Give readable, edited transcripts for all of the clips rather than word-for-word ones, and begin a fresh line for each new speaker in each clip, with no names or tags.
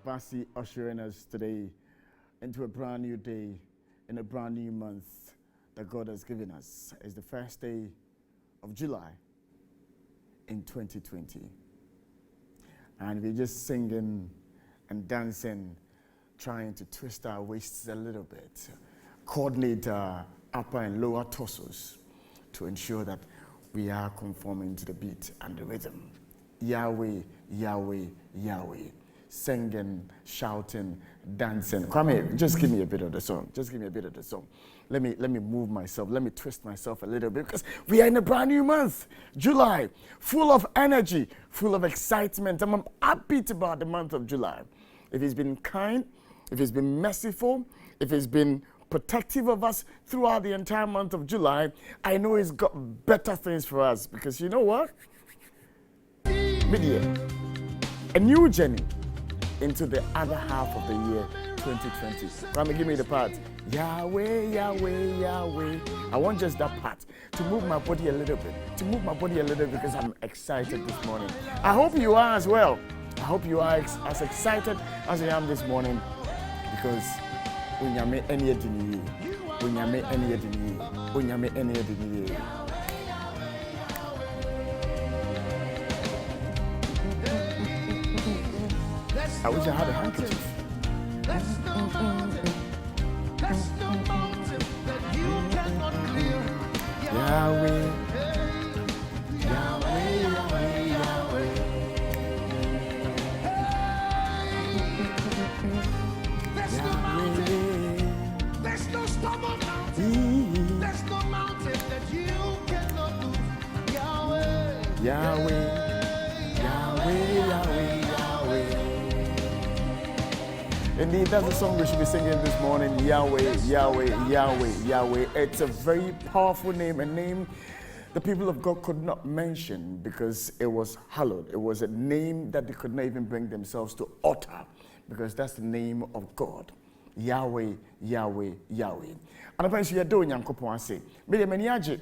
Basi ushering us today into a brand new day in a brand new month that God has given us. It's the first day of July in 2020. And we're just singing and dancing, trying to twist our waists a little bit, coordinate our upper and lower torsos to ensure that we are conforming to the beat and the rhythm. Yahweh, Yahweh, Yahweh. Singing, shouting, dancing. Kwame, just give me a bit of the song. Just give me a bit of the song. Let me move myself. Let me twist myself a little bit because we are in a brand new month, July, full of energy, full of excitement. I'm upbeat about the month of July. If He's been kind, if He's been merciful, if He's been protective of us throughout the entire month of July, I know He's got better things for us because you know what? Mid-year, a new journey into the other half of the year 2020. Kwame, give me the part. Yahweh, Yahweh, Yahweh. I want just that part to move my body a little bit, because I'm excited this morning. I hope you are as well. I hope you are as excited as I am this morning because unyame eni edini, unyame eni edini, unyame eni edini. I wish I had a handkerchief. That's no mountain that you cannot clear. Yahweh, Yahweh, Yahweh, Yahweh. There's no mountain, there's no stubborn mountain, there's no mountain that you cannot move. Yahweh, Yahweh, Yahweh, Yahweh. Indeed, that's the song we should be singing this morning. Yahweh, Yahweh, Yahweh, Yahweh. It's a very powerful name, a name the people of God could not mention because it was hallowed. It was a name that they could not even bring themselves to utter because that's the name of God. Yahweh, Yahweh, Yahweh. And I you do Nyankopon say, me many aje.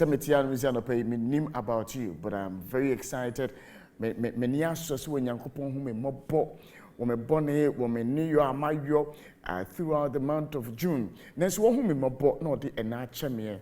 Me name about you, but I'm very excited. Many asos when Nyankopon who me mobo. Women born here, women New York, my York, throughout the month of June. Next one, whom my bought not the enachemia.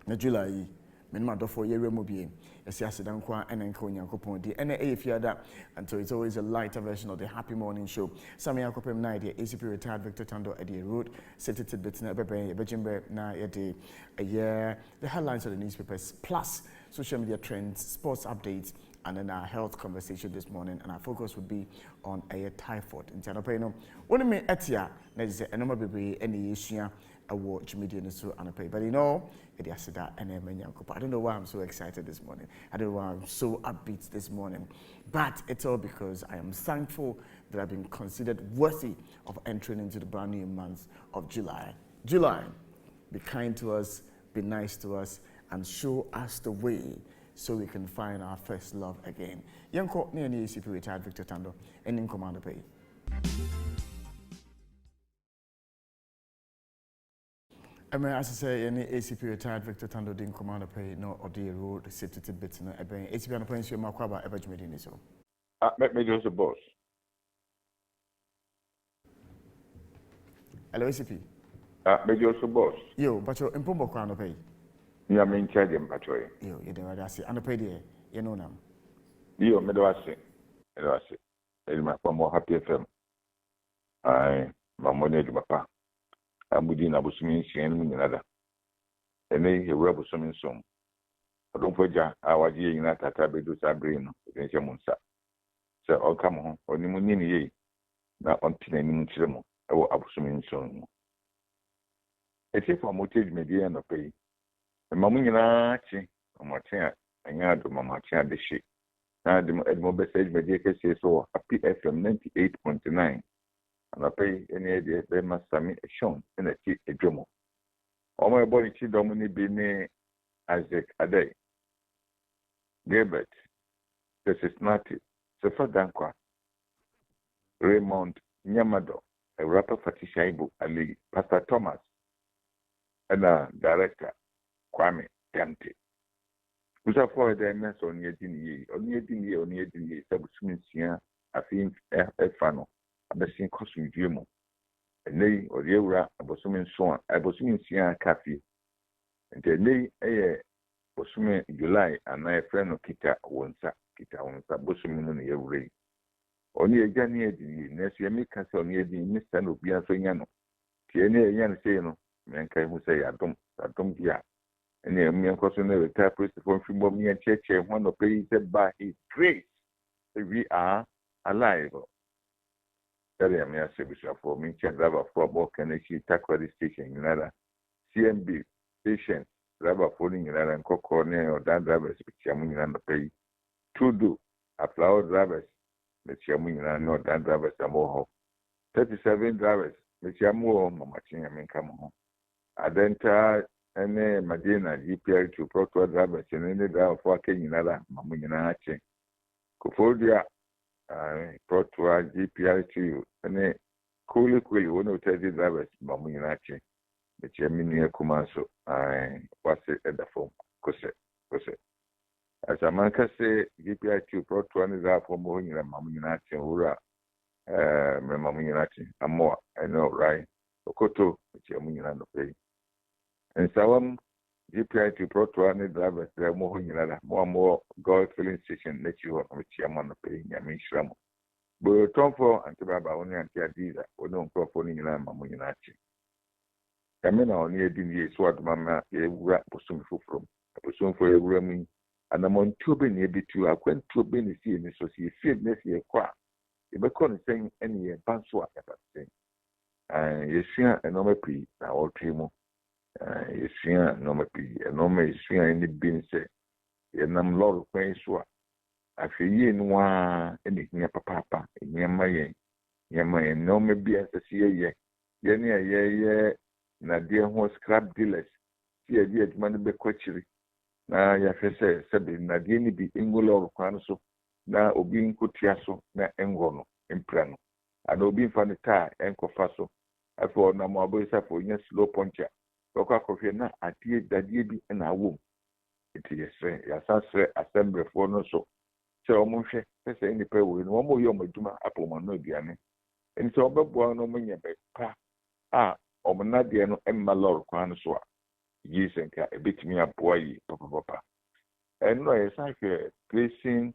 Na July, Menma for year removie. As Yasadan Kwa and Enconia Copondi, and if you that, and so it's always a lighter version of the Happy Morning Show. Sammy Akopem Nidia, ACP retired Victor Tando at the road, set it to bits in a Bejimbe, na a year, the headlines of the newspapers, plus social media trends, sports updates. And then our health conversation this morning, and our focus would be on a typhoid. In Tianopeno, when me etia, there's a number of baby any issue a watch media and so anopay. But you know, it is that and I don't know why I'm so excited this morning. I don't know why I'm so upbeat this morning. But it's all because I am thankful that I've been considered worthy of entering into the brand new month of July. July, be kind to us, be nice to us, and show us the way so we can find our first love again. Yanko near the ACP retired Victor Tando, and in Commander Pay. I mean, as I say, any ACP retired Victor Tando didn't Commander Pay, no, or the road, safety bits in a bank. ACP and a point, you Makwaba, ever made so.
Maybe also boss.
Hello, ACP.
Maybe also boss.
Yo, but you're in Pumbo Crown Pay.
You are main charge in Patroy.
Yo, you're the say, and a pay there, you know them.
You, Medawasi. It's my more happy FM. My money to Papa. I'm within Abusumi and another. And then he will Abusumi song. I don't forget our year in that Tabedu Sabrino, against your Munsa. So I'll come home, or Nimuni ye. Now on Tinan Chilemo, I will Abusumi song. Except for motive media and pay. Mamma Martin, and Yard Mamma Chan the ship. Now the message media says so happy FM 98.9. And I pay any idea they must submit a shown in a drummer. All my body chi domini be me Isaac Ade. Gilbert, this is not it. Sefa Dankwa, Raymond Nyamado, a rapper Fatishaibu Ali, Pastor Thomas, and a director. Kwame Kante. Usa for the MS on 18 years, Sabusuminsia, afei ɛfa no abɛsen kɔsomdwe mu ɛnɛ ɔde awura abosome nso a abosome nsia aka fie nti ɛnɛ ɛyɛ bosome July anaa ɛfrɛ no kita wɔn nsa bosome no na yɛwura yi ɔne agya ne adi na ɛsɛ yɛmeka sɛ ɔne adi mista na obi nso nya no tie ne ɛnya no sei no mɛnka ihu sɛ yɛadom bi a ɛne ɛmmeɛnkɔ so no retire priest for mfimmɔ mmeɛnkyerɛkyerɛ ho anɔpɛ yi sɛ by his grace we are alive. That I'm here for me, driver for more Kennedy Takwadi station, United CMB station, driver phoning United and Cocorne or Dan drivers, which I'm in the pay. To do a flower drivers, which I'm in no Dan drivers are more. 37 drivers, which I'm more matching and come home. Adenta and Medina GPL to Proto drivers and any driver for Kenyan, Mamma Hache. Kofodia. Protoa GPR2 and coolly one of 30 drivers, Mamuinachi, the Gemini Kumaso. I was at the phone. Cose. As a man can say, GPR2 Protoa is up for Mohina Mamuinachi, Ura, Mamuinachi, and more. I know, right? Okoto, which Yamuina pay. And so GPR2 Protoa and drivers, they are more God filling station, let you on which Yaman pay Yamin Shram. But Tom for Antibaba only Antiadiza, or no prophoning Mamuinachi. Camina only a dingy sword mamma, a rap posum from a posum for a rooming, and among two being a bit too, I went to Benny see in the society, feared Nessie a qua. If I couldn't sing any banswa at that thing. And you see a normal P, now all Timo. You see a normal P, a normal swing in the bin say, and Lord of Pain swap. I feel ye in one anything a papa, and Yama, no maybe as a see ye, na dear horse scrap dealers, see a dear money be quetchery. Na ya fese, said na dear be Ingolo Quanso, na obin Cutiaso, na Engono, Imprano, and obin Fanita, Enco Faso. I thought no more boys for yes, slow puncher. Coca coffee na a dear that ye be in a womb. It is a assembly for no so. So almost say any pay with one more yom duma apple no diane. And so Bobo no many pa or Nadia no Emma Lord Quansoa. Yes, and a bit me a boy, papa. And no, as I placing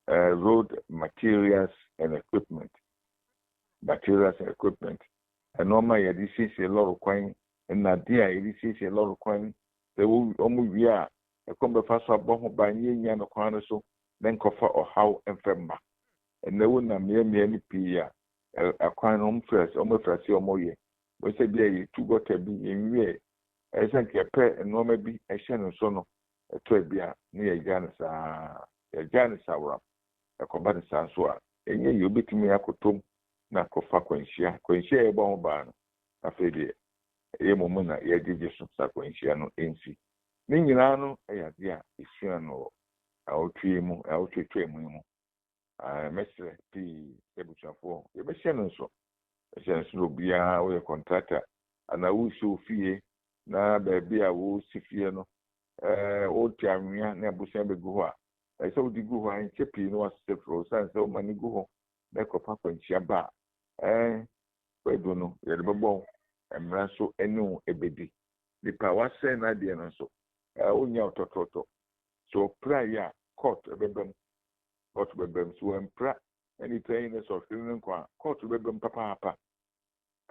road materials and equipment. And normally, this is a lot of coin, and Nadia, this is a lot of coin. They will almost be a combo fast bomb by Yan or so. Then cover or how and femma. And no one mere pia a coin home first, almost as your moye. We say, be two got a be in way. As I can pay and no maybe a shannon sono, a trebia near Janice Aura, a combatant Sansua. And ye you beat me a cotum, na cofa quenchia a bomb barn. A fede, a momuna, ye did just some quenchiano in see. Ninginano, a dear, is no. I'll treat mu. Mr. P. Ebuchafo, you be shannon so. A chance no be a contractor, and I will show fee. Na baby, I will see fear no. Old Tamia, Nabusambe Goa. I saw the Goa and Chippy no step for sans so many go. Make of Papa and Shaba. We don't know, you're the bubble, and Ranso enu a baby. The power send idea and so. Only out of toto. So prior. Court bebem so empra any trainers of feeling court bebem papa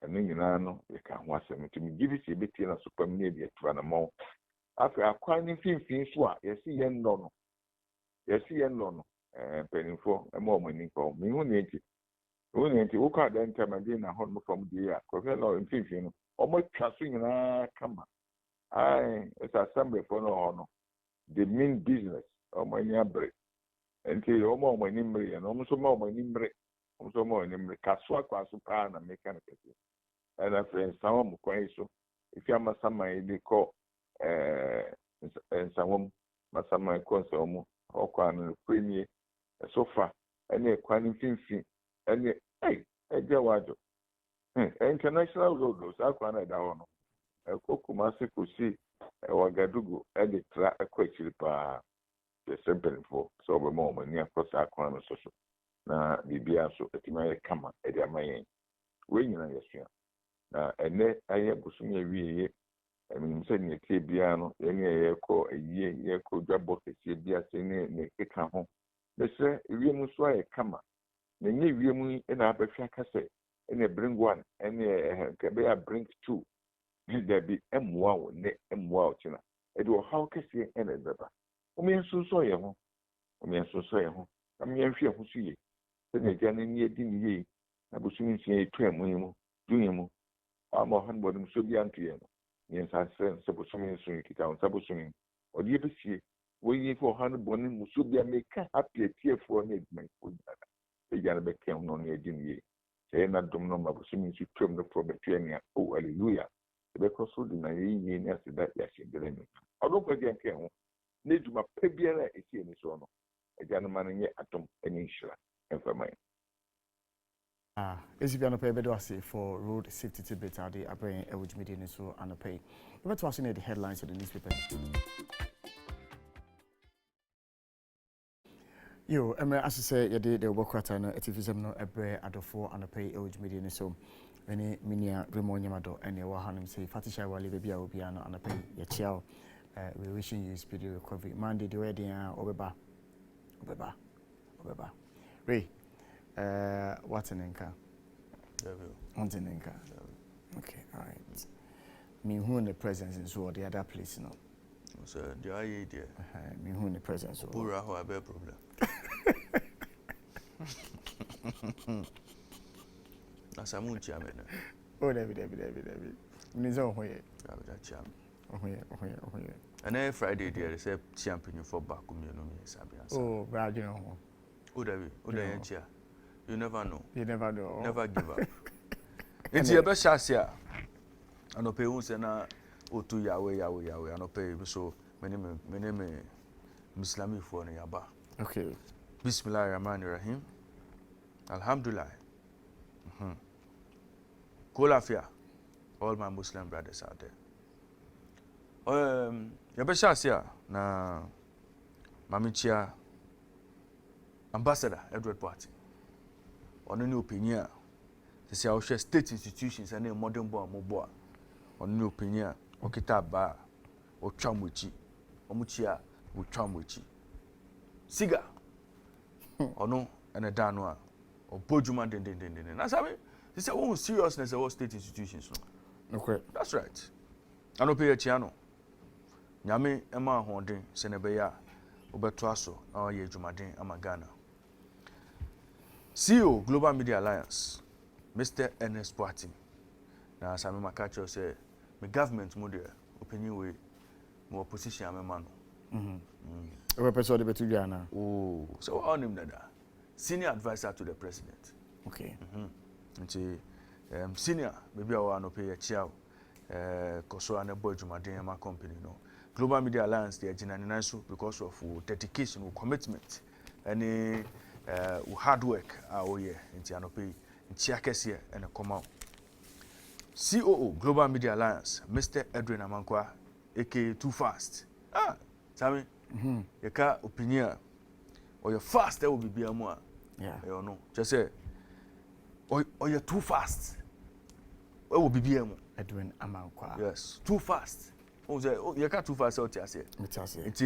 and then no you can watch them to me give it a bit in a super media to an amount after acquiring 15 swat yes see yen no penny for a more money for me who need it who can't then tell my dinner home from the year because in 15 almost trusting come it's assembly for no honor the main business. Omanya break. Until Omo Manimri and almost more Manimri, also more Nimri, Casua Quasupan and mechanic. And a friend, some Quaiso, if you have some they call and some Masama Consomo, or Quan Premier, a sofa, and a quantum fin, and a Jawado. International road, Aquana down. A Kokumasi could see a Wagadugu, and a track a question. The simple for so the moment near across our corner social. na bibia so etima yɛ kama ɛde ama yɛn we nyina yɛsua na ɛnɛ ayɛ bosom yɛ wiye ɛmenim sɛ ne tie bia no yɛne yɛkɔ ayie yɛkɔ dwabɔ kɛseɛ bi ase ne keka ho bɛsrɛ wiem nso ayɛ kama na nye wiem yi na abɛhwɛ aka sɛ ɛne bring one ɛne kɛbɛyɛ bring two dabi ɛmmoa wo ne ɛmmoa wo kyena ɛde ɔhaw kɛseɛ ɛna ɛbɛba ɔmyɛ nsonso yɛ ho na meyɛnhwɛ ho so yie sɛdeɛ agya no ni adi ne yie na bosom nsia yɛtua mu yi mu dunyɛ mu ama ɔhan bɔdem so bi antoyɛ no yɛnsasrɛ no sɛ bosom nso yi kita wo nsa bosom yi ɔde yɛbɛsie wɔyi fo ɔhan bɔne mu so bi a meka happy atiefoɔ ne adwumayɛfoɔ nyinaa agya no bɛka ho no ne adi ne yie sɛ yɛ na dom no ma bosom nso twam no forɔ bɛtua nea o hallelujah ɛbɛkɔ so de na yɛyie ne aseda yɛahyɛdere no ɔdɔmfo agya nka ho na adwuma pa biara a ɛsie ne soɔ no agya no ma no nyɛ adom ne nhyira ɛmfama yɛn.
Esibia no pay bedo ase for road safety tidbit ade abren e which media so and pay. We beto ase the headlines of the newspaper. Yo, emre as say ye de work kwata no etivism no ebre adofo and pay e which media so any minia Raymond Nyamado ene wa hanim say Fatisha Wale baby a obi ano and pay ye chiao. We wishing you speedy recovery. Monday the wedding obeba. Ray what's an anchor? What's an anchor? Okay, all right. Me who in the presence is what the other place, no.
So the idea.
Me who in the presence.
Pura ho abe problem. Asamu chiame na.
Oh, David. Nizo hoye.
David chiame.
Ohoye.
And then Friday there is a champion for back me no me sabia.
Oh, brad you know.
Oh, David. Oh, the chia. You never know.
Never
give up. It's your best chance here. I no pay unse na otu Yahweh. I no pay so many Islamic for yaba.
Okay.
Bismillahirrahmanirrahim. Alhamdulillah. Kolafia. All my Muslim brothers out there. Your best chance here na Mamichia Ambassador Edward Party. On any opinion, they say our state institutions and modern born mobile. On any opinion, okita ba, o chamwichi, omuchia, o chamwichi. Siga, or no, and a danwa, or bojuman den. That's how they say, oh, seriousness of all state institutions.
Okay.
That's right. I don't pay a channel. Nyame Emma Hondin, Senebeya, Obertuaso, our ye Jumadin, Amagana. CEO Global Media Alliance, Mr. Ernest Boatim. Now, Sami Makacho say, my government model opinion way more position I'm a man.
Representative Betujana.
Oh, so I name that. Senior advisor to the president.
Okay.
Senior, maybe I want to pay a chow. Koso and a boy Jumadin, my company. No. Global Media Alliance, they are genuine because of dedication, commitment, and hard work into anope ntiakese and come out. COO Global Media Alliance Mr. Edwin Amankwa aka Too Fast. Tell me you ka opinion or you fast that will be more.
Yeah.
You know just say or you too fast. What will be more?
Edwin Amankwa.
Yes, too fast. Oh you ka too fast out here say. It's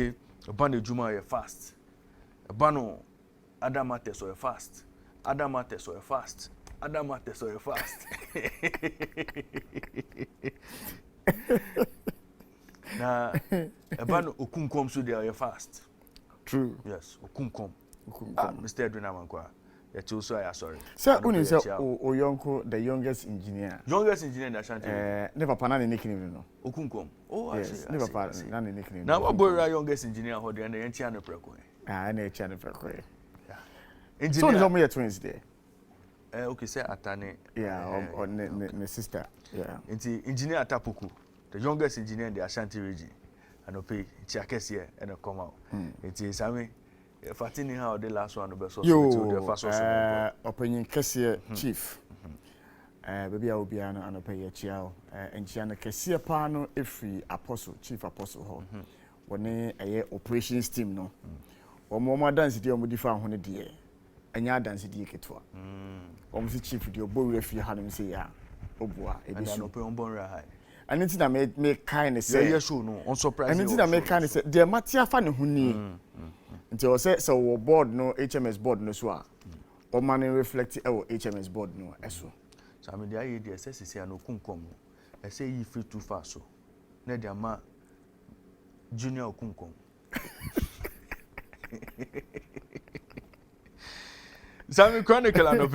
a band juma you fast. A bano Other matters or fast. Other matters or fast. Other matters or fast. Na ebano okunkom so they are fast.
True.
Yes, okunkom. Mr. Edwin Amankwa. You also I sorry.
Sir, uni say Oyonko the youngest engineer.
Youngest engineer in Ashanti.
Never panani nickname no.
Okunkom. Oh,
yes, never panani nickname.
Now what boy youngest engineer ho dey and enchi na preko.
Na enchi na preko.
Engineer.
So no twins there.
Okay, say Atane.
Yeah, or my sister. Yeah.
Engineer Atapuku, the youngest engineer in the Ashanti region. And pay Chiakesi and come out. It is Sammy. Fatini how the last one the first
opinion Kessie chief. Baby I will be an pay a chiao. And Chiana Kessie Pano every apostle, chief apostle hall. When a operations team no. Or more dance the different 100 year. anya dance di ketwa si chief di obo refi ha no say ya obua e be
and
so
no pay on bon high
and it's na me kind say
yeah show no on surprise
and it's na me kind say the matia fa ne ho ni nti o say so wo board no HMS board no so a o man reflect e wo HMS board no eso
so I mean the idea say say no kunkom I say you free too fast so na dia ma junior kunkom Sami Chronicle and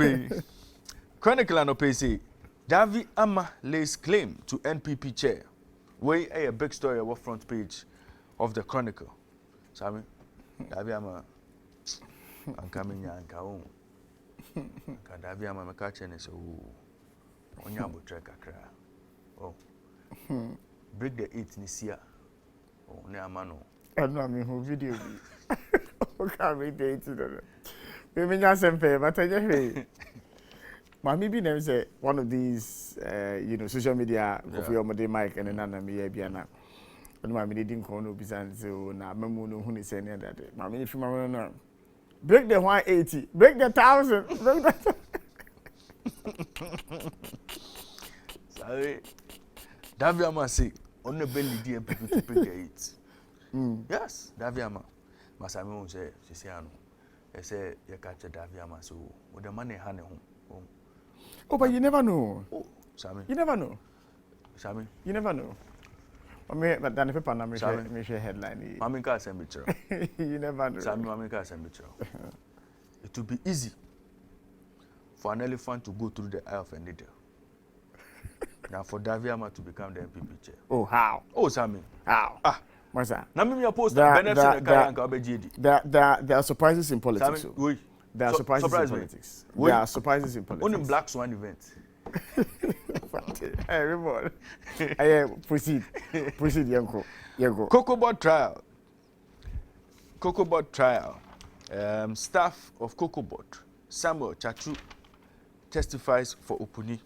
say Davi Ama lays claim to NPP chair. Way a big story about front page of the Chronicle. Sami Davi Ama I'm coming here and kaon. Davi Ama me catch and say oh onyabo track akra. Oh. Break the 8 this year. Oh ne amano.
I know me who video be. Okay, me date it. Me nya sempe but I just Mami bi na say one of these social media of your mother mic and nana me ya bia na. Ono mami dey din kon no bi san so na mamu no hu ni say na that. Mami if mama no break the 180, break the 1000, break the
Sorry. Davi Ama say on the belly di MPP to break the 8. Yes, Davi Ama. Masami won say ano. I say you catch Davi Ama so with the money hand home.
Oh, but you never know.
Oh, Sammy.
You never know.
Sammy.
You never know. But then paper na me share headline.
Mami ka assemble.
You never know.
Sammy mami ka assemble. It would be easy for an elephant to go through the eye of a needle. Now for Davi Ama to become the MPP chair.
Oh, how?
Oh, Sammy.
How?
Ah.
What's that?
Na me post benefits
there are surprises in politics.
Sammy, wait.
There are surprises in politics. There are surprises in politics.
On Black Swan event.
Hey, everyone. Proceed. Proceed, Yanko.
Cocobot trial. Staff of Cocobot, Samuel Chachu, testifies for Opuni.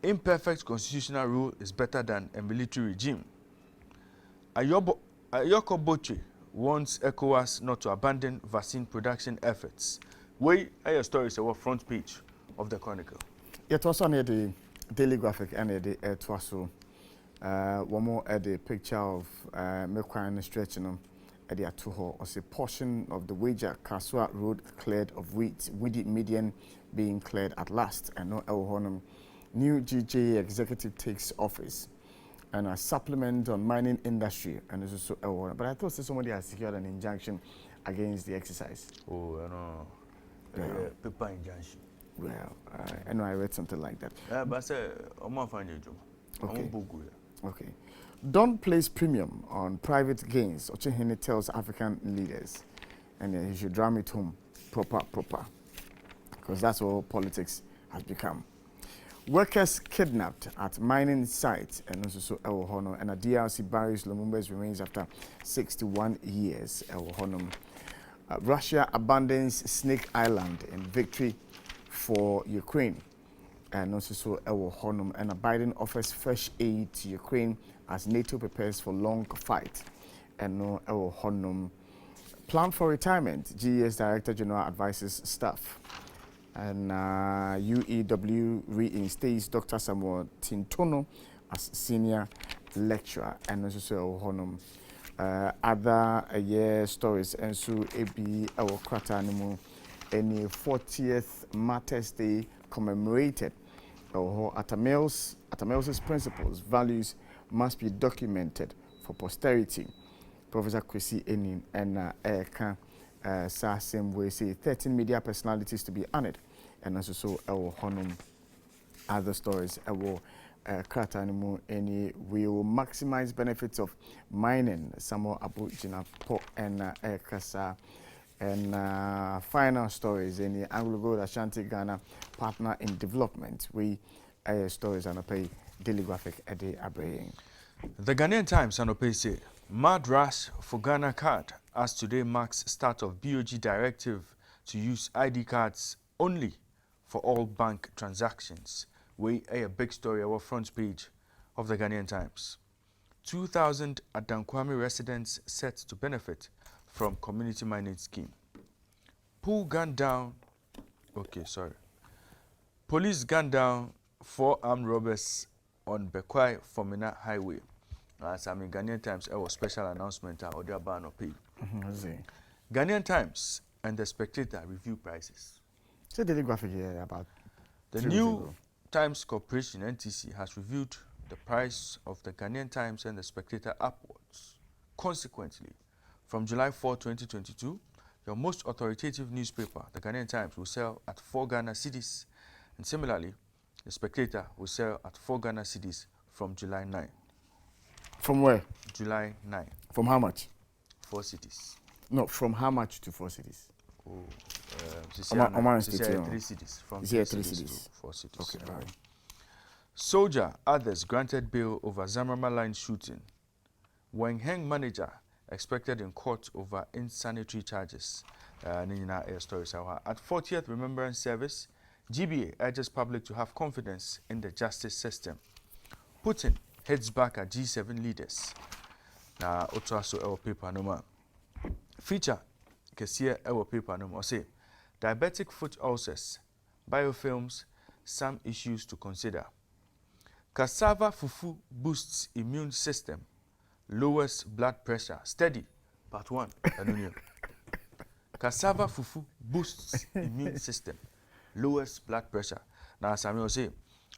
Imperfect constitutional rule is better than a military regime. Ayoko Boche wants ECOWAS not to abandon vaccine production efforts. Where are your stories about front page of the Chronicle?
It was on the Daily Graphic and the Twaso. One more at the picture of Mekwan stretching at the Atuho was a portion of the Wager Kaswa Road cleared of wheat, woody median being cleared at last, and no Elhonum. New GJ executive takes office. And a supplement on mining industry, and it's also but I thought somebody has secured an injunction against the exercise.
Oh, I know. Paper injunction.
Well, I know I read something like that.
Yeah, but I said, I'm not finding you.
Okay. Okay. Don't place premium on private gains. Ochehene tells African leaders, and he should drum it home proper, because that's what politics has become. Workers kidnapped at mining sites and also Elhono, and a DRC buries Lumumba's remains after 61 years. Elhono. Russia abandons Snake Island in victory for Ukraine. And also Elhono, and Biden offers fresh aid to Ukraine as NATO prepares for long fight. And no Elhono. Plan for retirement. GES Director General advises staff. And UEW reinstates Dr. Samuel Tintono as senior lecturer, and also Honum. Other stories and so AB our Kratanimu any 40th Martyrs Day commemorated. Atamel's principles, values must be documented for posterity. Professor Kwesi Enin and Eka. Same way, say 13 media personalities to be honored, and also our honum other stories. Our Kratanimu any will maximize benefits of mining. Samo Abu Jinapo and Kasa and final stories. Any Anglo Gold Ashanti Ghana partner in development. We stories and pay Daily Graphic a day abraying.
The Ghanaian Times and Opay say mad rush for Ghana card as today marks start of BOG directive to use ID cards only for all bank transactions. We a big story our front page of the Ghanaian Times. 2,000 Adam Kwame residents set to benefit from community mining scheme. Pull gun down. Okay, sorry. Police gunned down 4 armed robbers on Bekwai Fomina Highway. As I mean, Ghanaian Times, a special announcement or their ban or pay. Ghanaian Times and the Spectator review prices.
So the graphic here about
the New Times Corporation (NTC) has reviewed the price of the Ghanaian Times and the Spectator upwards. Consequently, from July 4, 2022, your most authoritative newspaper, the Ghanaian Times, will sell at 4 Ghana cedis, and similarly, the Spectator will sell at 4 Ghana cedis from July 9.
From where?
July 9.
From how much?
4 cities.
No, from how much to 4 cities?
Oh,
3
cities. From 3 cities to 4 cities.
Okay, right.
Soldier, others granted bail over Zamrama line shooting. Wang Heng manager expected in court over insanitary charges. Nina air stories. At 40th Remembrance Service, GBA urges public to have confidence in the justice system. Putin heads back at G7 leaders. Na otraso ewo paper no ma. Feature kesiye ewo paper no ma. Say diabetic foot ulcers, biofilms, some issues to consider. Cassava fufu boosts immune system, lowers blood pressure. Steady. Part 1. Cassava fufu boosts immune system, lowers blood pressure. Now, Samuel say,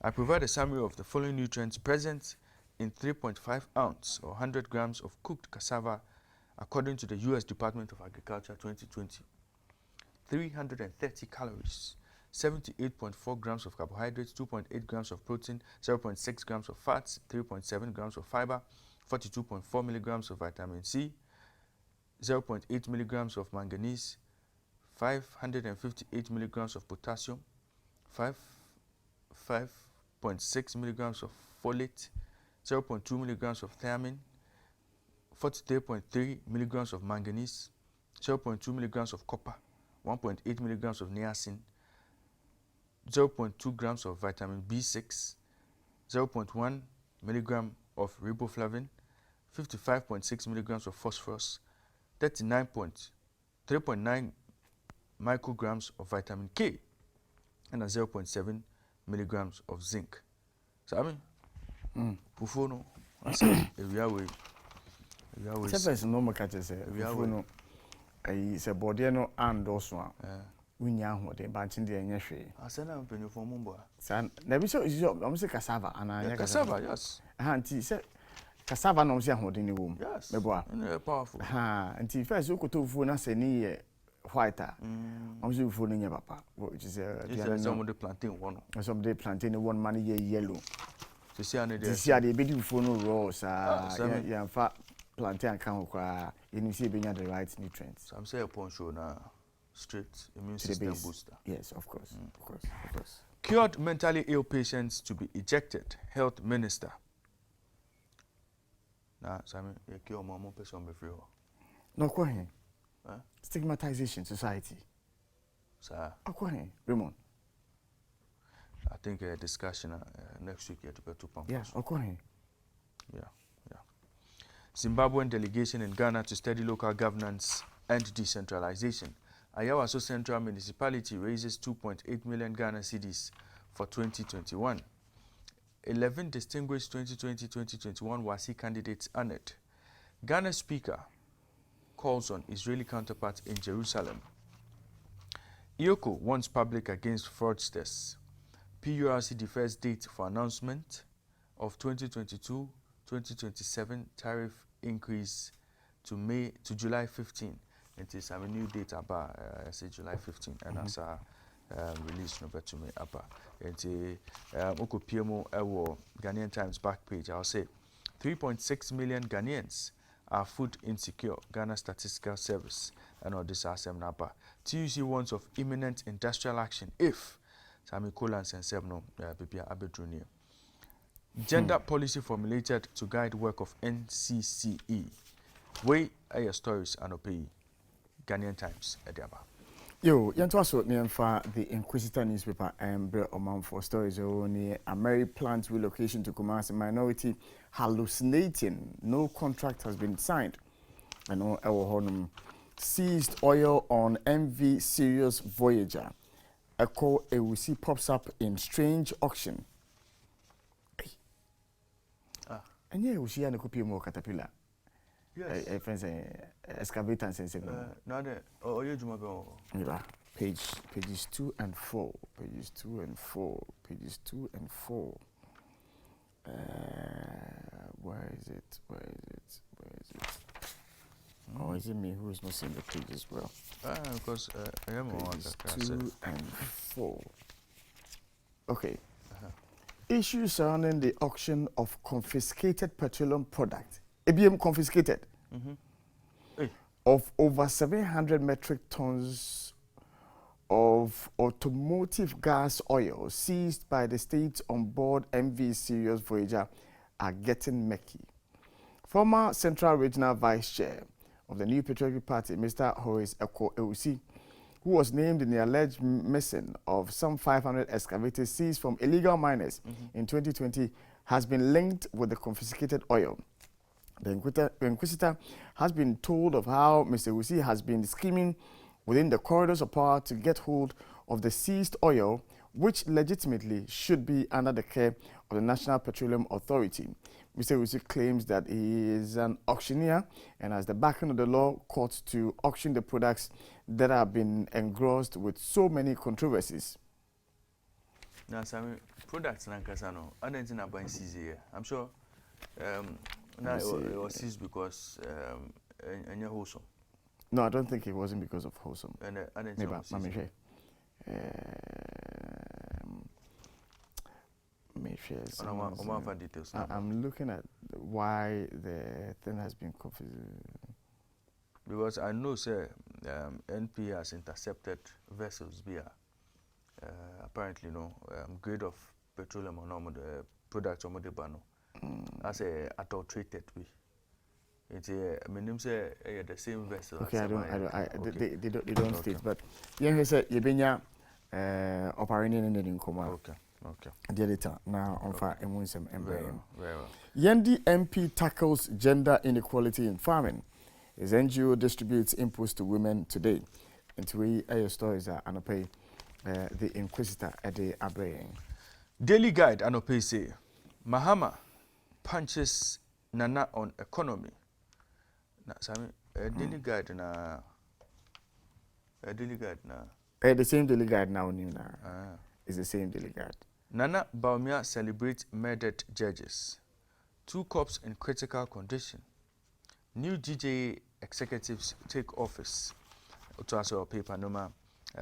I provide a summary of the following nutrients present in 3.5 ounce or 100 grams of cooked cassava, according to the U.S. Department of Agriculture 2020. 330 calories, 78.4 grams of carbohydrates, 2.8 grams of protein, 0.6 grams of fats, 3.7 grams of fiber, 42.4 milligrams of vitamin C, 0.8 milligrams of manganese, 558 milligrams of potassium, 5.6 milligrams of folate, 0.2 milligrams of thiamine, 43.3 milligrams of manganese, 0.2 milligrams of copper, 1.8 milligrams of niacin, 0.2 grams of vitamin B6, 0.1 milligram of riboflavin, 55.6 milligrams of phosphorus, 3.9 micrograms of vitamin K, and 0.7 milligrams of zinc. So I mean, Pufono, I say, we are way.
Seven no more catches. We are no. I say body no and also. We know what they batching the energy.
I said I'm paying for Mumbo.
San, never so is your cassava and I
cassava, yes.
Auntie said cassava no see holding the womb.
Yes.
Powerful. Ha, and first you could to phone us any whiter. I'm so phoning your papa, which is
some of the plantain one.
Some of the plantain one money yellow.
To see any
this year they be phone rose, yeah, fat plantain can you see being the right nutrients.
Some say upon show now. Straight immune system booster.
Yes, of course.
Cured mentally ill patients to be ejected, Health Minister. Nah, Simon, you cure more person be free.
No, Kwahin. Stigmatization society.
Sir.
Kwahin, Raymond.
I think a discussion next week to be 2 pounds.
Yeah, Kwahin.
Yeah. Zimbabwean delegation in Ghana to study local governance and decentralization. Ayawaso Central Municipality raises 2.8 million Ghana cedis for 2021. 11 distinguished 2020-2021 WASI candidates honored. Ghana Speaker calls on Israeli counterparts in Jerusalem. IOCO warns public against fraudsters. PURC defers date for announcement of 2022-2027 tariff increase to July 15. It is a new date about say July 15 and as a release number to me about it Oko PMO Ghanaian Times back page. I'll say 3.6 million Ghanaians are food insecure, Ghana Statistical Service and all this asem napa. TUC warns of imminent industrial action if Sami Kolans and Sebno Bibia Abedrunia. Gender policy formulated to guide work of NCCE. Way air stories and opay. Ghanaian Times, Ediaba.
Yo, yanto near the Inquisitor newspaper and Bre Oman for stories on a Mary plant relocation to Kumasi minority hallucinating. No contract has been signed. I know our honum seized oil on MV Sirius Voyager. Echo Ewusi pops up in strange auction. And yeah, Ewusi and Ekupi more caterpillar.
Yes.
Excavator and sense.
Now that you Jumago.
Pages 2 and 4. Pages 2 and 4. Pages 2 and 4. Where is it? Or is it me who is not seeing the pages well?
Because I am
pages 2 and 4. Okay. Issues surrounding the auction of confiscated petroleum products. ABM confiscated. Of over 700 metric tons of automotive gas oil seized by the state on board MV Sirius Voyager are getting murky. Former Central Regional Vice Chair of the New Patriotic Party, Mr. Horace Echo Ewusi, who was named in the alleged missing of some 500 excavators seized from illegal miners in 2020, has been linked with the confiscated oil. The Inquisitor has been told of how Mr. Ewusi has been scheming within the corridors of power to get hold of the seized oil, which legitimately should be under the care of the National Petroleum Authority. Mr. Ewusi claims that he is an auctioneer and has the backing of the law court to auction the products that have been engrossed with so many controversies.
Now, some products in Ankasano, I don't think I'm seized here. I'm sure now it was seized because and you're wholesome.
No, I don't think it wasn't because of wholesome.
And I didn't
Maybe I'm looking at why the thing has been confused.
Because I know, sir, NP has intercepted vessels via apparently grade of petroleum or normal products or modebano as a adulterated way. It's a minimum say the same vessel.
Okay, they don't state, but yeah, say you operating in the Nkoma.
Okay.
The editor now on fire emunsem
Very well.
Yendi MP tackles gender inequality in farming. His NGO distributes inputs to women today. Into we stories are anope the Inquisitor at the Abraying.
Daily Guide anope say Mahama punches Nana on economy. Na Sami Daily Guide na
the same Daily Guide now it's the same Daily Guide.
Nana Bawumia celebrates murdered judges. 2 cops in critical condition. New GJA executives take office. To our paper number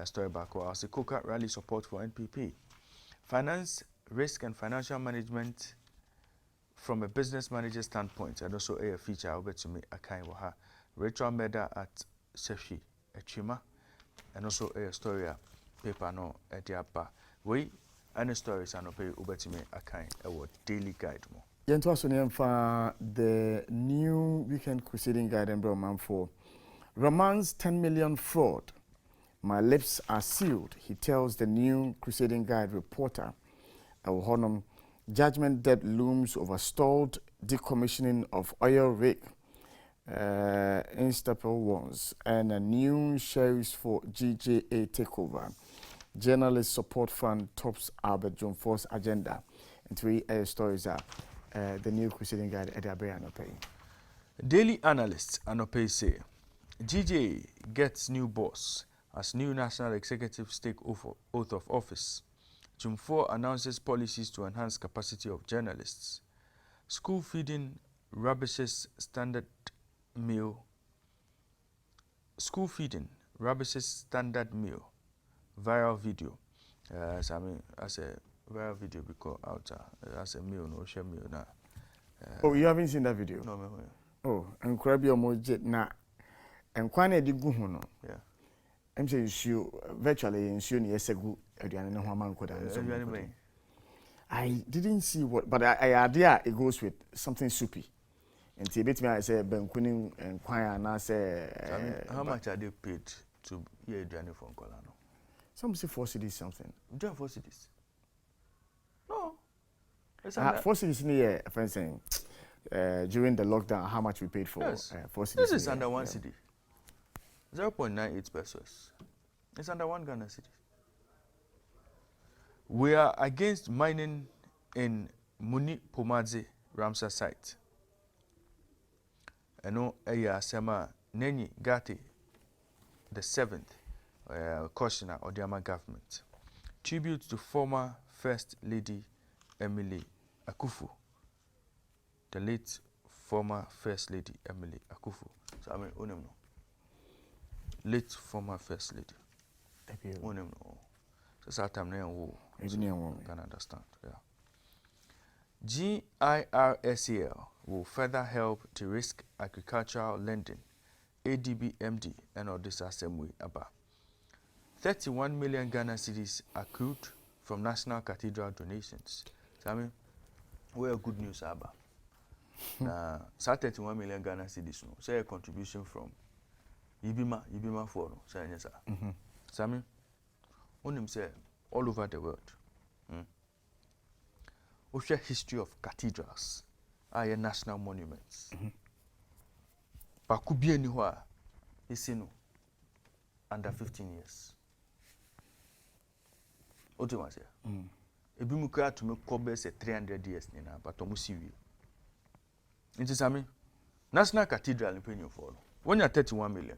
story back. Asikoka rally support for NPP. Finance, risk and financial management from a business manager standpoint, and also a feature over to me a kind of her. Ritual murder at Sefi, a chima, and also a story paper no at the upper. We any stories and pay over to me a kind of Daily Guide more.
Yentoasonian for the new Weekend Crusading Guide and Broman for Romance 10 million fraud. My lips are sealed, he tells the new Crusading Guide reporter. Honum judgment debt looms over stalled decommissioning of oil rig. Instapol ones and a new sheriffs for GJA takeover. Journalist support fund tops Albert John Force agenda. And 3 stories are the new Crusading Guide at Abre Anope.
Daily analysts Anope say GJA gets new boss as new national executives take oath of office. June 4 announces policies to enhance capacity of journalists. School feeding rubbishes standard meal. School feeding rubbishes standard meal. Viral video. As a viral video because out as a meal no share meal na.
Oh, you haven't seen that video?
No,
Oh, and crabby omojet na. And kwane di gu no.
Yeah.
I'm saying you virtually in Suni Esegu Edian and Human Koda. I didn't see what, but I idea it goes with something soupy. And Tibet me I say Ben Kuning and Kwaya and I say
how much are they paid to hear Edian from Colano?
Some say 4 cities something.
Don't 4 cities. No.
4 cities near fencing during the lockdown, how much we paid for 4 cities.
This is under 1 city. 0.98 pesos. It's under 1 Ghana cedi. We are against mining in Muni Pomadze Ramsar site. Eno eya sema Nenyi Gati the 7th cautionary Odiama government. Tribute to former First Lady Emily Akufu. The late former First Lady Emily Akufu. So I mean, no. Late former First Lady. No. So that time I can understand. Yeah. GIRSEL will further help to risk agricultural lending. ADB MD and all this assembly about 31 million Ghana cedis accrued from National Cathedral donations. So I mean, where good news about. Now, 31 million Ghana cedis, no, say a contribution from Ibima for no, say yes, sir. So I mean, on him say all over the world. We share history of cathedrals, are national monuments. But could be anywhere, you no under 15 years. What do you want to say? If you try to make Kobe say 300 years, but to see you. It is National Cathedral in Penny for. When you're 31 million,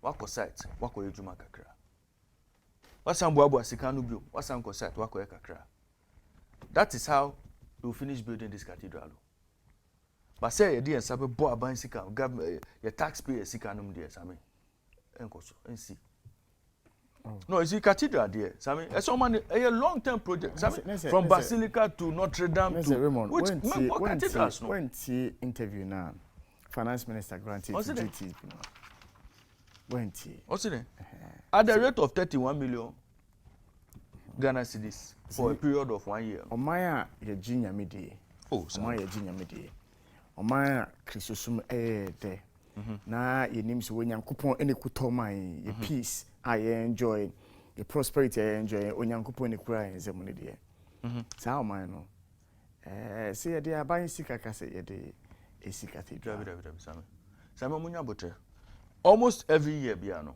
wako site, wako ejuma kakra. Wasam buabu asikanu bio, wasam ko site, wako kakra. That is how we will finish building this cathedral. But say you didn't sabe bo aban sika, your taxpayer sika num there, Sami. Enkoso, ensi. No, it's a cathedral there, Sami. It's a long-term project, Sami. From Basilica to Notre Dame to
Raymond,
which cathedrals no?
When the interview now, Finance Minister granted to GT. When
what's it? At the rate of 31 million Ghana cedis for a period of 1 year.
Omaya ye junior midi.
Oh,
Omaya ye junior midi. Omaya Christosum de. Na ye names when Yankupon any kutoma ye peace I enjoy the prosperity I enjoy onyankupo ni kura en zemuni de. Sa o man no. Say ye dey aban sika ka say ye dey esika cathedral.
Sami munya botre. Almost every year biano.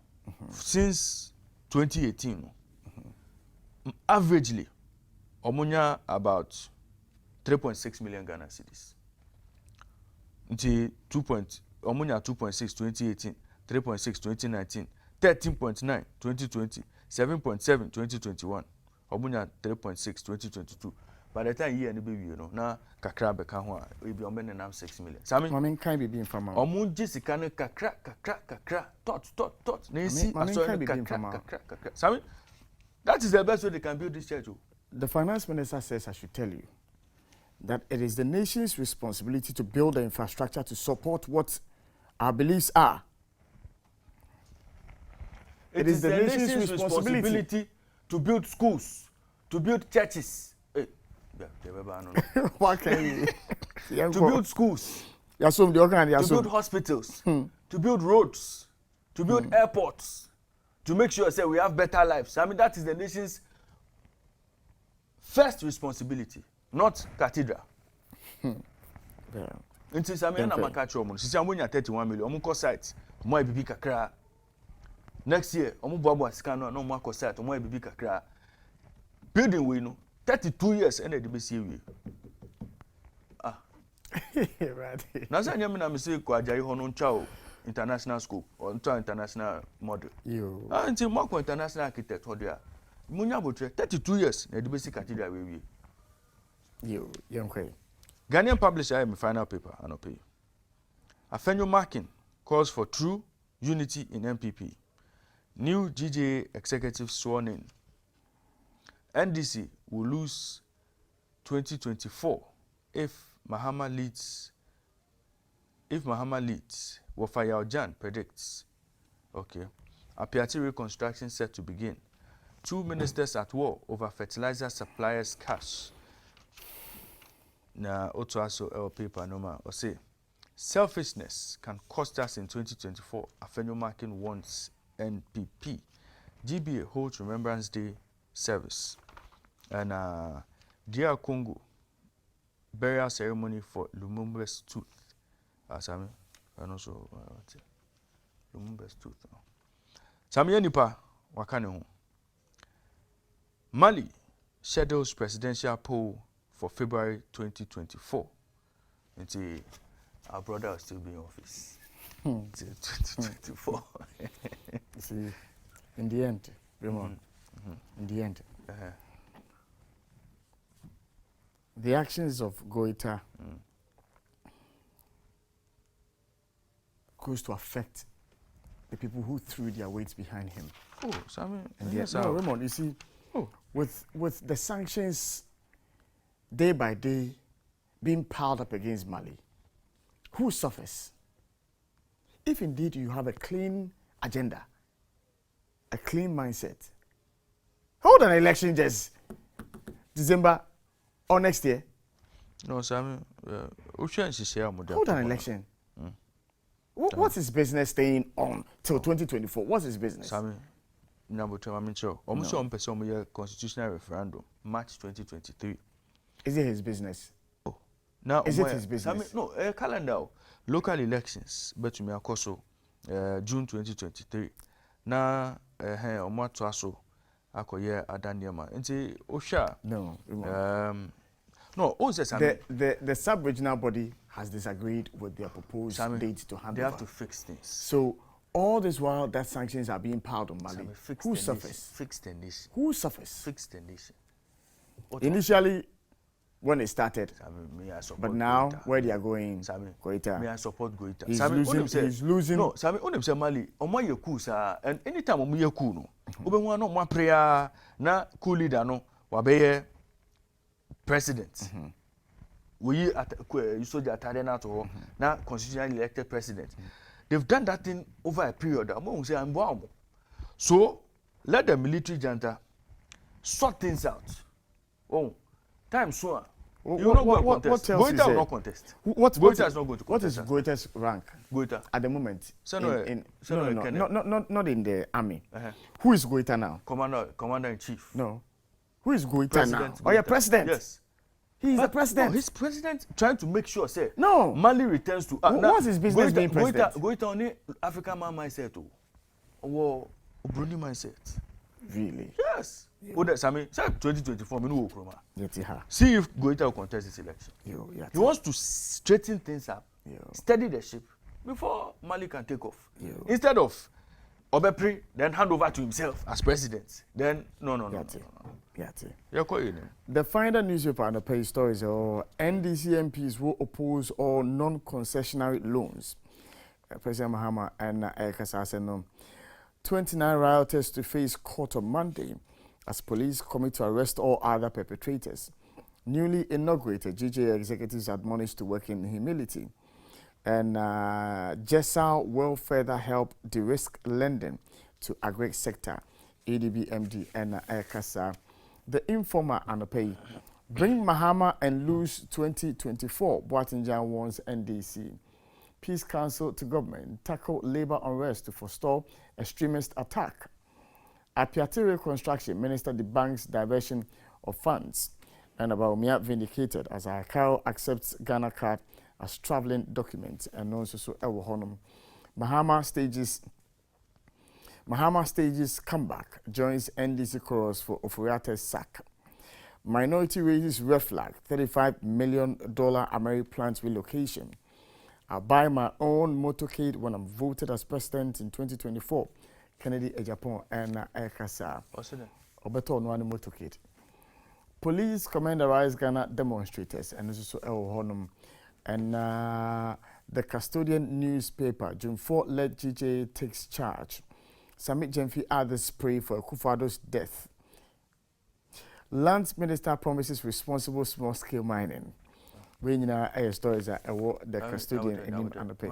Since 2018 averagely omunya about 3.6 million Ghana cedis. Until omunya 2.6 2018, 3.6 2019, 13.9 2020, 7.7 2021, omunya 3.6 2022. By the time year ni be you know na kakra be ka ho a e bi ombe nam 6 million. Sami
Mami kan be informa.
Omun jisika ne kakra tot na esi aso ne kakra. Sami that is the best way they can build this church.
The Finance Minister says I should tell you that it is the nation's responsibility to build the infrastructure to support what our beliefs are.
It is the nation's responsibility to build schools, to build churches.
What can you?
To build schools,
to
build hospitals, to build roads, to build airports, to make sure say we have better lives. I mean that is the nation's first responsibility, not cathedral. Nti sami na makacho omo sisi amunya 31 million omo ko site omo ibibi kakra. Next year omo boabo asika no na omo akọ site omo ibibi kakra. Building we no 32 years and the BC we.
Right.
Na say nyame na me say ko ajayi ho no ncha o international school or international model.
You.
Nti mo ko international architect ho dia. Munya botre 32 years na the BC cathedral we.
You okay.
Ghanaian publisher I am final paper and pay. Afenyo Markin calls for true unity in MPP. New GJA executive sworn in. NDC will lose 2024 if Mahama leads. Wafayao Jan predicts. Okay. Apiati reconstruction set to begin. 2 ministers at war over fertilizer suppliers' cash. Na also paper normal or say selfishness can cost us in 2024. Afenyo Markin wants NPP. GBA holds Remembrance Day service. And DR Congo burial ceremony for Lumumba's tooth. Asami and also Lumumba's tooth. Samia nipa wakane ho. Mali schedules presidential poll for February 2024. Until our brother will still be in office. Till 2024.
See, in the end, Raymond, in the end, the actions of Goita goes to affect the people who threw their weights behind him.
Oh, Sammy,
Yes, no, Raymond, you see, with the sanctions day by day being piled up against Mali, who suffers? If indeed you have a clean agenda, a clean mindset, hold an election just December or next year.
No, Sammy,
Hold an election. What's his business staying on till 2024? What's his business?
Sammy, almost constitutional referendum March 2023.
Is it his business?
Oh, now
is it his business?
Sammy, no, calendar. Local elections, but me akoso June 2023. Na omo to aso akoye adaniema. Nti osha.
No.
No,
the sub-regional body has disagreed with their proposed date to hand
They
over.
have to fix things.
So all this while that sanctions are being piled on Mali, who suffers?
Fix the nation.
Who suffers?
Fix the nation.
Initially, when it started, but now
Goita.
where they are going,
Goita. May I support Goita?
He's losing.
No, Sammy, onim say Mali, omo ye coup sa, and anytime omo ye coup no, obenwa no mo prayer na coup leader no, wabeye president. We you saw the attire na to na constitutionally elected president. They've done that thing over a period. Omo say I'm wow. So let the military junta sort things out. Oh. Time soon.
What else
Goita
is
will not contest.
Goita
is not going to contest.
What is Goita's rank?
Goita.
At the moment?
So
not in the army. Who is Goita now?
Commander in chief.
No. Who is Goita now?
Goita.
Oh, yeah, president.
Yes.
He's the president.
No, he's president trying to make sure, say,
no.
Mali returns to.
What's his business being president?
Goita only African man mindset. Oh, Bruni mindset.
Really?
Yes. Oh, that's I mean, 2024. See if Goita will contest this election. He wants to straighten things up, steady the ship before Mali can take off. Instead of Obepri, then hand over to himself as president. Then no.
The final newspaper on the page stories are NDC MPs will oppose all non-concessionary loans. President Mahama and Ekasa said no. 29 rioters to face court on Monday as police commit to arrest all other perpetrators. Newly inaugurated GJ executives admonished to work in humility. And Jessal will further help de-risk lending to agri sector. ADB MD and Ekasa. The informer and the pay. Bring Mahama and lose 2024. Boatinjan warns NDC. Peace Council to government tackle labor unrest to forestall extremist attack. Apiati Reconstruction Minister debanks diversion of funds. And Abaumia vindicated as Akao accepts Ghana card as traveling document and also so Ewo Honum. Mahama stages comeback, joins NDC chorus for Ofuriate's sack. Minority raises red flag, $35 million Ameri plant relocation. I'll buy my own motorcade when I'm voted as president in 2024. Kennedy Ejapon and Ekasa. Obeto no motorcade. Police commanderized Ghana demonstrators and also El Honum. And the custodian newspaper, June 4, let GJ takes charge. Samit Jemfi others pray for Kufado's death. Land Minister promises responsible small-scale mining. When you know stories that the custodian and the pay.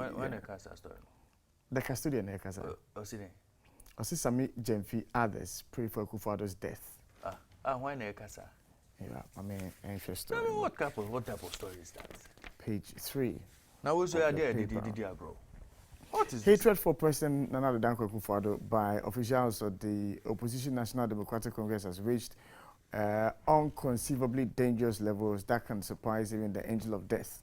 The custodian I see Samit Jemfi others pray for Kufado's death.
Why Nekasa?
Yeah, I mean, interesting.
What type of story is that?
Page 3.
Now what's your idea, bro? What is
hatred this? For President Nana Addo Dankwa Akufo-Addo by officials of the Opposition National Democratic Congress has reached unconceivably dangerous levels that can surprise even the angel of death.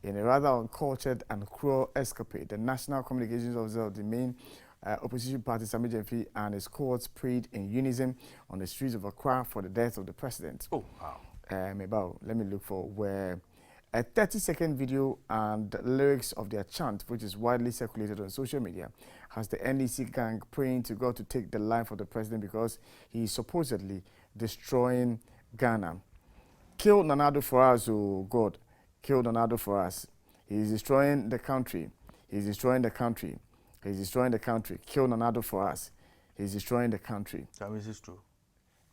In a rather uncultured and cruel escapade, the National Communications Officer of the main opposition party Sammy Gyamfi and his cohorts prayed in unison on the streets of Accra for the death of the president.
Oh, wow.
Let me look for where a 30-second video and lyrics of their chant, which is widely circulated on social media, has the NDC gang praying to God to take the life of the president because he is supposedly destroying Ghana. Kill Nana Addo for us, oh God. Kill Nana Addo for us. He is destroying the country. He is destroying the country. He is destroying the country. Kill Nana Addo for us. He is destroying the country.
That means it's true.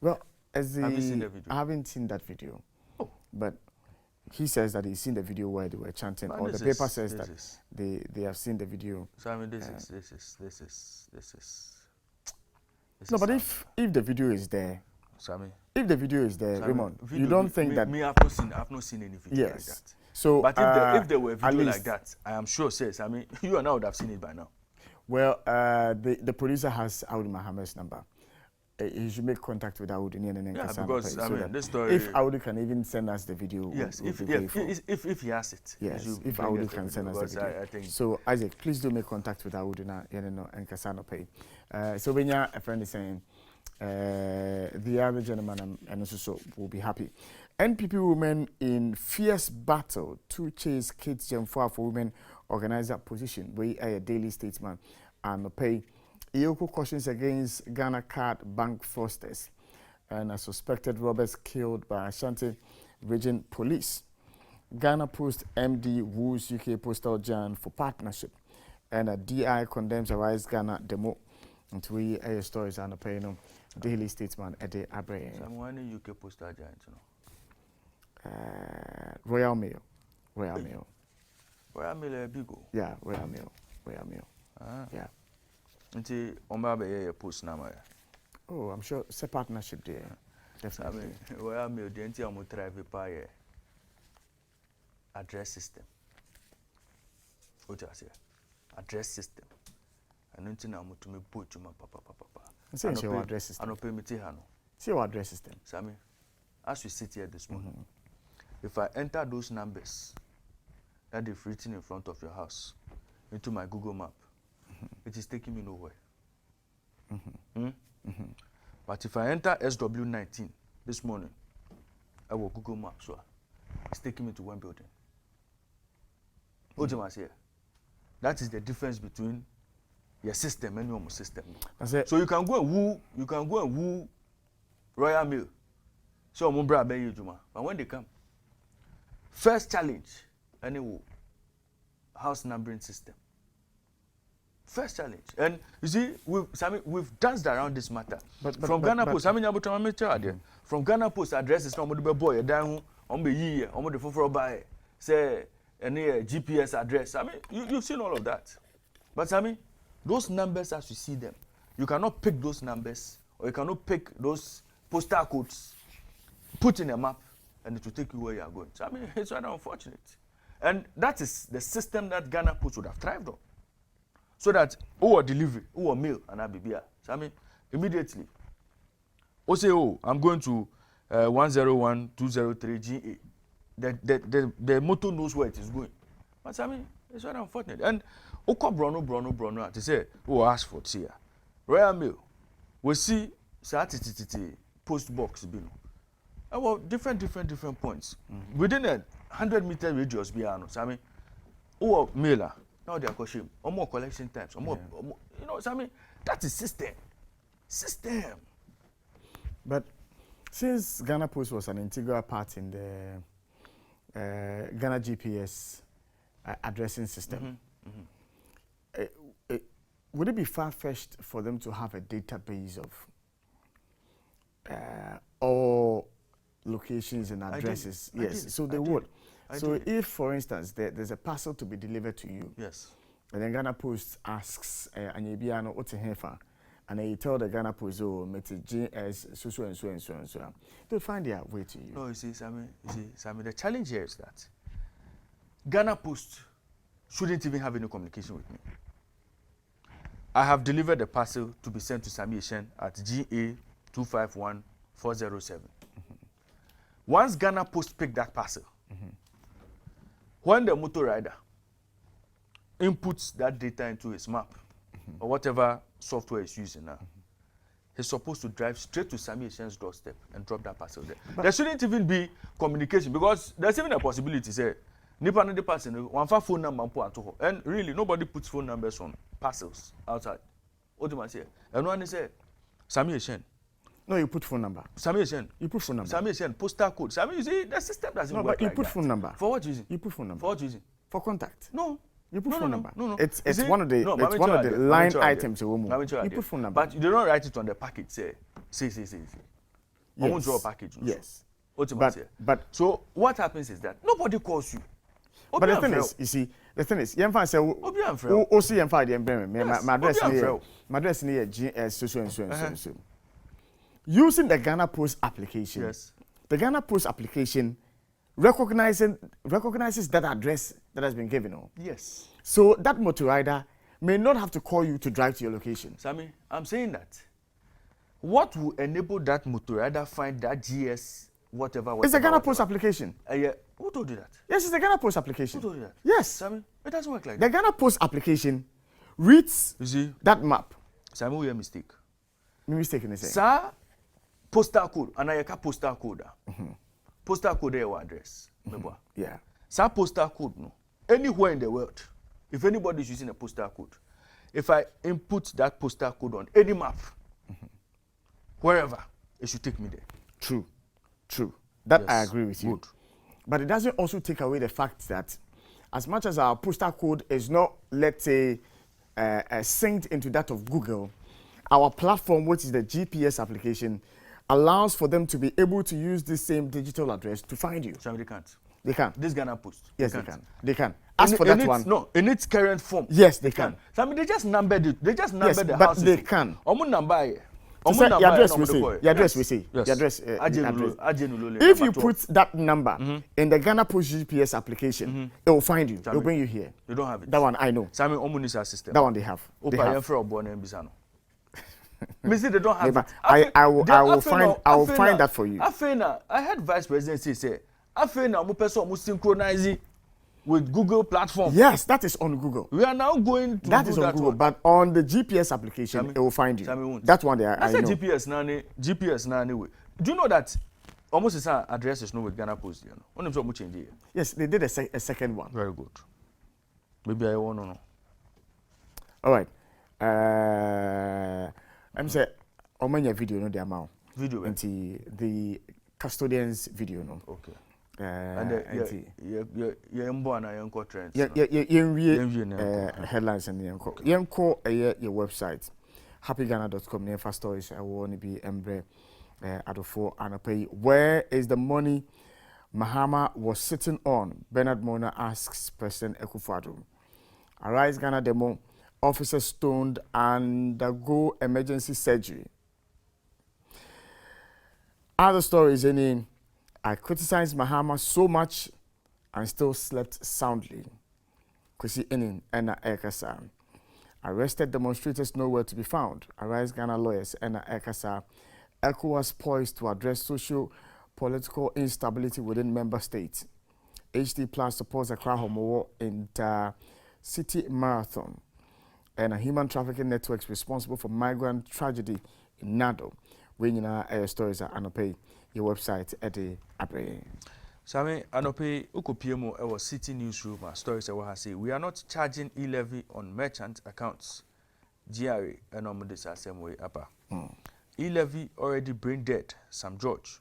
Well,
have you seen the video?
I haven't seen that video.
Oh.
But he says that he's seen the video where they were chanting, or the paper says that they have seen the video.
So I mean, this is.
No, but if the video is there,
Sammy,
if the video is there,
Sammy,
Raymond, you don't think that?
I've not seen any video like that.
So,
but if there were a video like that, I am sure, says, I mean, you and I would have seen it by now.
Well, the producer has Audu Mohammed's number. He should make contact with Audu and
because I mean, this story.
If Audu can even send us the video,
yes, if he has it,
yes, if Audu can send us the video.
I think
so. Isaac, please do make contact with Audu and Kasano Pay. So when a friend is saying, the other gentleman and also will be happy. NPP women in fierce battle to chase kids for women organize that position. We are a daily statesman and pay. Iyoko cautions against Ghana card bank fraudsters and a suspected robbers killed by Ashanti region police. Ghana Post MD woos UK postal giant for partnership, and a DI condemns a Rise Ghana demo. And we air stories and a pay daily statesman Ede Abre.
Someone UK postal giant, you know.
Royal Mail. Royal Mail.
Royal Mail bigo.
Yeah, Royal Mail. Royal Mail. Yeah.
Until Omba post number.
Oh, I'm sure it's a partnership there. Definitely.
I mean, Royal Mail, the entire Mutravi address system. What I say? Address system. And until now, to me, put you my papa.
Say your address system.
I don't pay me Tihano.
See your address system.
Sammy, as we sit here this morning, if I enter those numbers that they've written in front of your house into my Google map, it is taking me nowhere. But if I enter SW19 this morning, I will Google Maps, so it's taking me to one building. That is the difference between your system and your system. So you can go and woo Royal Mail. So but when they come, first challenge, anyway, house numbering system. First challenge. And you see, we've danced around this matter. From Ghana Post, from Ghana Post addresses, no boy, down on the year, on the for by say any GPS address. I mean, you've seen all of that. But I mean, those numbers as you see them, you cannot pick those numbers, or you cannot pick those postal codes, put in a map, and it will take you where you are going. So I mean, it's rather unfortunate. And that is the system that Ghana Post would have thrived on. So that delivery, mail, and Abibia. So I mean, immediately, say, I'm going to 101-203 GA. The motor knows where it is going. But I mean, it's very unfortunate. And Brono, they say, Ashford here. Royal Mail, we see post box below. About different points. Within a 100-meter radius, so I mean, mailer. Now they are questioning, or more collection times, or more, so I mean, that is system.
But since Ghana Post was an integral part in the Ghana GPS addressing system, would it be far-fetched for them to have a database of all locations and addresses? Yes, so they would. So if, for instance, there's a parcel to be delivered to you,
yes,
and then Ghana Post asks, "Anyebiano, what's a hefa?" and then you tell the Ghana Post, "Oh, mete GS so and so," they'll find their way to you.
No, you see, Sammy, the challenge here is that Ghana Post shouldn't even have any communication with me. I have delivered the parcel to be sent to Sammy Eshen at GA 251407. Once Ghana Post pick that parcel, when the motor rider inputs that data into his map, or whatever software is using now, he's supposed to drive straight to Sammy Eshen's doorstep and drop that parcel there. There shouldn't even be communication because there's even a possibility, say, nipa no the person, one phone number and really nobody puts phone numbers on parcels outside. What do I say? And one say, Sammy Eshen.
No, you put phone number.
Sammy Eshen.
You put phone number.
Sammy Eshen, postal code. Sammy, you see, the system doesn't work
but you
like
put
that.
phone number.
For what reason?
You put phone number.
For what reason?
For contact.
No.
You put phone number.
No.
It's
You see,
one of the it's one of the line items. You put phone number.
But you do not write it on the package. Say.
Yes.
I won't draw a package.
Yes.
But so what happens is that nobody calls you.
But the thing is, you see, the thing is, Yemfa say, "Oh, see, Yemfa, the emblem. My address near so. Using the Ghana Post application,
yes,
the Ghana Post application recognizes that address that has been given.
Yes.
So that motor rider may not have to call you to drive to your location.
Sammy, I'm saying that. What will enable that motor rider find that GS whatever?
It's a Ghana Post application.
Yeah. Who told you that?
Yes, it's a Ghana Post application.
Who told you that?
Yes.
Sammy, it doesn't work like
that. The Ghana Post application reads that map.
Sammy, we have a mistake.
My mistake in the same.
Sir, postal code, and I can postal code. Postal code is your address.
Yeah.
Sir, postal code, no. Anywhere in the world, if anybody is using a postal code, if I input that postal code on any map, wherever, it should take me there.
True. That
Yes.
I agree with you.
Good.
But it doesn't also take away the fact that as much as our postal code is not, let's say, synced into that of Google, our platform, which is the GPS application, allows for them to be able to use the same digital address to find you.
Sammy, they can't.
They can.
This Ghana Post.
Yes, they can. As for that one.
No, in its current form.
Yes, they can.
Sammy, they just numbered it. They just
Yes,
numbered the
but
houses.
they can.
Number.
Your address we say. Your address we say.
Yes.
Your address.
Address.
If you put that number in the Ghana Post GPS application, it will find you. It will bring you here.
You don't have it.
That one I know.
Sammy, Omunisa system.
That one they have. They have.
Missy, they don't have it.
I will find that for you.
I had Vice President say, I'm synchronizing with Google platform.
Yes, that is on Google.
We are now going to
that
do
is on
that
Google,
one.
but on the GPS application,
Sammy,
it will find you.
Sammy won't.
That one there, I
said
know.
GPS now anyway. Do you know that almost the same address is no with Ghana Post? You know, only some change here.
Yes, they did a second one.
Very good. Maybe I want to know.
All right. I'm saying, on my video, no, the amount.
Video.
Into the custodian's video, no.
Okay.
And
you're born and you're trends.
Headlines and your website happyghana.com near fast stories. I want to be embre adofo and pay. Where is the money Mahama was sitting on? Bernard Mona asks President Akufo-Addo. Arise Ghana demo. Officer stoned and undergo emergency surgery. Other stories in I criticized Mahama so much and still slept soundly. Kwesi Enin Ena Ekasa. Arrested demonstrators nowhere to be found. Arise Ghana lawyers Ena Ekasa. ECOWAS poised to address social political instability within member states. HD Plus supports Accra Homowo in the city marathon. And a human trafficking networks responsible for migrant tragedy in Nado. We know stories are Anope, your website at the Abre.
Sammy, Anope, Ukopiemo, our city newsroom, stories I say we are not charging e-levy on merchant accounts. GRA and on this same way upper. E-levy already brain dead, Sam George.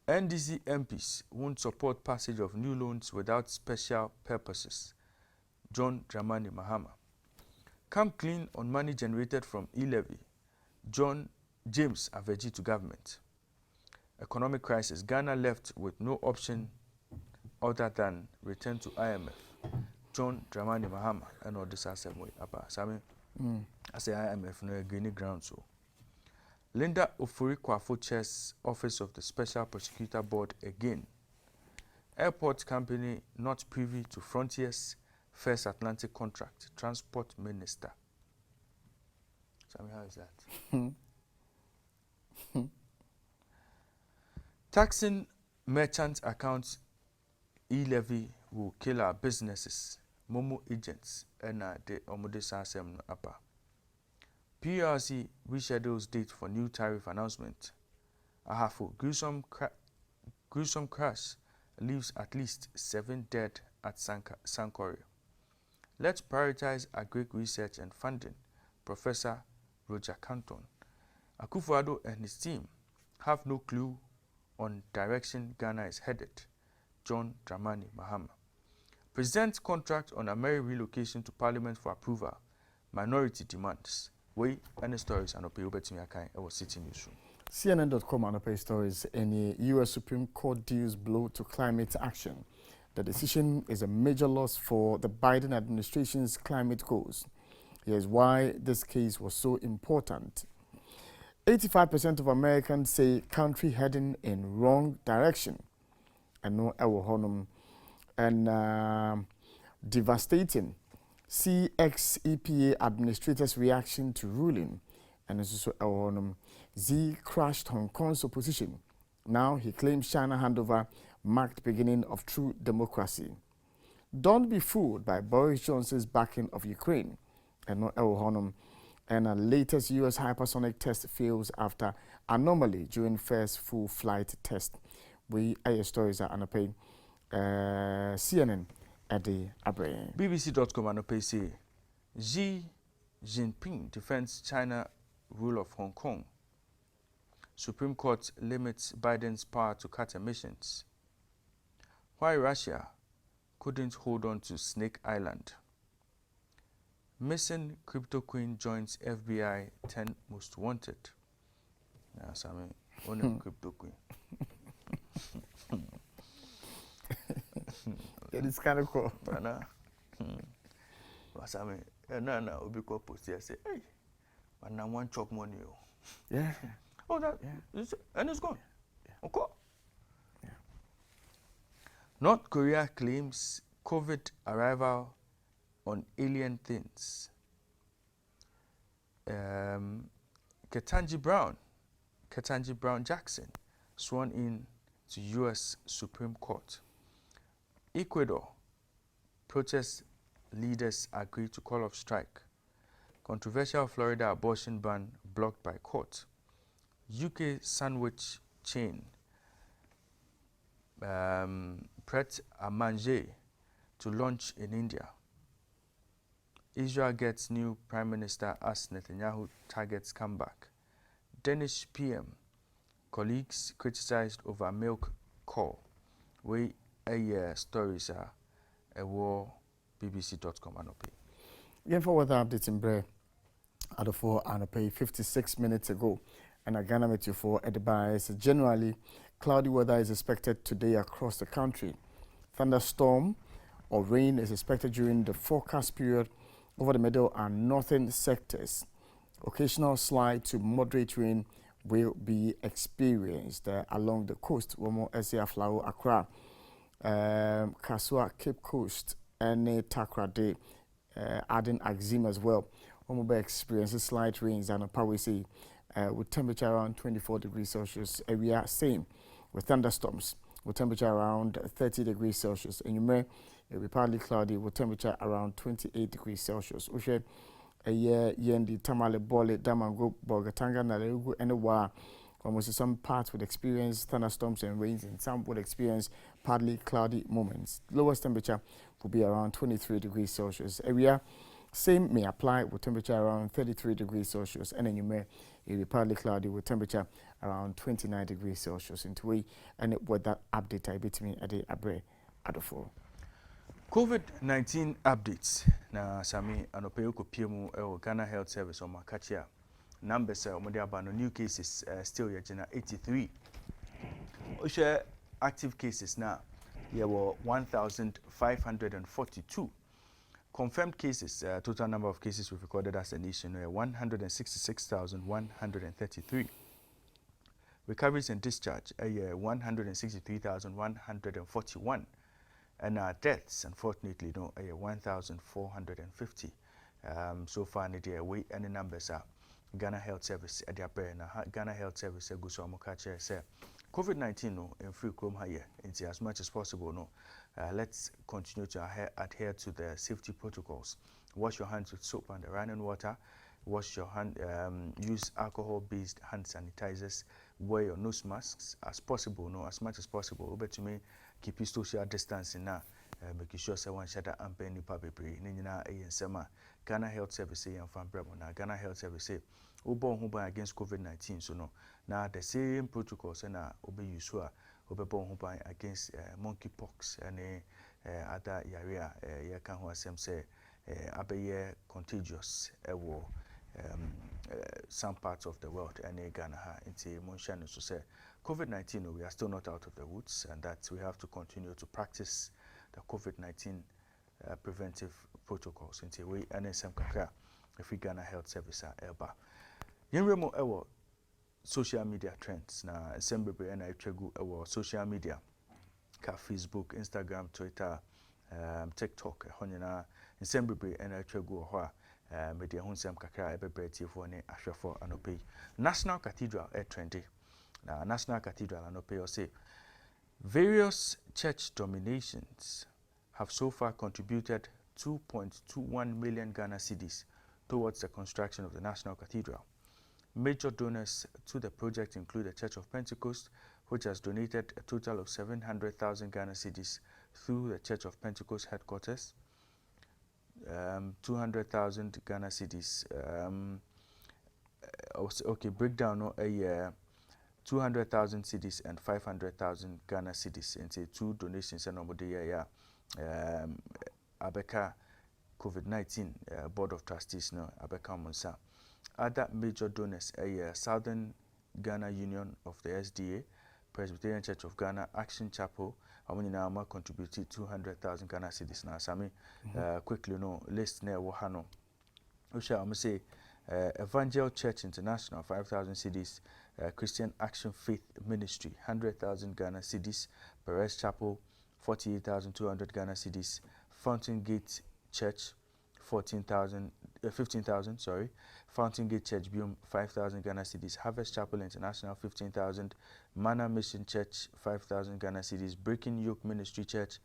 NDC MPs won't support passage of new loans without special purposes. John Dramani Mahama. Come clean on money generated from e-levy. John James Aveji to government. Economic crisis. Ghana left with no option other than return to IMF. John Dramani Mahama and all this same way. Sami, I say IMF no green ground so. Linda Ofori Kwafo chairs Office of the Special Prosecutor Board again. Airport company not privy to Frontiers First Atlantic contract. Transport Minister. Sammy, how is that? Taxing merchant accounts e-levy will kill our businesses. Momo agents and the Omode Sasem Upper. PRC reschedules date for new tariff announcement. Ahafo, gruesome crash leaves at least 7 dead at Sankore. Let's prioritize agric research and funding. Professor Roger Canton. Akufo-Addo and his team have no clue on direction Ghana is headed. John Dramani Mahama. Present contract on Ameri relocation to Parliament for approval. Minority demands. We any stories and Ope Obetimi Akai was sitting newsroom.
CNN.com and Ope stories. Any U.S. Supreme Court deals blow to climate action. The decision is a major loss for the Biden administration's climate goals. Here's why this case was so important. 85% of Americans say country heading in wrong direction. And no honum and devastating CX-EPA administrator's reaction to ruling. And also honum Z crushed Hong Kong's opposition. Now he claims China handover marked beginning of true democracy. Don't be fooled by Boris Johnson's backing of Ukraine. And no honum and a latest U.S. hypersonic test fails after anomaly during first full flight test. We are stories are Anope CNN at the Abre.
BBC.com Anope say Xi Jinping defends China rule of Hong Kong. Supreme Court limits Biden's power to cut emissions. Why Russia couldn't hold on to Snake Island. Missing crypto queen joins FBI 10 most wanted. Yes, I mean, only crypto queen.
It is kind of cool.
Nana, I mean, Nana will be called post here. Say, hey, but now one chop money.
Yeah.
Oh, that, yeah. And it's gone.
Yeah.
Okay.
Yeah.
North Korea claims COVID arrival on alien things. Ketanji Brown Jackson sworn in to U.S. Supreme Court. Ecuador protest leaders agree to call off strike. Controversial Florida abortion ban blocked by court. UK sandwich chain Pret a Manger to launch in India. Israel gets new prime minister as Netanyahu targets comeback. Danish PM colleagues criticized over milk call. We stories are a war BBC.com Anope.
Again for weather updates in Bre Adofo Anope 56 minutes ago. And Ghana Meteo for Edibais. Generally, cloudy weather is expected today across the country. Thunderstorm or rain is expected during the forecast period over the middle and northern sectors. Occasional slight to moderate rain will be experienced along the coast. One more Esia Flower Accra, Kasua, Cape Coast, and Takra Day, adding Axim as well. One more experiences slight rains and Pawisi with temperature around 24 degrees Celsius. Area same with thunderstorms with temperature around 30 degrees Celsius. And you may it will be partly cloudy with temperature around 28 degrees Celsius. Ushe a year yendi tamale bole damango bogatanga na leugu anywhere. Almost some parts would experience thunderstorms and rains, and some would experience partly cloudy moments. Lowest temperature will be around 23 degrees Celsius. Area same may apply with temperature around 33 degrees Celsius, and then you may it will be partly cloudy with temperature around 29 degrees Celsius. Into we and with that update I beat me at the Abre Adofo.
COVID-19 updates. Na Sami Anope Okopiemu Ghana Health Service on Makachia. Numbers no new cases still yet 83. Osha active cases now. There were 1,542. Confirmed cases, total number of cases we've recorded as a nation, 166,133. Recoveries and discharge, 163,141. And deaths, unfortunately, 1,450. So far, we any numbers are Ghana Health Service at the upper. Ghana Health Service Guso Mokache say COVID-19 in free chrome here. As much as possible, let's continue to adhere to the safety protocols. Wash your hands with soap and running water. wash your hand, use alcohol-based hand sanitizers, wear your nose masks as possible, no, as much as possible. But to me, keep your social distancing now. Making sure someone shut up and penny paper pre. Nina a summer. Ghana Health Service and Fan Bremona. Ghana Health Service Ubo Huba against COVID-19. So no. Now the same protocols and obey you swear. Obebo Huba against monkeypox and other area. Yakan who some say abe contagious war. Some parts of the world and Ghana into Monshan so say COVID-19 we are still not out of the woods, and that we have to continue to practice the COVID-19 preventive protocols into we NSM kakra if we Ghana Health Service eba yenremo ewo social media trends na assembly and I tregu ewo social media ka Facebook, Instagram, Twitter, TikTok honyina assembly and I tregu ho media hunsem kakra ebebreti for ne ahwefo anope National Cathedral trendy na National Cathedral anope o say various church donations have so far contributed 2.21 million Ghana cedis towards the construction of the National Cathedral. Major donors to the project include the Church of Pentecost, which has donated a total of 700,000 Ghana cedis through the Church of Pentecost headquarters, 200,000 Ghana cedis. Okay, breakdown no a year. 200,000 cedis and 500,000 Ghana cedis into two donations and over the year. Abeka COVID-19 Board of Trustees no Abeka Monsa. Other major donors Southern Ghana Union of the SDA, Presbyterian Church of Ghana, Action Chapel. Amunina contributed 200,000 Ghana cedis. Now, Sami, quickly no list near Wahano. Usha, I'm say Evangel Church International 5,000 cedis. Christian Action Faith Ministry 100,000 Ghana cedis. Perez Chapel 48,200 Ghana cedis. Fountain Gate Church 15,000 sorry. Fountain Gate Church Bium 5,000 Ghana cedis. Harvest Chapel International 15,000. Manna Mission Church 5,000 Ghana cedis. Breaking Yoke Ministry Church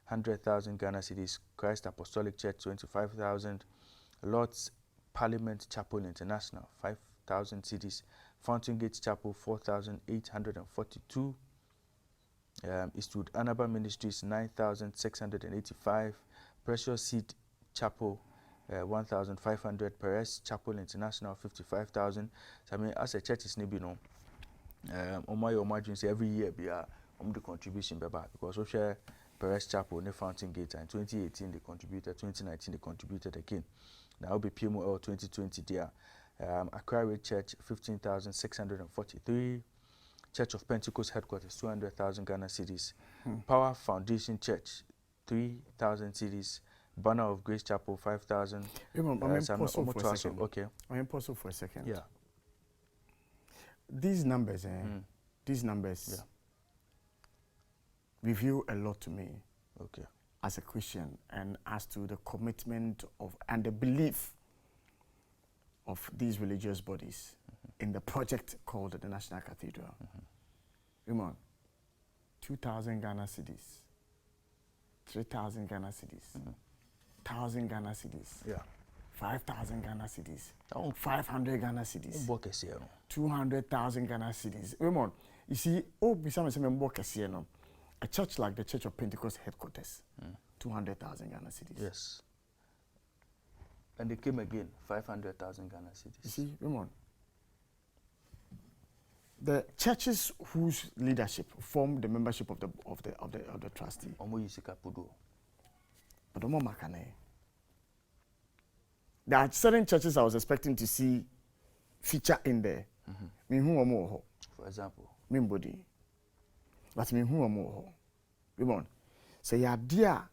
100,000 Ghana cedis. Christ Apostolic Church 25,000. Lord's Parliament Chapel International 5,000 cedis. Fountain Gate Chapel 4,842. Eastwood Anaba Ministries 9,685. Precious Seed Chapel 1,500. Perez Chapel International 55,000. So I mean, as a church is maybe no. Say every year be the contribution because we share Perez Chapel ne Fountain Gate and 2018 they contributed, 2019 they contributed again. Now be PMOL 2020 there. Accra Red Church 15,643. Church of Pentecost headquarters 200,000 Ghana cedis. Power Foundation Church 3,000 cedis. Banner of Grace Chapel 5,000.
I'm
okay.
I'm pause for a second.
Yeah.
These numbers, reveal a lot to me.
Okay.
As a Christian, and as to the commitment of and the belief of these religious bodies in the project called the National Cathedral. Come on, 2,000 Ghana cedis, 3,000 Ghana cedis, 1,000 Ghana cedis, 5,000 Ghana cedis, 500 Ghana cedis, 200,000 Ghana cedis. Come on, you see, a church like the Church of Pentecost headquarters, 200,000 Ghana cedis.
Yes. And they came again, 500,000 Ghana cedis.
You see, Raymond, the churches whose leadership form the membership of the trustee. But there are certain churches I was expecting to see feature in there.
For example,
Mimbodi. But me who am more. Raymond, say ya dear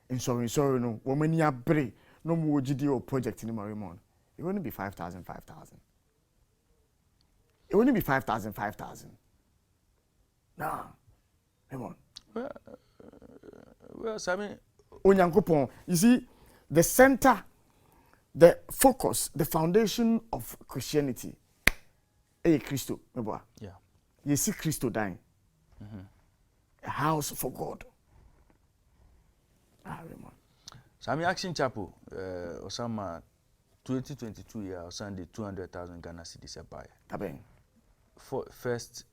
in sorry no woman ya bre. No more GDO project in Marimon. It wouldn't be 5,000. It wouldn't be 5,000. Nah. Come on.
Well, Sammy.
Onyankopon, you see, the center, the focus, the foundation of Christianity. Christo,
yeah.
You see Christo dying. A house for God. Raymond.
Sami Action Chapel, Osama 2022 year, I'll send the 200,000 Ghana cedis a buy.
Taben.
For first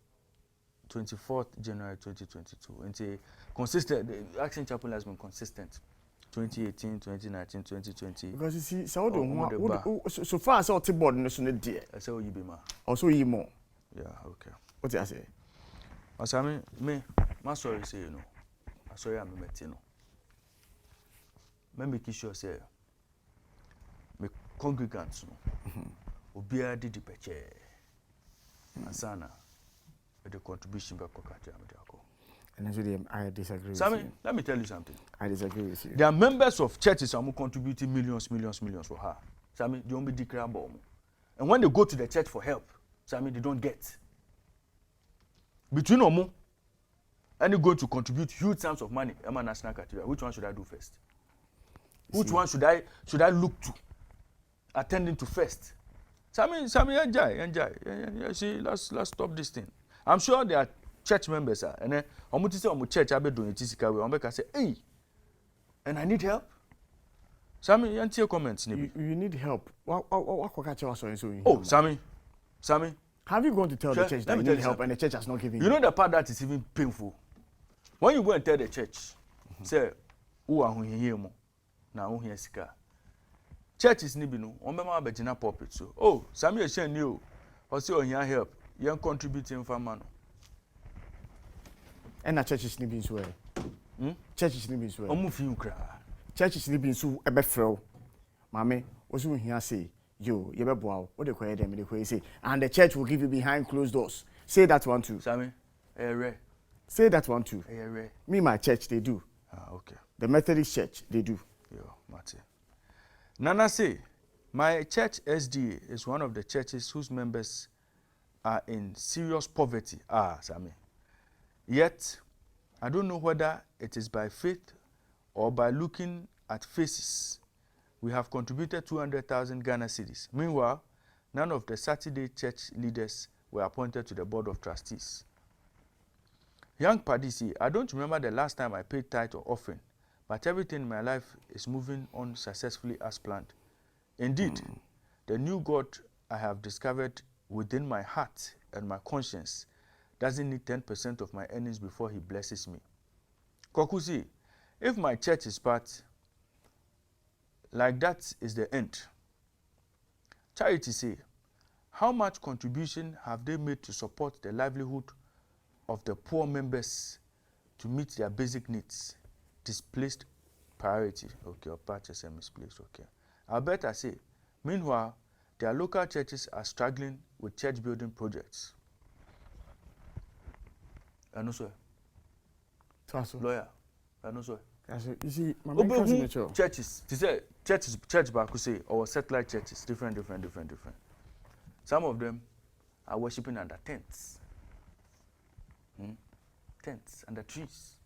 24th January 2022. And consistent, the Action Chapel has been consistent. 2018, 2019, 2020.
Because you see, so far as all board no so dear.
I say, oh, you be ma.
Also, you more.
Yeah, okay.
What did I say?
Asami, me, my sorry say, you know. I sorry I'm met, you know. Me make sure say, me congregants, no. Obia did the peche. Asana, with the contribution back to Amadiako.
And that's really, I disagree with
Sammy,
you.
let me tell you something.
I disagree with you.
There are members of churches who are contributing millions for her. Sammy, they don't be declared bomb. And when they go to the church for help, Sammy, they don't get. Between Omo and you going to contribute huge sums of money, Emma National Cathedral, which one should I do first? Which one should I look to? Attending to first. Sammy, enjoy. See, let's stop this thing. I'm sure there are church members and then omo ti say omo church abe donate sika we omo say hey and I need help. Sammy, you hear comments
you need help. What so
oh, Sammy.
Have you gone to tell the church that you need help and the church has not given you?
You know the part that is even painful. When you go and tell the church, say who are here mo na who here sika. Churches ni bi no, on be ma be gina pulpit so. Oh, Sammy e share ni o. O say o here help. You contributing for man.
And churches need so churches need so
omu fi ukra
churches need so ebe frɛ mame osu hia say yo ye beboa wo de koye dem de koye say and the church will give you behind closed doors. Say that one too.
Sammy,
say that one too. Me my church they do.
Okay.
The Methodist church they do.
Yo, Mate. Nana say my church SDA is one of the churches whose members are in serious poverty. Sammy. Yet, I don't know whether it is by faith or by looking at faces. We have contributed 200,000 Ghana cedis. Meanwhile, none of the Saturday church leaders were appointed to the board of trustees. Young Padisi, I don't remember the last time I paid tithe or offering, but everything in my life is moving on successfully as planned. Indeed, the new God I have discovered within my heart and my conscience doesn't need 10% of my earnings before he blesses me. Kokusi, if my church is part, like that is the end. Charity say, how much contribution have they made to support the livelihood of the poor members to meet their basic needs? Displaced priority. Okay, or purchase and misplaced. Okay. Alberta say, meanwhile, their local churches are struggling with church building projects. I know, sir. Lawyer. I know, sir.
You see, my
churches. They say church back who say or satellite churches, different. Some of them are worshiping under tents. Tents under trees.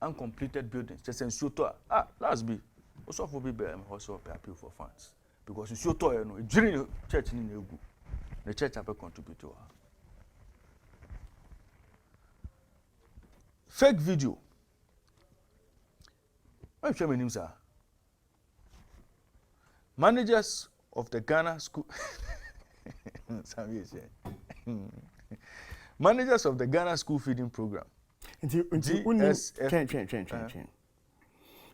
Uncompleted buildings. Just in Soto. Last be. Also for be also appeal for funds. Because in Soto, you know, during the church in the church have a contributor. Fake video. I'm sure my names are managers of the Ghana school. Managers of the Ghana school feeding program.
GSF.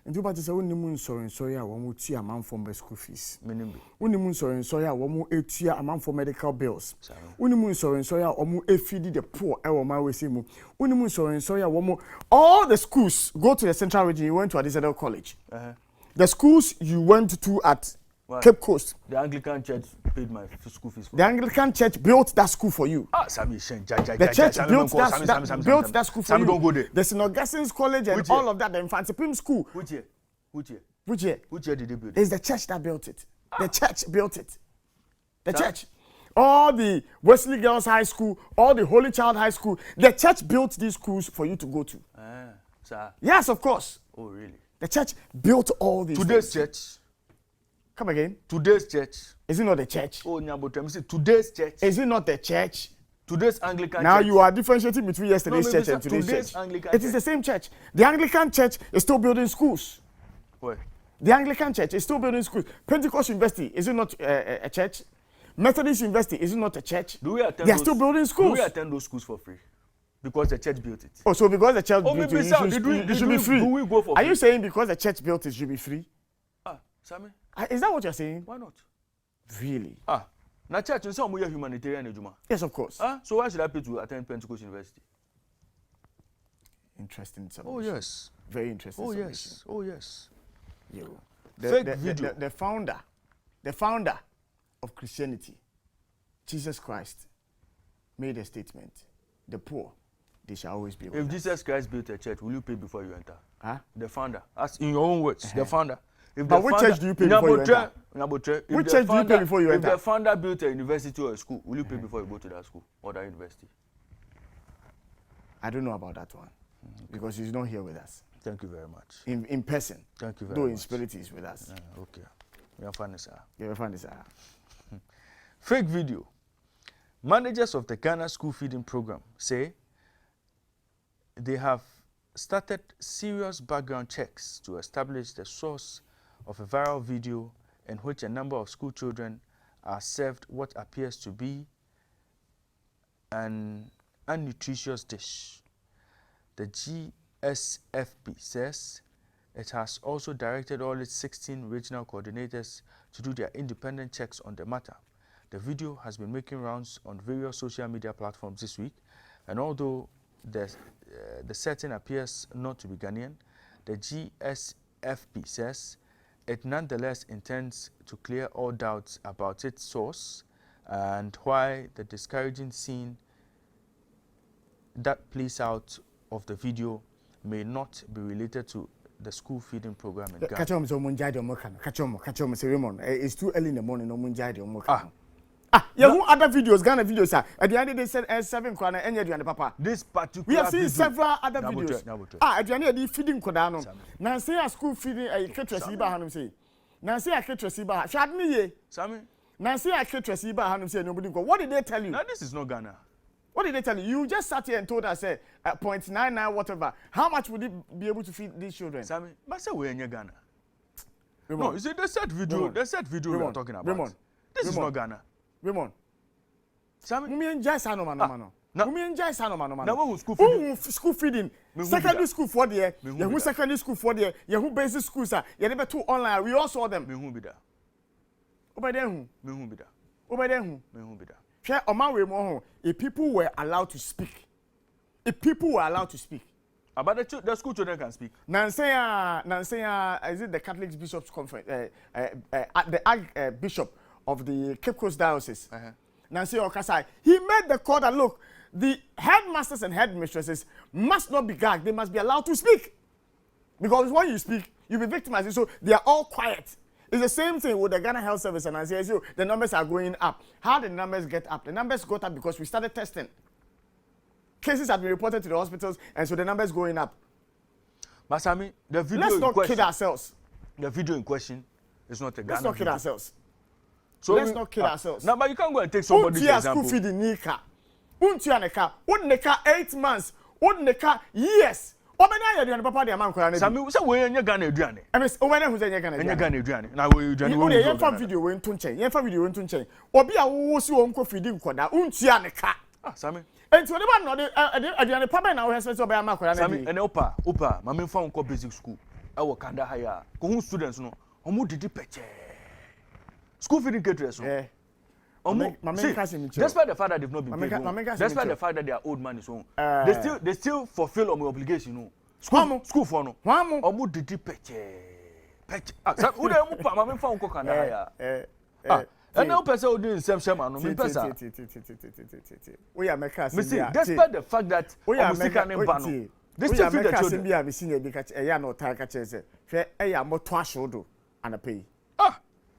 And you about to say when the moon sorry, I want to amount for my school fees. When the moon sorry, I want to amount for medical bills. When the moon sorry, I want to feed the poor. I want my way see mu. When the moon sorry, I want all the schools go to the central region. You went to Adizadel College. The schools you went to at Cape Coast.
The Anglican Church paid my school fees.
The Anglican Church built that school for you. The church built that school for you.
Don't go there.
The St. Augustine's College and all of that, the Infant Supreme School.
Which year?
Which year
did they build it?
It's the church that built it. The church built it. The church. All the Wesley Girls High School, all the Holy Child High School, the church built these schools for you to go to.
Sir.
Yes, of course.
Oh, really?
The church built all these
Today's
things.
church.
Come again.
Today's church.
Is it not the church?
Oh, Nyabotem, say today's church.
Is it not the church?
Today's Anglican
now
church.
you are differentiating between yesterday's church and today's church.
Anglican
it is the same church. The Anglican church is still building schools.
Where?
The Anglican Church is still building schools. Pentecost University, is it not a church? Methodist University, is it not a church?
Do we attend
They are still building schools.
Do we attend those schools for free? Because the church built it.
Oh, so because the church built it, it should be free.
Do we go for
Are
free?
you saying because the church built it, it should be free?
Sammy?
Is that what you're saying?
Why not?
Really?
Na church, some we are humanitarian ejuma.
Yes, of course.
So why should I pay to attend Pentecost University?
Interesting submission.
Oh, yes.
Very interesting submission.
Yes. Oh, yes.
Yo.
Fake video.
The founder of Christianity, Jesus Christ, made a statement. The poor, they shall always be with
If
us.
Jesus Christ built a church, will you pay before you enter?
Huh?
The founder. As in your own words, the founder. If
But
the
which
founder,
church do you pay before you enter? Which church do you pay before you enter?
If the founder built a university or a school, will you pay before you go to that school or that university?
I don't know about that one. Because he's not here with us.
Thank you very much.
In person.
Thank you very
Though
much.
in spirit he's with us.
Okay. We are funny, sir.
You ever find this?
Fake video. Managers of the Ghana School Feeding Program say they have started serious background checks to establish the source of a viral video in which a number of school children are served what appears to be an unnutritious dish. The GSFP says it has also directed all its 16 regional coordinators to do their independent checks on the matter. The video has been making rounds on various social media platforms this week, and although the setting appears not to be Ghanaian, the GSFP says it nonetheless intends to clear all doubts about its source and why the discouraging scene that plays out of the video may not be related to the school feeding program in Ghana.
It's too early in the morning. Yeah, other videos, Ghana videos, at the end they said 7 kwana and papa.
This particular
We have seen
video,
several other videos. At the end of the feeding kodano. Now say a school feeding a ketresiba hanum say. Now say a ketresiba. Shad me ye.
Sammy?
Now say a ketresiba hanum say nobody go. What did they tell you?
Now this is not Ghana.
What did they tell you? You just sat here and told us, 0.99 whatever. How much would it be able to feed these children?
Sammy, but say we're in Ghana.
Raymond.
No, you see the set video,
Raymond.
the set video we are
Raymond.
talking about.
Raymond.
This is not
Raymond.
Ghana.
Raymond.
Sammy,
Mumi enjoy sano mano.
na-
Mumi enjoy sano mano.
na when school feeding?
School feeding.
Me who
Secondary
be that?
school for there.
Me who
You
be
who
that?
secondary school for there. You who basic schools are. You never two online. We all saw them.
Me who be that?
Over there who?
Me who be that?
Over there who?
Me who be that?
Share Oman we mo. If people were allowed to speak. If people were allowed to speak.
About the school children can speak.
Nansea, is it the Catholic Bishops Conference? The Archbishop of the Cape Coast Diocese. Nancy Okasai. He made the call that look, the headmasters and headmistresses must not be gagged. They must be allowed to speak. Because when you speak, you'll be victimized. So they are all quiet. It's the same thing with the Ghana Health Service and NCSU. The numbers are going up. How did the numbers get up? The numbers got up because we started testing. Cases have been reported to the hospitals, and so the numbers going up.
But Sammy, the video
Let's
in
not
question,
kid ourselves.
the video in question is not a Ghana
Let's not kid
video.
ourselves.
So
Let's not kid ourselves.
Now, but you can't go and take somebody's
Untia
example.
school feeding nika. Untia neka. Unneka 8 months. Unneka years. Obena ya duane papa de aman kwara na.
Sammy, say we enye Ghana aduane.
Emes obena hu say enye Ghana.
Enye Ghana aduane. Na we aduane
You
we.
dey fa video we nto nchen. Yen fa video we nto nchen. Obi a wo si wo nko feeding nkoda. Untia neka.
Sammy.
Enti we ba no de aduane papa na wo hese obena aman kwara na.
Sammy, ene opa, mama mfa nko basic school. Ewo Kanda higher. Ko hu students no, omo didi peche. School feeding caterers no. Despite the fact that they've not been paid, despite the fact that they are old money, so they still fulfill on my obligation. No, school for no. Omo didi peche. So who they omo pa? Mama found cook and hire. And now person who doing same no me person.
We are making.
Despite the fact that
we are
making an ban. They still feed the children.
We are missing a big catch. Ya no tie catch say. Fe ya mo to ashodo and pay.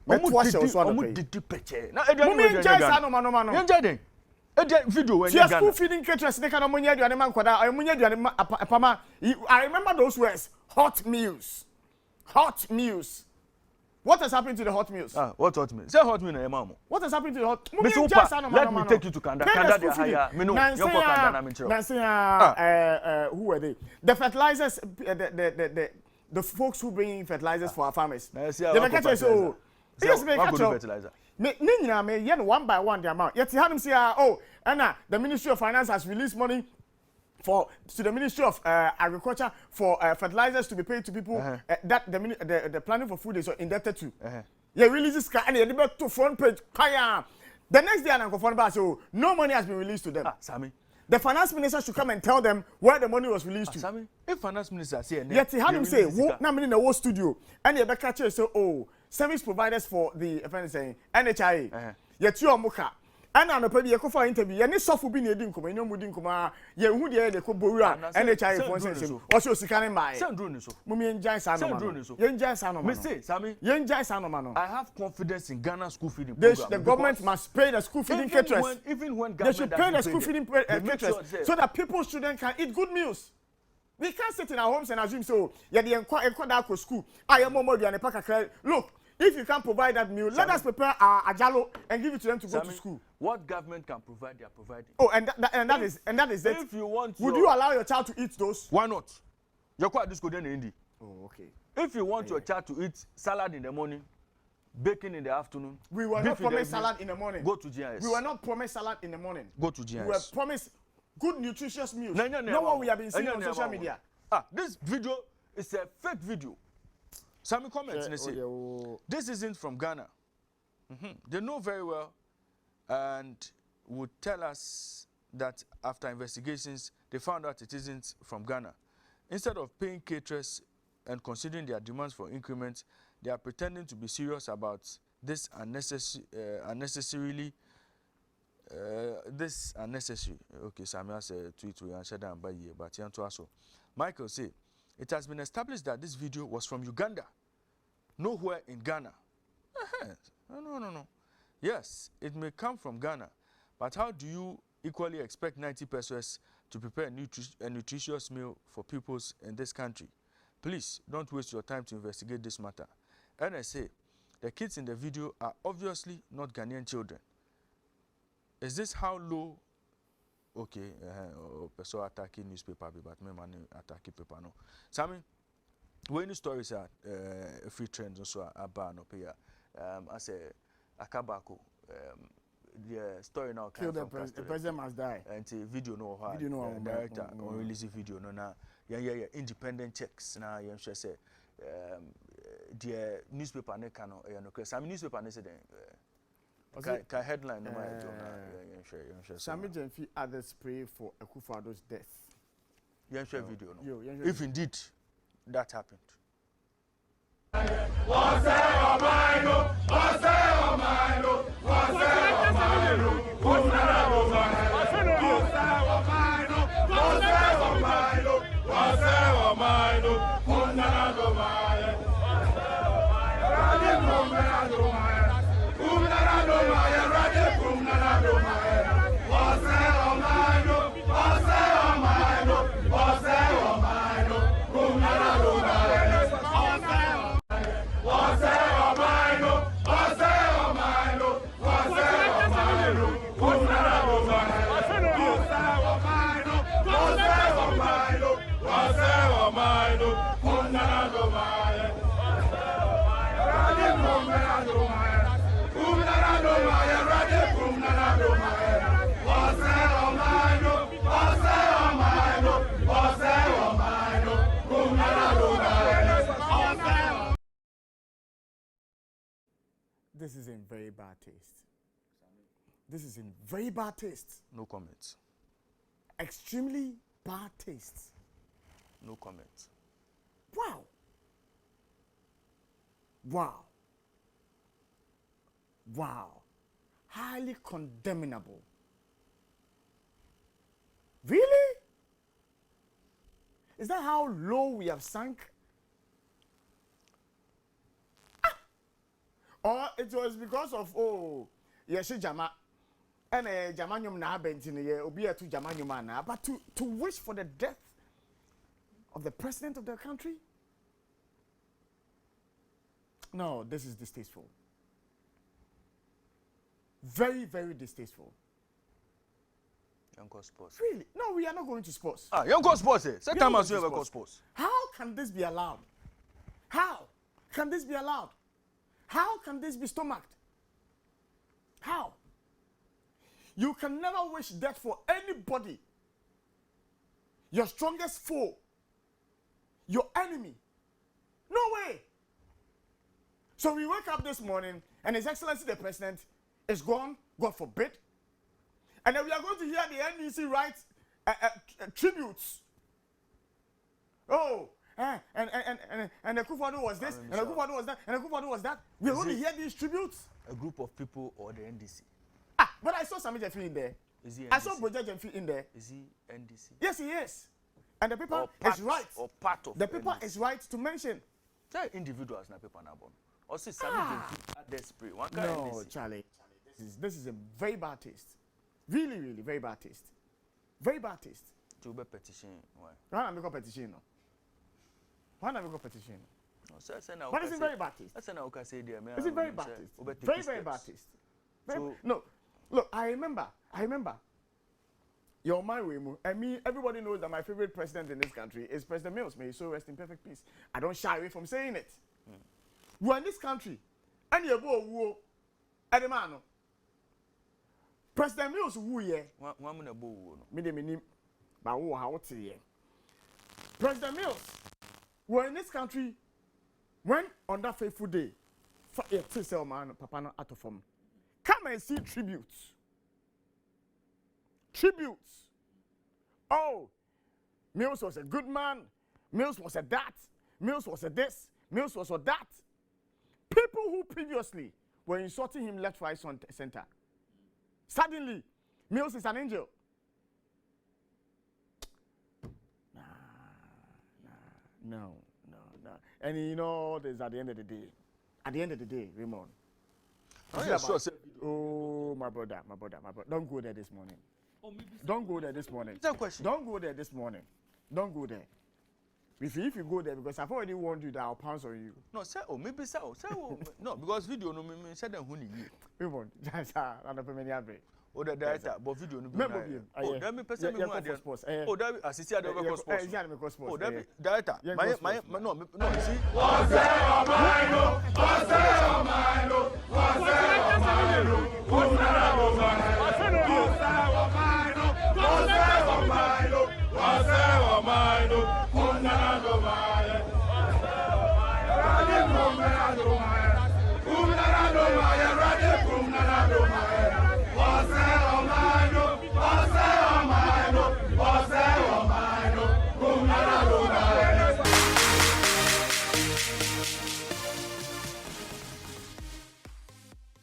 Omo didi peche. Na
Mumi enjoy sano mano.
Enjoy den. Video when
you school feeding caterers they can omunya aduane man kwada omunya aduane apama. I remember those words. Hot meals. What has happened to the hot meals?
What hot meals? Say hot meal na mama.
What has happened to the hot?
Let me take you to Kanda. Kanda they hire. Me no. You go Kanda na me chiro.
Who were they? The fertilizers, the the folks who bring in fertilizers for our farmers.
Yes,
They may catch us. Oh, yes, may catch
fertilizer.
Me one by one the amount. Yet had him say, oh, Anna, the Ministry of Finance has released money to the Ministry of Agriculture for fertilizers to be paid to people that the planning for food is indebted to. You release this car and you debate to front page. The next day, I'm going to say, oh, no money has been released to them.
Sammy.
The finance minister should come and tell them where the money was released to.
Sammy, if finance minister say,
yet he had him say, "Wo na me in the whole studio," and you catch say, "Oh, service providers for the saying NHIA." Yet you are muka. And I know probably you go for interview. You need software be needing come. You know mudin come. You who the ko borua NHIA for instance. Also sikanin mai.
Send drone so.
Mumi enjoy sa no man. You enjoy sa no man.
Me say, Sammy.
You enjoy sa no man.
I have confidence in Ghana school feeding program.
The government must pay the school feeding caterers.
Even when
they should pay the school feeding caterers so that people's children can eat good meals. We can't sit in our homes and assume so. Yeah, the enquire school. I am more than a pack. Look. If you can't provide that meal, let us prepare our ajalo and give it to them to go to school.
What government can provide, they are providing.
Oh, and that is it.
If you want,
would you allow your child to eat those?
Why not? You're quite this good in India.
Oh, okay.
If you want your child to eat salad in the morning, bacon in the afternoon,
we were not promised salad in the morning.
Go to GIS.
We were not promised salad in the morning.
Go to GIS.
We were promised good nutritious meals.
No
what we have been seeing on social media.
This video is a fake video. Some comments and say, this isn't from Ghana. They know very well and would tell us that after investigations, they found out it isn't from Ghana. Instead of paying caterers and considering their demands for increments, they are pretending to be serious about this unnecessary. Okay, Samuel said tweet we answered that by year, but also Michael say it has been established that this video was from Uganda, nowhere in Ghana. No. Yes, it may come from Ghana, but how do you equally expect 90 pesos to prepare a nutritious meal for peoples in this country? Please don't waste your time to investigate this matter. NSA, the kids in the video are obviously not Ghanaian children. Is this how low? Okay, person attacking newspaper, but me man attacking paper no. Sammy, when the stories are free trends also are banned up here. I say Akabako, the story now.
Kill the president must die.
And the video no how director or release the video no now. Yeah. Independent checks now. You should say the newspaper ne cano. Some newspaper ne say Ka headline no matter.
Sammy Jenfi others pray for Akufo-Addo's death.
Share video no. If indeed that happened.
This is in very bad taste. This is in very bad taste.
No comments.
Extremely bad taste.
No comments.
Wow. Highly condemnable. Really? Is that how low we have sunk? Or it was because of Yeshi Jama and Jamanyum na bentine obia to Jamanyum na, but to wish for the death of the president of the country? No, this is distasteful. Very, very distasteful.
Young sports.
Really? No, we are not going to sports.
Young sports. Second time as you ever go sports.
How can this be allowed? How can this be allowed? How can this be stomached? How? You can never wish death for anybody. Your strongest foe, your enemy. No way. So we wake up this morning and His Excellency the President is gone, God forbid. And then we are going to hear the NDC write tributes. Oh, and Akufo-Addo was this, and Akufo-Addo was that, and Akufo-Addo was that. We are going to hear these tributes.
A group of people or the NDC?
But I saw Sami Jeffrey in there.
Is he NDC?
I saw Boja Jeffrey in there.
Is he NDC?
Yes, he is. And the paper is right.
Or part of
the paper
NDC.
is right to mention.
Say individuals na paper na bon. Or say Sami Jeffrey at desperate. One kind
No,
NDC.
Charlie. This is a very bad taste. Really, really very bad taste. Very bad taste.
To be petition. Why?
Why not make a petition? No? Why not make a petition?
No, say now.
But it's very bad taste.
That's now okay say there.
It's a very bad taste. Very, very bad taste. No, look, I remember. Your my way, I mean, everybody knows that my favorite president in this country is President Mills. May he so rest in perfect peace. I don't shy away from saying it. We're in this country, and you're both Edemano. President Mills, who ye?
One minute, boo.
Me, but who how to ye? President Mills, we're in this country when on that fateful day, Papa no out of form. Come and see tributes. Tributes. Oh, Mills was a good man. Mills was a that. Mills was a this. Mills was a that. People who previously were insulting him left, right, center. Suddenly, Mills is an angel. No. And you know, this at the end of the day. At the end of the day, Raymond.
Oh, yeah, sure.
Oh, my brother. Don't go there this morning. Don't go there this morning.
It's a question.
Don't go there this morning. Don't go there. If you go there, because I've already warned you that I'll pounce on you.
No, say maybe say no, because video no me say them who ni.
Raymond, that's how I don't many average.
Oh, the director, but video no be. Oh, that me person me who there. Oh, that assist you there for sports. Oh, that director. My no, you see.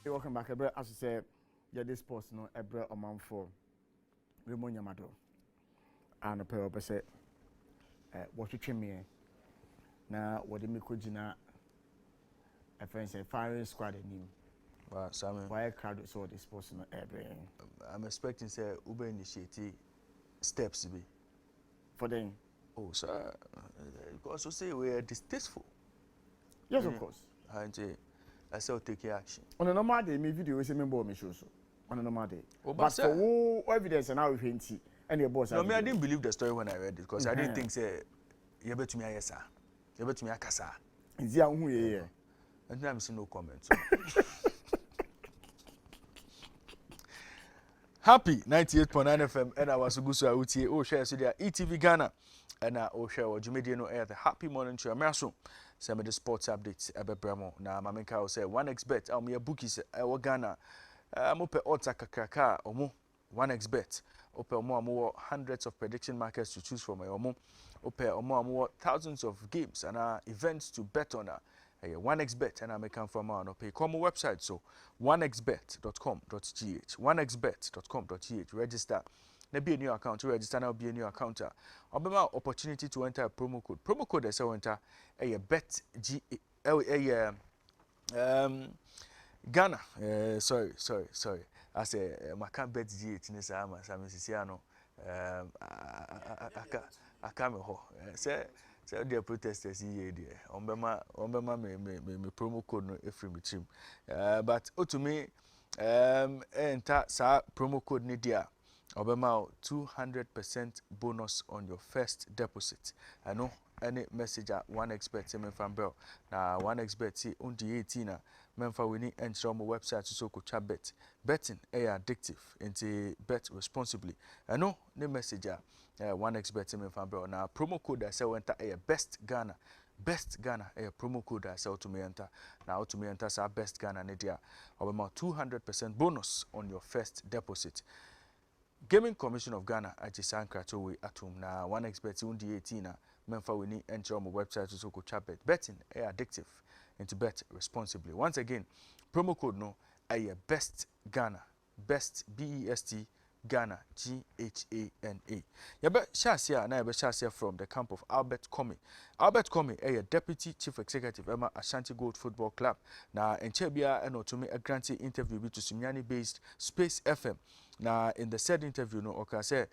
Welcome back. As I said, this post no Ebre Oman for Raymond Yamado. And a pair of say, what you trim me now, what the Mikojina, a friend say, firing squad in him.
Well, Simon,
why crowd saw this post no Ebre?
I'm expecting say Uber initiate steps be
for them.
Oh, sir, because you say we are distasteful.
Yes, of course.
I say take action.
On a normal day, my video is a member of me show so. On a normal day.
Oh,
but for who evidence and how we fancy and your boss.
No, me I didn't believe the story when I read it because I didn't think say you bet me yes sir. You bet me akasa.
Is ya who ye?
And I'm seeing no comments. Happy 98.9 FM and I was good so utie o share so there ETV Ghana and o share what you made no air the happy morning to Amaso. Some of the sports updates ebebramo na mamenka o say 1xbet me bookies e Ghana mo pe odds akakraka omo 1xbet ope omo amo hundreds of prediction markets to choose from omo ope omo amo thousands of games and events to bet on 1xbet and I may come from on pay come website so 1xbet.com.gh 1xbet.com.gh register na be a new account to register now be a new account obema opportunity to enter a promo code is enter a bet G Ghana sorry I say makan bet GH ni sa ma sa mesisia no aka me ho say the protesters here there ombema me promo code no efri me trim but to me enter sa promo code ni dia obema 200% bonus on your first deposit I know any message a one expert say memfa bro na one expert say undi 18 na memfa we ni enter mo website so ko twa bet betting addictive into bet responsibly no ne message a one expert say memfa bro na promo code say enter best Ghana promo code I sell to me enter now to me enter sa best Ghana ne dia obema 200% bonus on your first deposit. Gaming Commission of Ghana ajisan krato we atum na one expert undi 18 na memfa we ni enter on my website so ko chabet betting addictive into bet responsibly. Once again promo code no best Ghana best BEST Ghana GHANA. Yabe Shasia na yabe Shasia from the camp of Albert Comey. Albert Comey deputy chief executive Emma Ashanti Gold Football Club. Na enchebia eno to me a granted interview to Sumiani based Space FM. Now, in the said interview, no, okay, say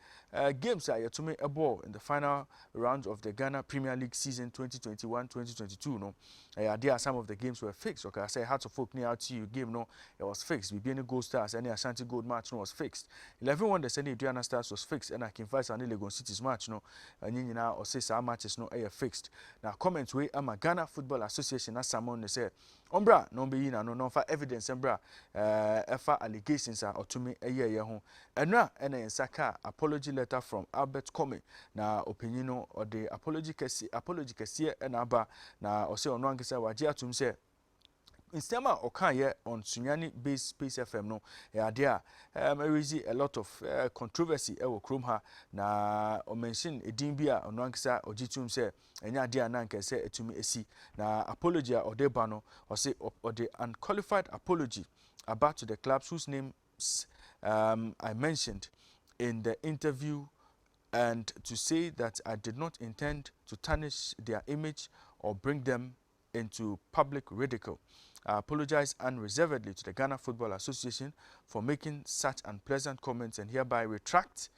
games are to me a ball in the final round of the Ghana Premier League season 2021-2022. No, there are some of the games were fixed. Okay, I say Hearts of Folk near out to you game. No, it was fixed. We any Gold Stars, any Ashanti Gold match no was fixed. 11 wonders any Diana Stars was fixed, and I can find any Legon Cities match. No, and you know or say some matches no fixed. Now comments we am a Ghana Football Association as someone say. Ombra no be na no for evidence embra efa allegations are to me ho enra ena ensaka apology letter from Albert Comey na opinion or the apology kesi ena aba na o say ono ankesa waje atum say instead of Okanye on Sunyani based Space FM no there raise a lot of controversy ewo krom ha na o mention edin bia ono ankesa ojitum say enya dia na nkese etumi esi na apology or deba no or say or the unqualified apology about to the clubs whose names I mentioned in the interview, and to say that I did not intend to tarnish their image or bring them into public ridicule. I apologize unreservedly to the Ghana Football Association for making such unpleasant comments and hereby retract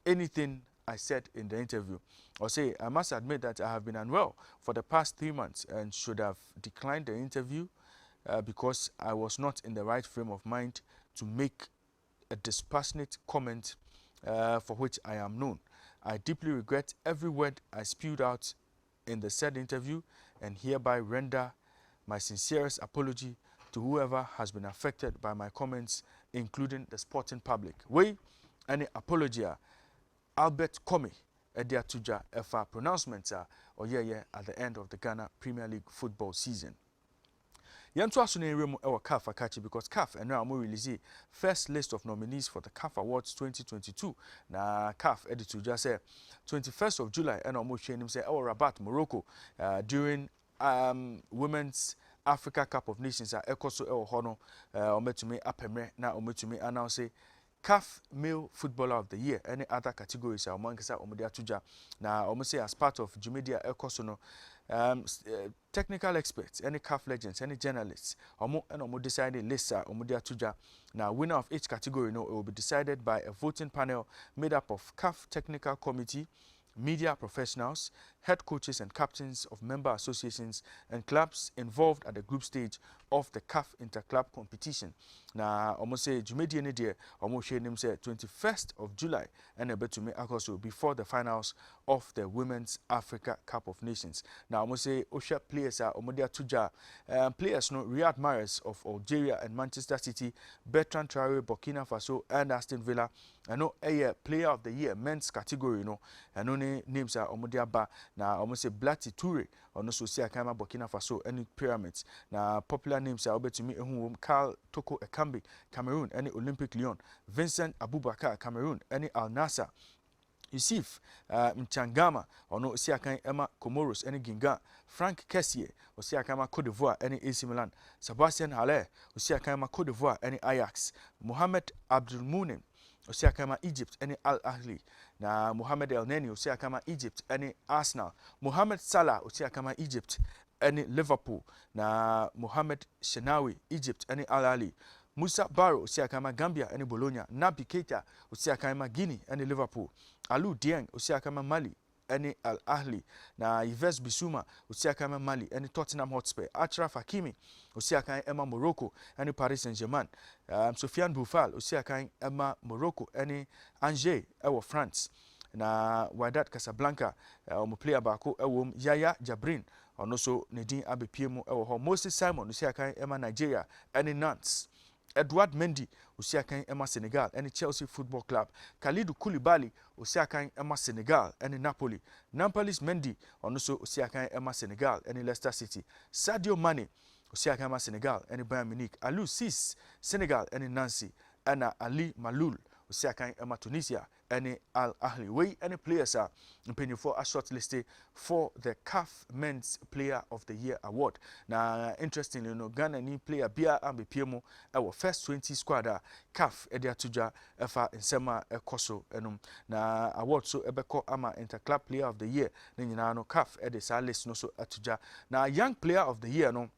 anything I said in the interview. Or say, I must admit that I have been unwell for the past 3 months and should have declined the interview because I was not in the right frame of mind to make a dispassionate comment for which I am known. I deeply regret every word I spewed out in the said interview and hereby render my sincerest apology to whoever has been affected by my comments, including the sporting public. We, any apology, Albert Comey, Edia Tuja, FR pronouncements are at the end of the Ghana Premier League football season. Yantu asune remo ewa CAF akachi because CAF and now more release first list of nominees for the CAF Awards 2022. Na CAF editor just say 21st of July and almost him say ewa Rabat Morocco during Women's Africa Cup of Nations ekoso ewa hono ometumi apemre na ometumi announce CAF Male Footballer of the Year. Any other categories are among us na almost say as part of Jumedia ekoso no technical experts, any CAF legends, any journalists, and decided list now winner of each category, it will be decided by a voting panel made up of CAF Technical Committee, media professionals, head coaches and captains of member associations and clubs involved at the group stage of the CAF Interclub competition. Now, almost say Jumedi any day, almost share him say 21st of July and a bit to me also before the finals of the Women's Africa Cup of Nations. Now, almost say Osha players are Omodia Tuja players no Riyad Mahrez of Algeria and Manchester City, Bertrand Traore, Burkina Faso, and Aston Villa. I know a player of the year men's category, and only names are Omodia Ba. Now, almost say Blati Toure, or no Sosia Kama, Burkina Faso, any pyramids. Now, popular names are to me Carl Toko Ekambi, Cameroon, any Olympic Lyon, Vincent Abubakar, Cameroon, any Al Nassr, Yusuf Mchangama, or no Siakan Emma Comoros, any Ginga, Frank Kessier, or Siakama Cote d'Ivoire, any AC Milan, Sebastian Haller, or Siakama Cote d'Ivoire, any Ajax, Mohamed Abdul Mounem, Osiakama Egypt, any Al Ahly. Na Mohamed El Neni, Osiakama Egypt, any Arsenal. Mohamed Salah, Osiakama Egypt, any Liverpool. Na Mohamed Shenawi, Egypt, any Al Ahly. Musa Barrow, Osiakama Gambia, any Bologna. Naby Keita, Osiakama Guinea, any Liverpool. Alou Dieng, Osiakama Mali, any Al Ahly. Na Yves Bissouma, Osiakama Mali, any Tottenham Hotspur. Achraf Hakimi, Osiakama Emma Morocco, any Paris Saint-Germain. Sofiane Boufal, Osiakama Emma Morocco, any Angers, France. na Wydad Casablanca ɔmo player baako ɛwɔ Yaya Jabrin ɔno so ne din abepie mu ɛwɔ hɔ. Moses Simon osi akan ɛma Nigeria ɛne Nantes. Edouard Mendy osi akan ɛma Senegal ɛne Chelsea Football Club. Kalidou Koulibaly osi akan ɛma Senegal ɛne Napoli. Nampalys Mendy ɔno so osi akan ɛma Senegal ɛne Leicester City. Sadio Mane osi akan ɛma Senegal ɛne Bayern Munich. Aliou Cisse Senegal ɛne Nancy ɛna Ali Maloul osi akan ɛma Tunisia ɛne Al Ahly. Wei ɛne players a mpanyinfoɔ a shortlisted for the CAF Men's Player of the Year award. Na interestingly no Ghana ni player bia ambepie mu ɛwɔ first 20 squad a CAF ɛde atodwa ɛfa nsɛm a ɛkɔ so ɛnum. Na award so ɛbɛkɔ ama Interclub Player of the Year ne nyinaa no CAF ɛde saa list no so atodwa. Na Young Player of the Year no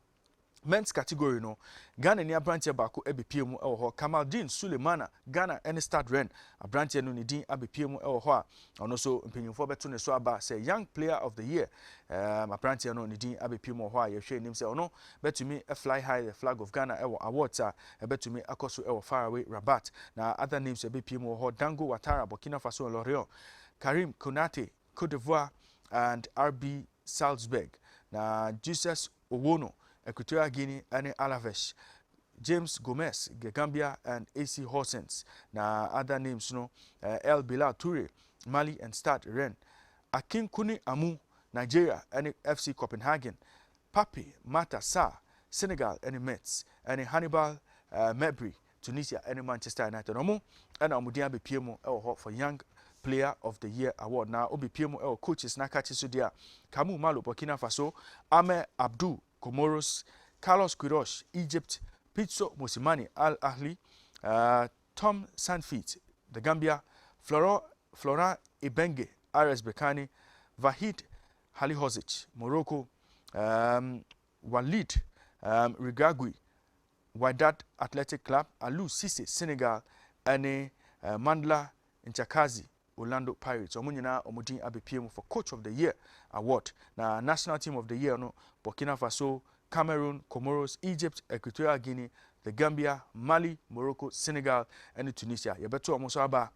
men's category no Ghana ni abranteɛ baako abepie mu ɛwɔ hɔ. Kamaldeen Sulemana Ghana any start ren abranteɛ no ne din abepie mu ɛwɔ hɔ a ɔno so mpanyinfoɔ bɛto ne so aba sɛ Young Player of the Year abranteɛ no ne din abepie mu wɔ hɔ a yɛhwɛ nim sɛ ɔno bɛtumi fly high the flag of Ghana ɛwɔ awards a ɛbɛtumi akɔ so ɛwɔ faraway Rabat. Na other names abepie mu wɔ hɔ. Dango Ouattara Burkina Faso and Lorient, Karim Konate Cote d'Ivoire and RB Salzburg. Na Jesus Owono Equatorial Guinea and Alaves. James Gomez, Gambia and AC Horsens. Na other names no El Bilal Toure, Mali and Stade Rennes. Akin Kuni Amu, Nigeria and FC Copenhagen. Papi Mata Sarr, Senegal and Metz. And Hannibal Mebri, Tunisia and Manchester United. Omo and Amudia Bepimo for Young Player of the Year award. Now Obi Piemo coaches Nakachi Sudia, Kamu Malo Burkina Faso, Ame Abdou Comoros, Carlos Queiroz, Egypt, Pitso Mosimani, Al Ahly, Tom Sanfit, the Gambia, Flora Ibenge, RS Berkane, Vahid Halihozic, Morocco, Walid Regragui, Wydad Athletic Club, Aliou Cisse, Senegal, and Mandla Nchakazi, Orlando Pirates. Omunyina omudin abepiem for Coach of the Year award. Na National Team of the Year no Burkina Faso, Cameroon, Comoros, Egypt, Equatorial Guinea, the Gambia, Mali, Morocco, Senegal, and Tunisia. Yebeto omoso aba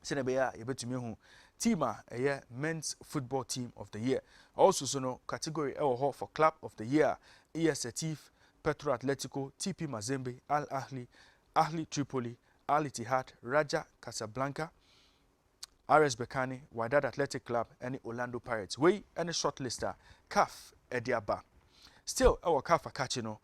Senegal yebetumi hu team a men's football team of the year. Also so no category ewo for club of the year. ES Setif, Petro Atletico, TP Mazembe, Al Ahly, Ahli Tripoli, Al Ittihad, Raja Casablanca, RS Berkane, Wydad Athletic Club, and Orlando Pirates. We and a shortlister, CAF Ediaba. Still, our CAF Akachino.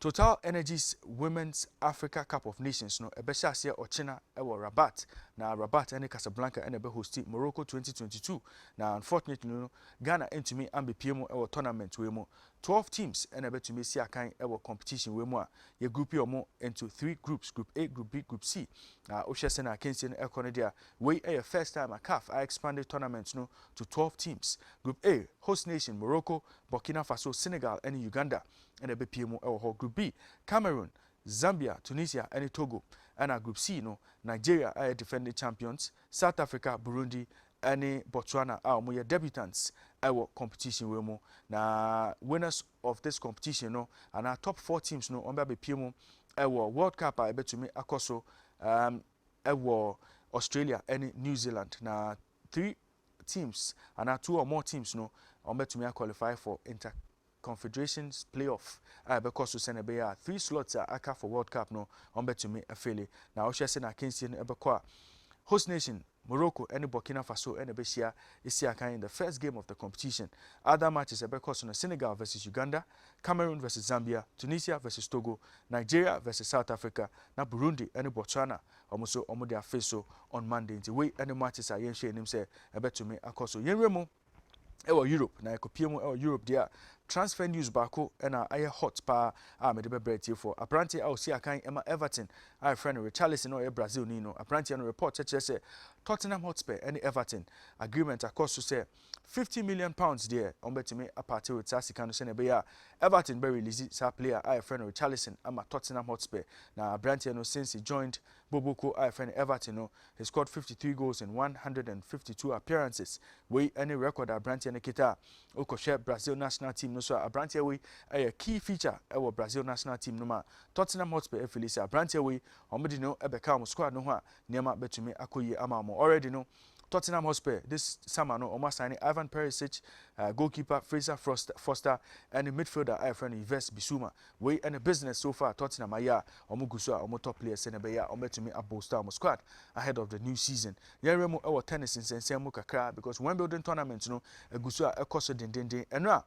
Total Energies Women's Africa Cup of Nations no ebesha sia ochina ewo Rabat. Na Rabat and Casablanca and ebe hosti Morocco 2022. Na unfortunately no Ghana entumi ambepie mu ewo tournament we mu 12 teams and ebe tumi sia kan ewo competition we mu a ye group yomo into 3 groups, group A, group B, group C. Oshese na Kensi no ekone dia we first time a CAF I expanded tournaments no to 12 teams. Group A host nation Morocco, Burkina Faso, Senegal and Uganda. And a BPM or Group B, Cameroon, Zambia, Tunisia, and Togo. And a Group C, no, Nigeria are defending champions, South Africa, Burundi, and Botswana are more debutants. Our competition we mo. Na winners of this competition, no, and our top 4 teams, no, on BPM, our World Cup, I bet to me, Akoso, our Australia, and New Zealand. Na 3 teams, and our 2 or more teams, no, on bet to me, qualify for Confederations playoff. Because to send a 3 slots aka for World Cup no on bet to me a failure. Now Oshese na Kensi no ebekwa host nation Morocco and Burkina Faso and Ebesia is in the first game of the competition. Other matches ebekwa on Senegal versus Uganda, Cameroon versus Zambia, Tunisia versus Togo, Nigeria versus South Africa, na Burundi and Botswana almost omo their face so on Monday. The way any matches are yen share him say ebet to me akoso yenremo ewo Europe na ekopiemu ewo Europe dia transfer news bako na aye hot pa me de bebrete for apprenti a osi akan ema Everton our friend Richarlison no Brazil ni no apprenti no report cheche say Tottenham Hotspur and Everton agreement across to say £50 million there on betimi apart with Sasika no say be ya Everton be release sa player our friend Richarlison ama Tottenham Hotspur na apprenti no since he joined Boboko our friend Everton no he scored 53 goals in 152 appearances we any record apprenti no kita okoshe Brazil national team no so apprenti we a key feature our Brazil national team no ma Tottenham Hotspur Felicia apprenti we omedi no ebeka mo squad no ho a niema betumi akoyi ama mo already no Tottenham Hotspur this summer no almost signing Ivan Perisic, goalkeeper Fraser Foster, and the midfielder friend Yves Bissouma. We and a business so far Tottenham aya omuguso omo top players and beya ometumi abosta omo squad ahead of the new season. Yeremo our tennis in Sensemu kakra because Wimbledon tournament no eguso ekoso dendenden enra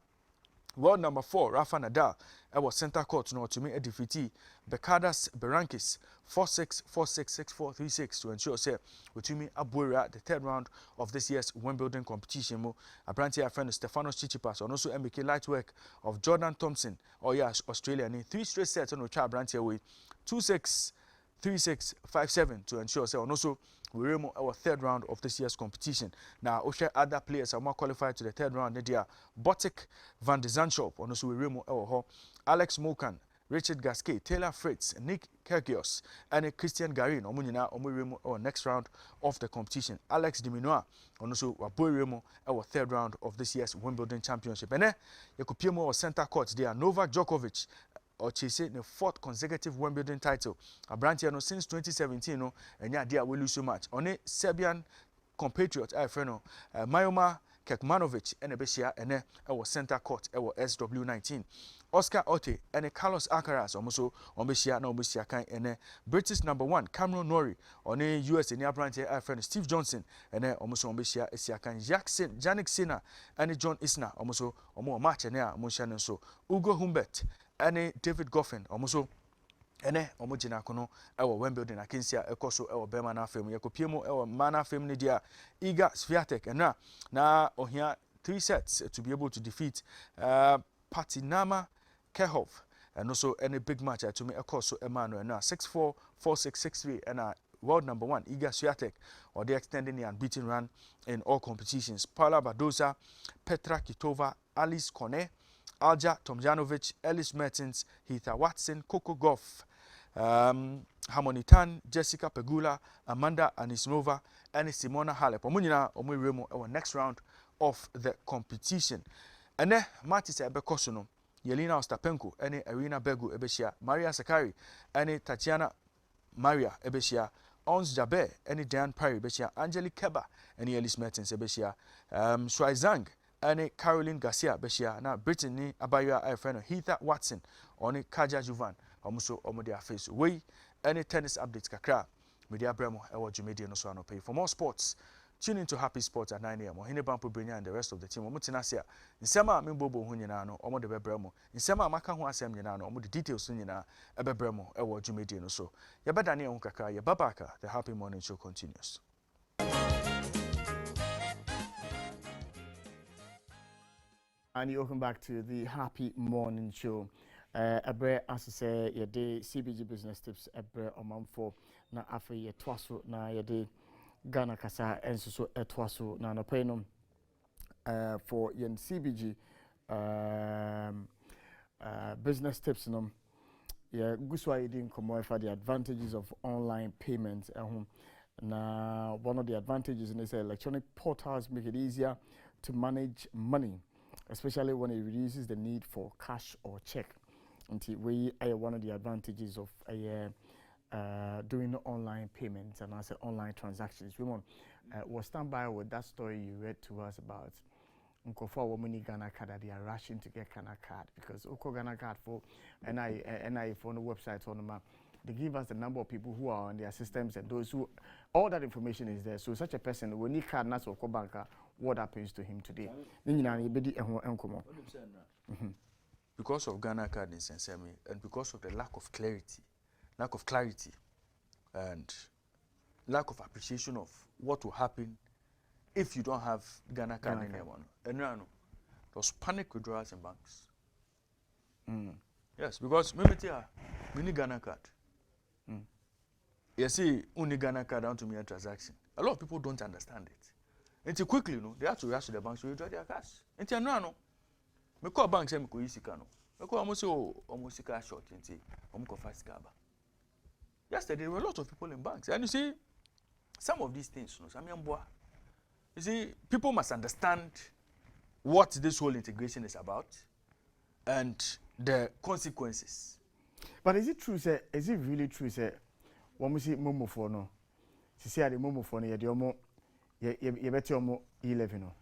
world number 4 Rafa Nadal was center court no to me a defeatee Bekadas Berankis 4-6 4-6 6-4 3-6 to ensure say with me Abuera the third round of this year's Wimbledon competition mo apparently friend Stefanos Tsitsipas and also MBK light work of Jordan Thompson Australia in 3 straight sets on the Branty away 2-6 3-6 5-7 to ensure say and also we are our third round of this year's competition. Now, other players are more qualified to the third round. They are Botic, Van de Zandschulp, and also we are Alex Mokan, Richard Gasquet, Taylor Fritz, Nick Kyrgios, and Christian Garin. Our next round of the competition. Alex de Minaur, and also our third round of this year's Wimbledon Championship. And then you could play more center court. They are Novak Djokovic. Or chasing the 4th consecutive Wimbledon title. Abrantia no since 2017 no and yeah dia we lose so much. On a Serbian compatriot friend Majoma Kekmanovic and Besia and our center court our SW19. Oscar Otte and Carlos Alcaraz also on Besia no Besia kan and British number 1 Cameron Norrie on a US and Abrantia friend Steve Johnson and also on Besia Esiakan Jannik Sinner and John Isner also on match and Mushan so Ugo Humbert and David Goffin almost ene omogina kono ewo Wimbledon akinsia ekoso ewo Bema na fam yakopiemo ewo mana fam ne dia Iga Swiatek na ohia 3 sets to be able to defeat Patinama Kehov and also any big match to me ekoso Emmanuel na 6-4 4-6 6-3 and world number 1 Iga Swiatek or they extending the unbeaten run in all competitions. Paula Badoza, Petra Kitova, Alice Kone, Alja Tomjanovic, Ellis Mertens, Heather Watson, Coco Gauff, Harmony Tan, Jessica Pegula, Amanda Anisimova, and Simona Halep. Omunina omuremo our next round of the competition. And then Matis Ebekosono, Yelena Ostapenko, and Irina Begu Ebeshia, Maria Sakari, and Tatiana Maria Ebeshia, Ons Jabeur, and Diane Parry Ebeshia, Angelique Keba, and Ellis Mertens Ebeshia, Shuaizang, and Caroline Garcia Beshia na Brittany Abayoa friend Heather Watson on Kaja Juvan almost omodia face way any tennis updates kakra media bremo ewo Jumedi no so anope. For more sports tune into Happy Sports at 9 a.m. Ohine Bampo Brenya and the rest of the team omutina sia nsema membobo hu nyina no omo de bebremo nsema maka ho asem nyina no omo de details nyina ebebremo ewo Jumedi no so yebedane ehun kakra yebabaka. The Happy Morning Show continues.
And welcome back to the Happy Morning Show. Abre as I say, your day CBG business tips. Abre omamfo na afe ye twaso na your day Ghana kasa enso so etwaso na no pay for your CBG business tips no. Yeah, guswa idin komo for the advantages of online payments. Now one of the advantages in this electronic portals make it easier to manage money, especially when it reduces the need for cash or check. Until we are one of the advantages of doing online payments and also online transactions. We want we'll stand by with that story you read to us about Unkofa Womani Ghana card that they are rushing to get Ghana card because Oko Ghana card for NI for the website on the map. They give us the number of people who are on their systems and those who all that information is there. So such a person when he card not so banker, what happens to him today?
Because of Ghana card in Sensemi and because of the lack of clarity and lack of appreciation of what will happen if you don't have Ghana card in anyone. And no, there's panic withdrawals in banks. Yes, because we need Ghana card. You see, only Ghana card down to me a transaction. A lot of people don't understand it. Until quickly, they have to rush to the banks to withdraw their cash. Until no. Me call bank say me ko isi kano. Me call almost cash short until fast kaba. Yesterday there were a lot of people in banks. And you see, some of these things, you see, people must understand what this whole integration is about and the consequences.
But is it true, sir? Is it really true, sir? When we see Momo for no, she say the Momo for no, You bet your E11 no.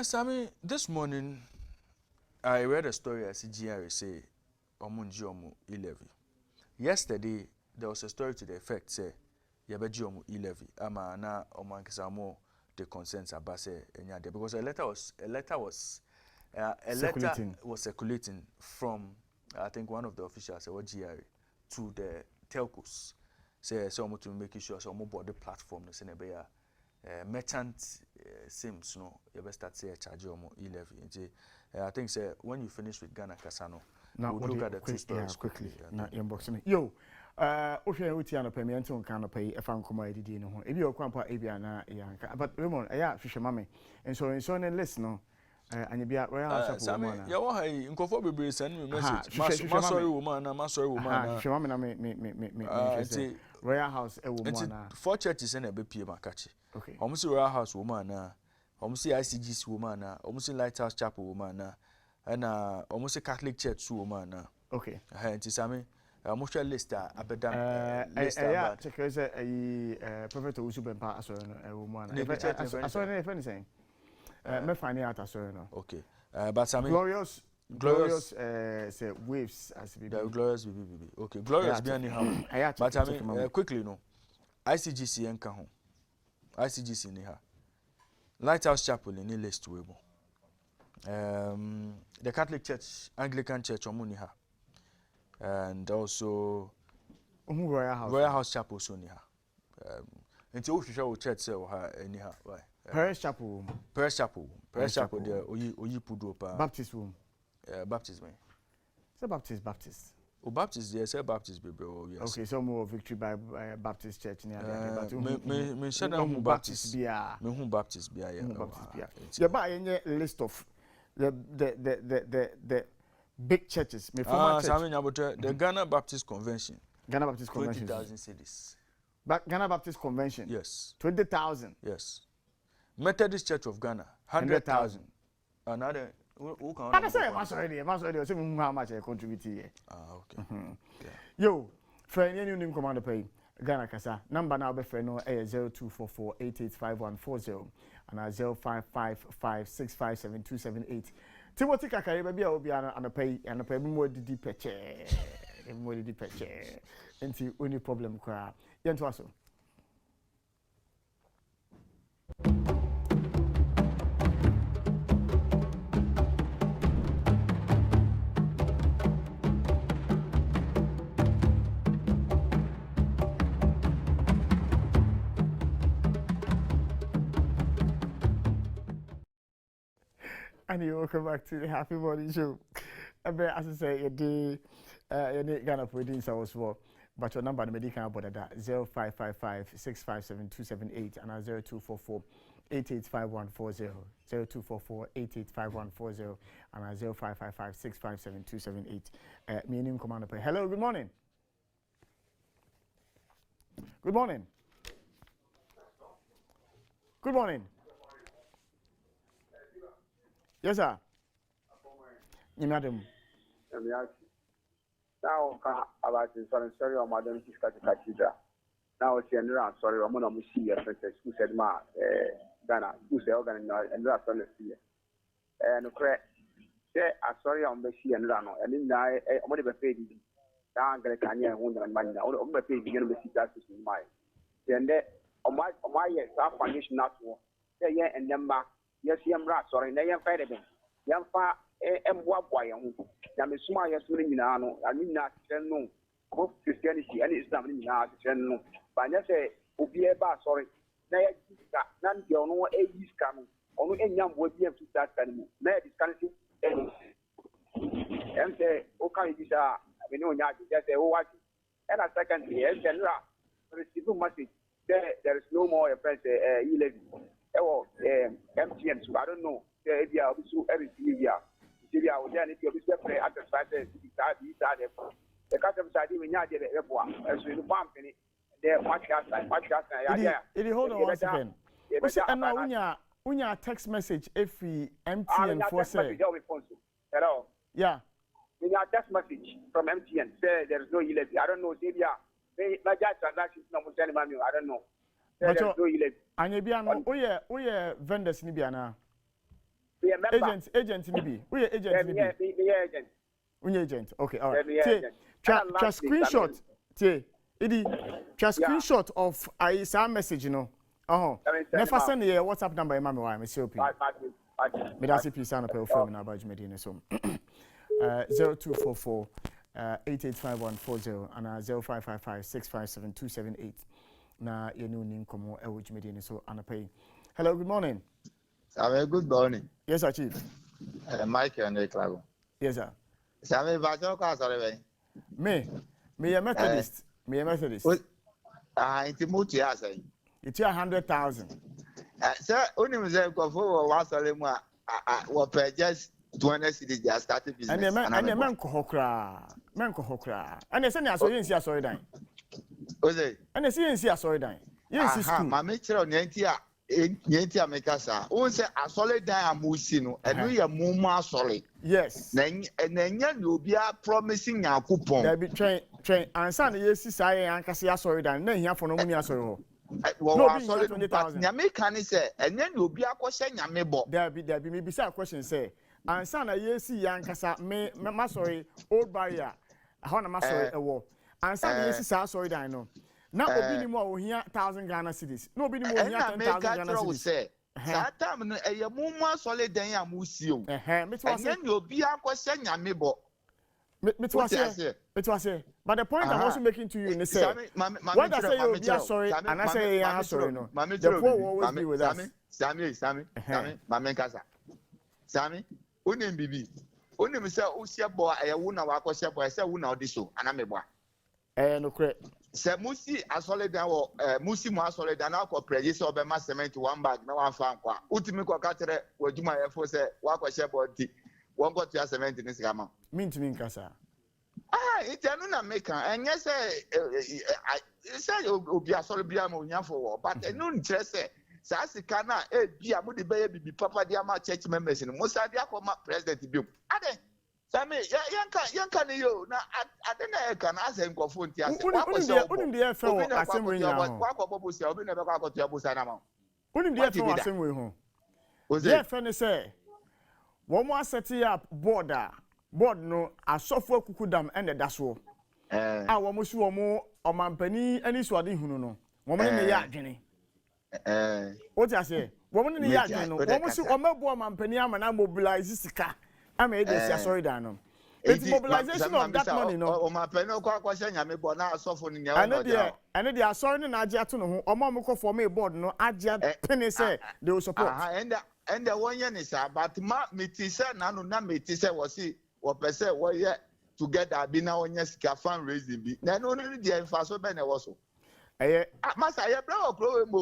Sammy, this morning I read a story as GRA say omunji omu E11. Yesterday there was a story to the effect say yabeji omu E11. Ama na omankisa mo the concerns about say enyade because a letter was circulating from I think one of the officials at GRA to the telcos. Say someone to make sure some board the platform no say merchant sims no you best start say charge you E11. I think say when you finish with Ghana Kasano,
now
we'll look at the two stories
quickly. Now inbox me. Yo, ohwe uti ana pay me ento kan pay e fan koma edidi no ho. Ebi okwanpa ebi ana yanka. But Raymond, aya hwehwe mame. So ne list no anya bia Royal House of Woman.
Ya wo hai nkofo bebre send me message. Ma sorry woman na.
Hwehwe mame na me Royal House e woman na.
For churches na be pie makachi.
Okay.
Omusi Royal House woman na. Omusi ICGC woman na. Omusi Lighthouse Chapel woman na. And omusi Catholic Church woman na.
Okay.
Nti same moshwa list abedam list
yeah, check is Prophet Owusu Bempa asori no woman na. Asori na friend saying. Me find out asori no.
Okay. But same
glorious say waves as be.
Glorious BBB. Okay. Glorious be any how. But I mean quickly no. ICGC enka ho. ICGC ni ha. Lighthouse Chapel ni list we bo. The Catholic Church, Anglican Church omuni ha. And also Royal House Chapel so ni ha. Nti o hwehwe o church say o ha any ha. Why?
Parish Chapel
there oyi pudo pa.
Baptist room.
Baptist man.
Say Baptist.
O Baptist there say Baptist baby yes.
Okay, so more Victory Bible Baptist Church near there but
me shada hu Baptist
bia.
Me hu Baptist bia yeah.
Baptist bia. Yeah, but any list of the big churches. Me former church.
The Ghana Baptist Convention.
20,000
cities.
But Ghana Baptist Convention.
Yes.
20,000.
Yes. Methodist Church of Ghana 100,000. Another who can
I say mas already say how much I contribute here.
Okay.
Yeah. Yo, for any new commander pay Ghana Kasa number now be friend no 0244885140 and 0555657278. Timothy Kakari baby obi and pay more di peche. More di peche. Enti only problem kra. Yento aso. And you welcome back to the Happy Morning Show. As I say, you did Ghana for reading so as well. But your number, the medical board that 0555657278 and 0244885140, 0244885140 and 0555657278. Meaning commander pay. Hello, good morning. Good morning. Good morning. Yes, sir. Madam.
Now, about the sorry, or Madam Cathedral. Now, it's around sorry, I'm going to see a who said, Ghana, who said, and that's on the sea. And correct, say, I sorry, I'm the sea and Rano, and then I only paid you. Now, I'm going to can and money. I only paid you to see that is in mind. Then, on my yes, our foundation not war. Yeah, and then back. Yes, I'm right. Sorry, they are fighting. Young far and what boy, I'm a small yes, Minano, I mean not no, both Christianity and Islam in not no. But I say, be a bar, sorry. None of your no age is coming. Only a young would be able to start animal. May discounting and say, okay, these are, we know, just say, oh, and a second, yes, and receive a message. There is no more a press, MTN, so I don't know. If you are everything here, if you are there, if you are free at the side, the custom side, even now, as we bump in it, there, much gas, yeah.
It is hold on one second. When you text message, if we MTN for say,
hello,
yeah.
When you text message from MTN, say there is no E11. I don't know, if you are, they transaction, no, I don't know.
But anya bia no oye vendors ni bia na. Agent ni bi. Oye agent ni bi.
Agent.
Unye agent. Okay, all right. Try screenshot. Idi try screenshot of some message, you know. Never send your WhatsApp number, mama. Why? Me see open. Me da see peace and pay for me na badge medina so. 0244 885140 and 0555 657 278. Na yenu ni nkomo e wo medina so anapay. Hello, good morning.
Good morning.
Yes, sir, Chief.
Mike and Clago.
Yes, sir.
Sammy Bajo Castle.
Me a Methodist. Me a Methodist.
It's Muti, I say.
It's 100,000.
Sir, only was a go was what just 20 cities just started business.
And the man Hokra. And the senior so you see a sorry dying.
Was it?
And the CNC sorry dying. Yes,
my mature on Yantia. Yantia Mekasa. Who say a solid diamusino and we are more solid.
Yes.
And then you'll be promising our coupon.
There be train and son yes I and Cassia sorry dying. Then here for no money sorry.
Well, solid 20,000. Yamekani say, and then you'll be a question Yamebo.
There be maybe a question say. And son yes Yankasa me sorry old barrier. How am I sorry a war? And son yes sorry dying no. Now, obi more here 1,000 Ghana cedis. No, obi more here 10,000 Ghana cedis.
That time, a more solid than a museo. And then you'll be a question, Yamibo.
It was here. But the point I'm also making to you in the say, what I say, you'll be sorry, and I say, I'm sorry, no. The poor will always be with us.
Sammy, Mamma Casa. Sammy, Unim Bibi. Unim say, Usia boy, a woman, Wako boy, I say, Una Diso, and I'm a boy.
No credit.
Sɛ musi asɔle dan wɔ musi mu asɔle dan na akɔ pɛrɛgye sɛ ɔbɛma cement 1 bag na wafa nkwa utumi kɔ kakyerɛ w'adwuma yɛfo sɛ wakɔhyɛ bɔnti wɔn kɔtua cement ne sika ma.
Mintumi nkasa.
Itanu na meka ɛnyɛ sɛ obi asɔle bia ma onyafo wɔ but ɛnu nkyerɛ sɛ saa sika na bia mo de bɛyɛ bibi papa de ama church members no mo sa de akɔma president biom ade. Sami yanka ni yo na adena eka na ase nkofo nti ase
unim de efe wo asemwe nya ho
kwa bobusia obi na be kwa akoto abusa na ma
unim de efe wo asemwe ho oze efe ne se wo mo set up board no asofo akukudam ene da so wo mo si wo mo omampani ani so ade hunu no wo mo ne ya adwene o ti ase wo mo ne ya adwene no wo mo si o mabo omampani ama na mobilize sika. I'm a sorry, Dano. It's mobilization of that money, no. My penal question, I may born out soften in your and they are sorry in Adia to know, or Mamma for me board, no Adia penny say they will support. And the 1 year is but Mitisa, Nano Namitisa was he, or per se, well, yet together, be now on your fundraising. Then only the emphasis Ben also. Master, your bro,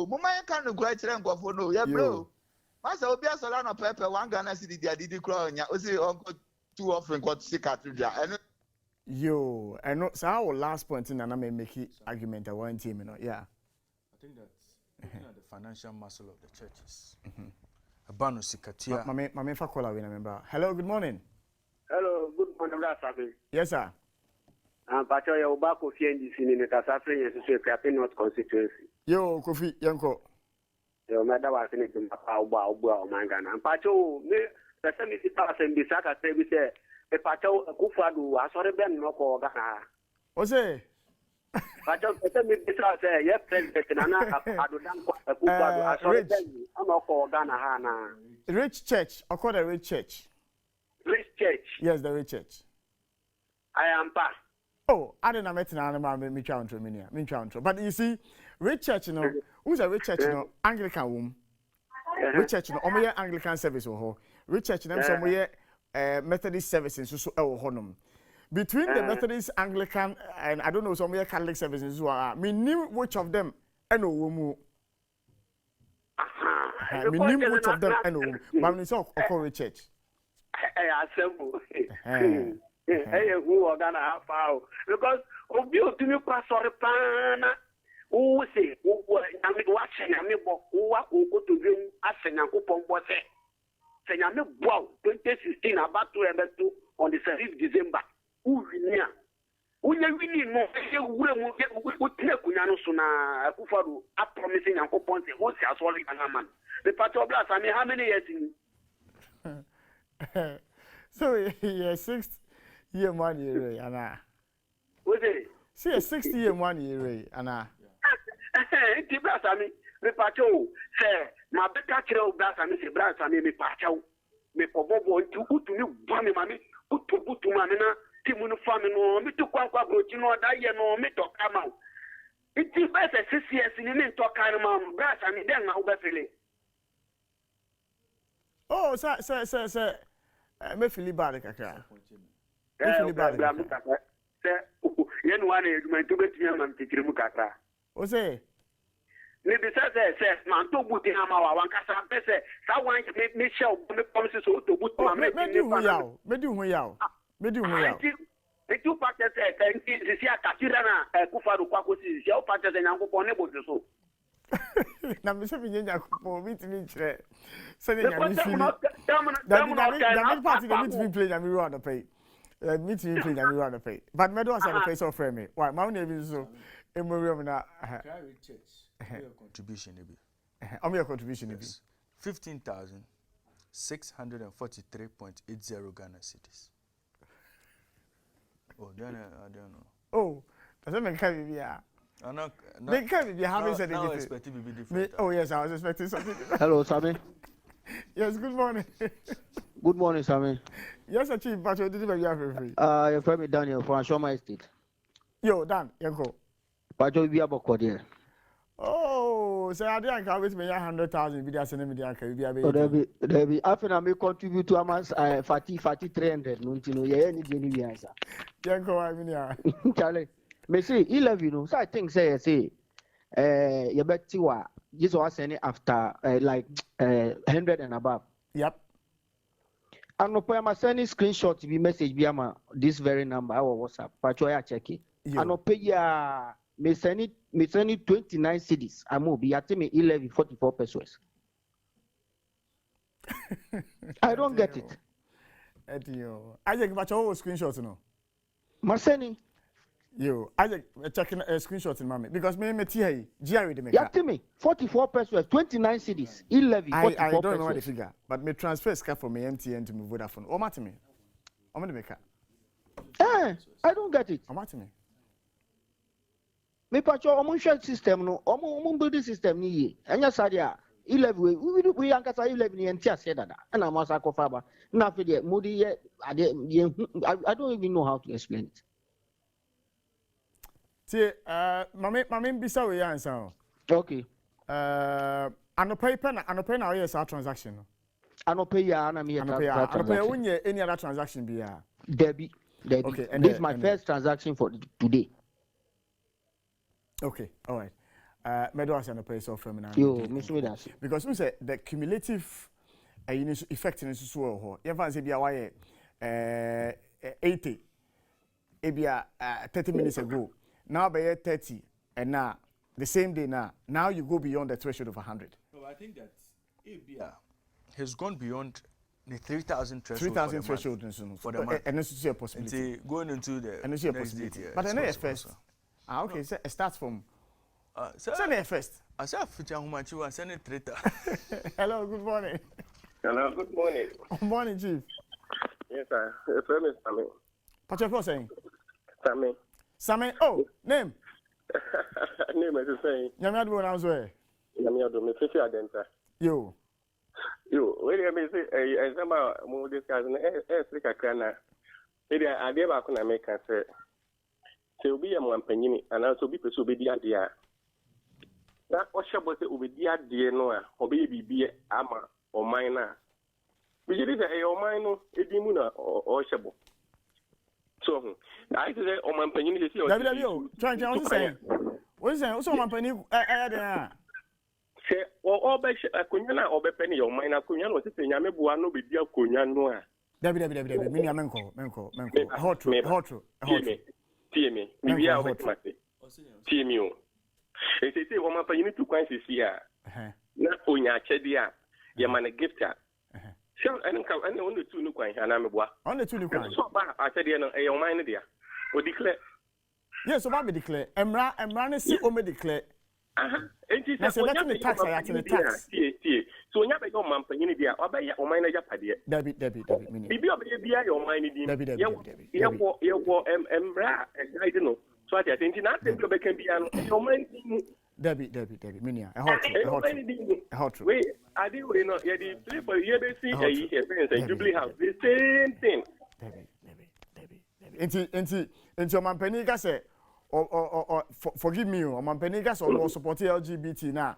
Mumma can't graduate and go for no, yeah, bro. Master Obia Solano Pepper, 1 Ghana city, did you cry? Uncle too often got sick at and yo, and so our last point in and I may make it argument at one team, you know, yeah.
I think that's looking at the financial muscle of the churches. A bonus, Katia.
My Fakola, we remember. Hello, good morning.
Hello, good morning, Rafi.
Yes, sir.
I'm Patricia Obako Fiendis in the Casafri and Society North constituency.
Yo, Kofi Yanko.
Your mother was in it to Mangana. And Pacho, the same is pass and Bisaka say, we say, a Pacho Kufadu, I saw the Ben Noko Gana.
What's it?
Pacho, the same is say, yes, President, and I have done a Kufadu, I saw the Ben Noko Gana.
Rich church, or called a rich church?
Rich church.
Yes, the rich church.
I am pa.
Oh, I didn't met an animal, me chantro. But you see, rich church, you know, who's a rich church, you know, Anglican womb. Rich church, you know, omeye Anglican service or rich church, them somewhere Methodist services, so honum. Between the Methodist, Anglican, and I don't know, somewhere Catholic services, me knew which of them, and no woman. Me knew which of them, and no woman. But it's all rich church.
I assemble. Hey, who are gonna have power? Because of you to me, sorry, pana. Who say, who I'm watching, I'm go to dream as an uncle Pompo say. Say, I'm 2016 about to on the 7th December. Who
Unya wini no wura mu utina kunya no so na akufado a promising Yankopon say o si asori kana man. The party of blast I mean how many years in
So yeah, 6th year 1 year ana.
Was it?
See a 6th year 1 year ana.
Ti blast I mean the party say ma beta kire o blast I mean say blast I mean me party me pobobo nti utuni bwa me mami utubutu mami na timu no fami no me to kwa brochi no da ye no me to kama iti bese 6 years ni me to kan ma blast I mean den na ubefele.
Oh, sir, me feel bad kakra. Me feel bad kakra.
Sir, yen one eduma to betia man tikiri mu kakra.
O say
me be say man to buti na ma wa wan kasa pese sa wan me show me promise so to buti ma me
di hu yaw.
It you practice thank you see akatira na kufadu kwa kosi see o practice Nyankopon ne bodu so.
Na me se binye Nyankopon mi timi kire. Se ne nyame fili. That party they need to be playing and we run the pay. Meet me playing and we run the pay. But me don't say the face of frame me. Why my name is so emorium na
Contribution maybe.
I'm your contribution maybe.
15,643.80 Ghana cedis. Oh, I don't know.
Oh, doesn't make me be they can't be having said
anything.
Expecting to be different. Oh yes, I was expecting something different.
Hello, Sammy.
Yes, good morning.
Good morning, Sammy.
Yes, Chief, but you didn't have free.
Your friend Daniel from Ashoma Estate.
Yo, Dan, you go.
But you be about there.
Oh, so I didn't come with me 100,000 video sending me the anchor.
So there be after I may contribute to amas 300. No, you know, yeah, any answer.
Yeah, go. I mean, yeah.
Charlie, me say 11. You know, so I think say you bet you this was any after like 100 and above.
Yep.
And no point, I send screenshot to be message be this very number our WhatsApp. But I check it. And no pay ya. Me send it 29 cedis. I'm be at me 11.44 pesos. I don't get it.
I just got your screenshots, no.
Maseni.
Yo, I just checking a screenshot in mommy because me tia Jerry the make.
Yeah, me 44 pesos, 29 cedis, 11.
I don't know the figure, but me transfer scarf from my MTN to my Vodafone. Oh, Matimi. I'm gonna make
I don't get it.
Oh, Matimi.
Me pacho omun share system no omun building system ni ye enya sadia 11 we ankasa 11 ye ntia said that and am asa ko faba na fe de mudi ye I don't even know how to explain it.
See, mama bisa we answer.
Okay.
Anope na yes our transaction.
Anope ya na me
anope unye any other transaction be ya.
Debbie. Okay, and this is my first transaction for today.
Okay, all right. Meadows and a place of feminine. Because we say the cumulative effect in this world. You have say 80, 30 minutes ago. Now by 30, and now the same day now you go beyond the threshold of 100.
No, I think that ABR has gone beyond the 3,000 threshold.
3,000 threshold
for the month.
And this is a possibility.
Going into the
and this is a possibility. But I know at first. Okay, no. So it starts from. Send it first.
I said, send it later.
Hello, good morning.
Hello, good morning.
Good morning, Chief.
Yes, sir. Your friend is Sammy.
What's your first saying?
Sammy.
Sammy. Oh, name.
Name is saying.
Yamiadu when I was where?
Yamiadu, me fish adenta.
Yo,
wait a minute. As I'm more discussing. Africa Crana. Maybe I did back when I make answer. So be a man penny, and also be pursued the idea. That Osha was it with the idea, no, or baby be ama or minor. We did it a minor, a dimuna or shabo. So I say, oh, man penny,
trying to say, what is that? Also, man penny, say,
all by a cunyana or penny or minor cunyano was saying, I may buano be dear cunyano.
Menko, hot.
TME, maybe I'll make my TMU. They say, well, my you need to quite see here. Not on your chedia, your man a gift. So I don't come any only two new coins, and I'm a boy.
Only two new coins.
So I said, a mind there. We declare
Yes, so me declare. Emra ne si o me declare.
Enti
se let me tax I actually tax.
So nya be your man panyin dia, obey o man na japade.
David.
Bibi obey bia your man ni.
David.
Ye emra guide no. So ati enti na tem be kan bia no, your man ni.
David, minia. A hot true.
Wait, I did we know. Yeah, the play for you be see a year Jubilee House. The same thing.
David. Enti o man pani ka say or forgive me o man pani ka say o support LGBT na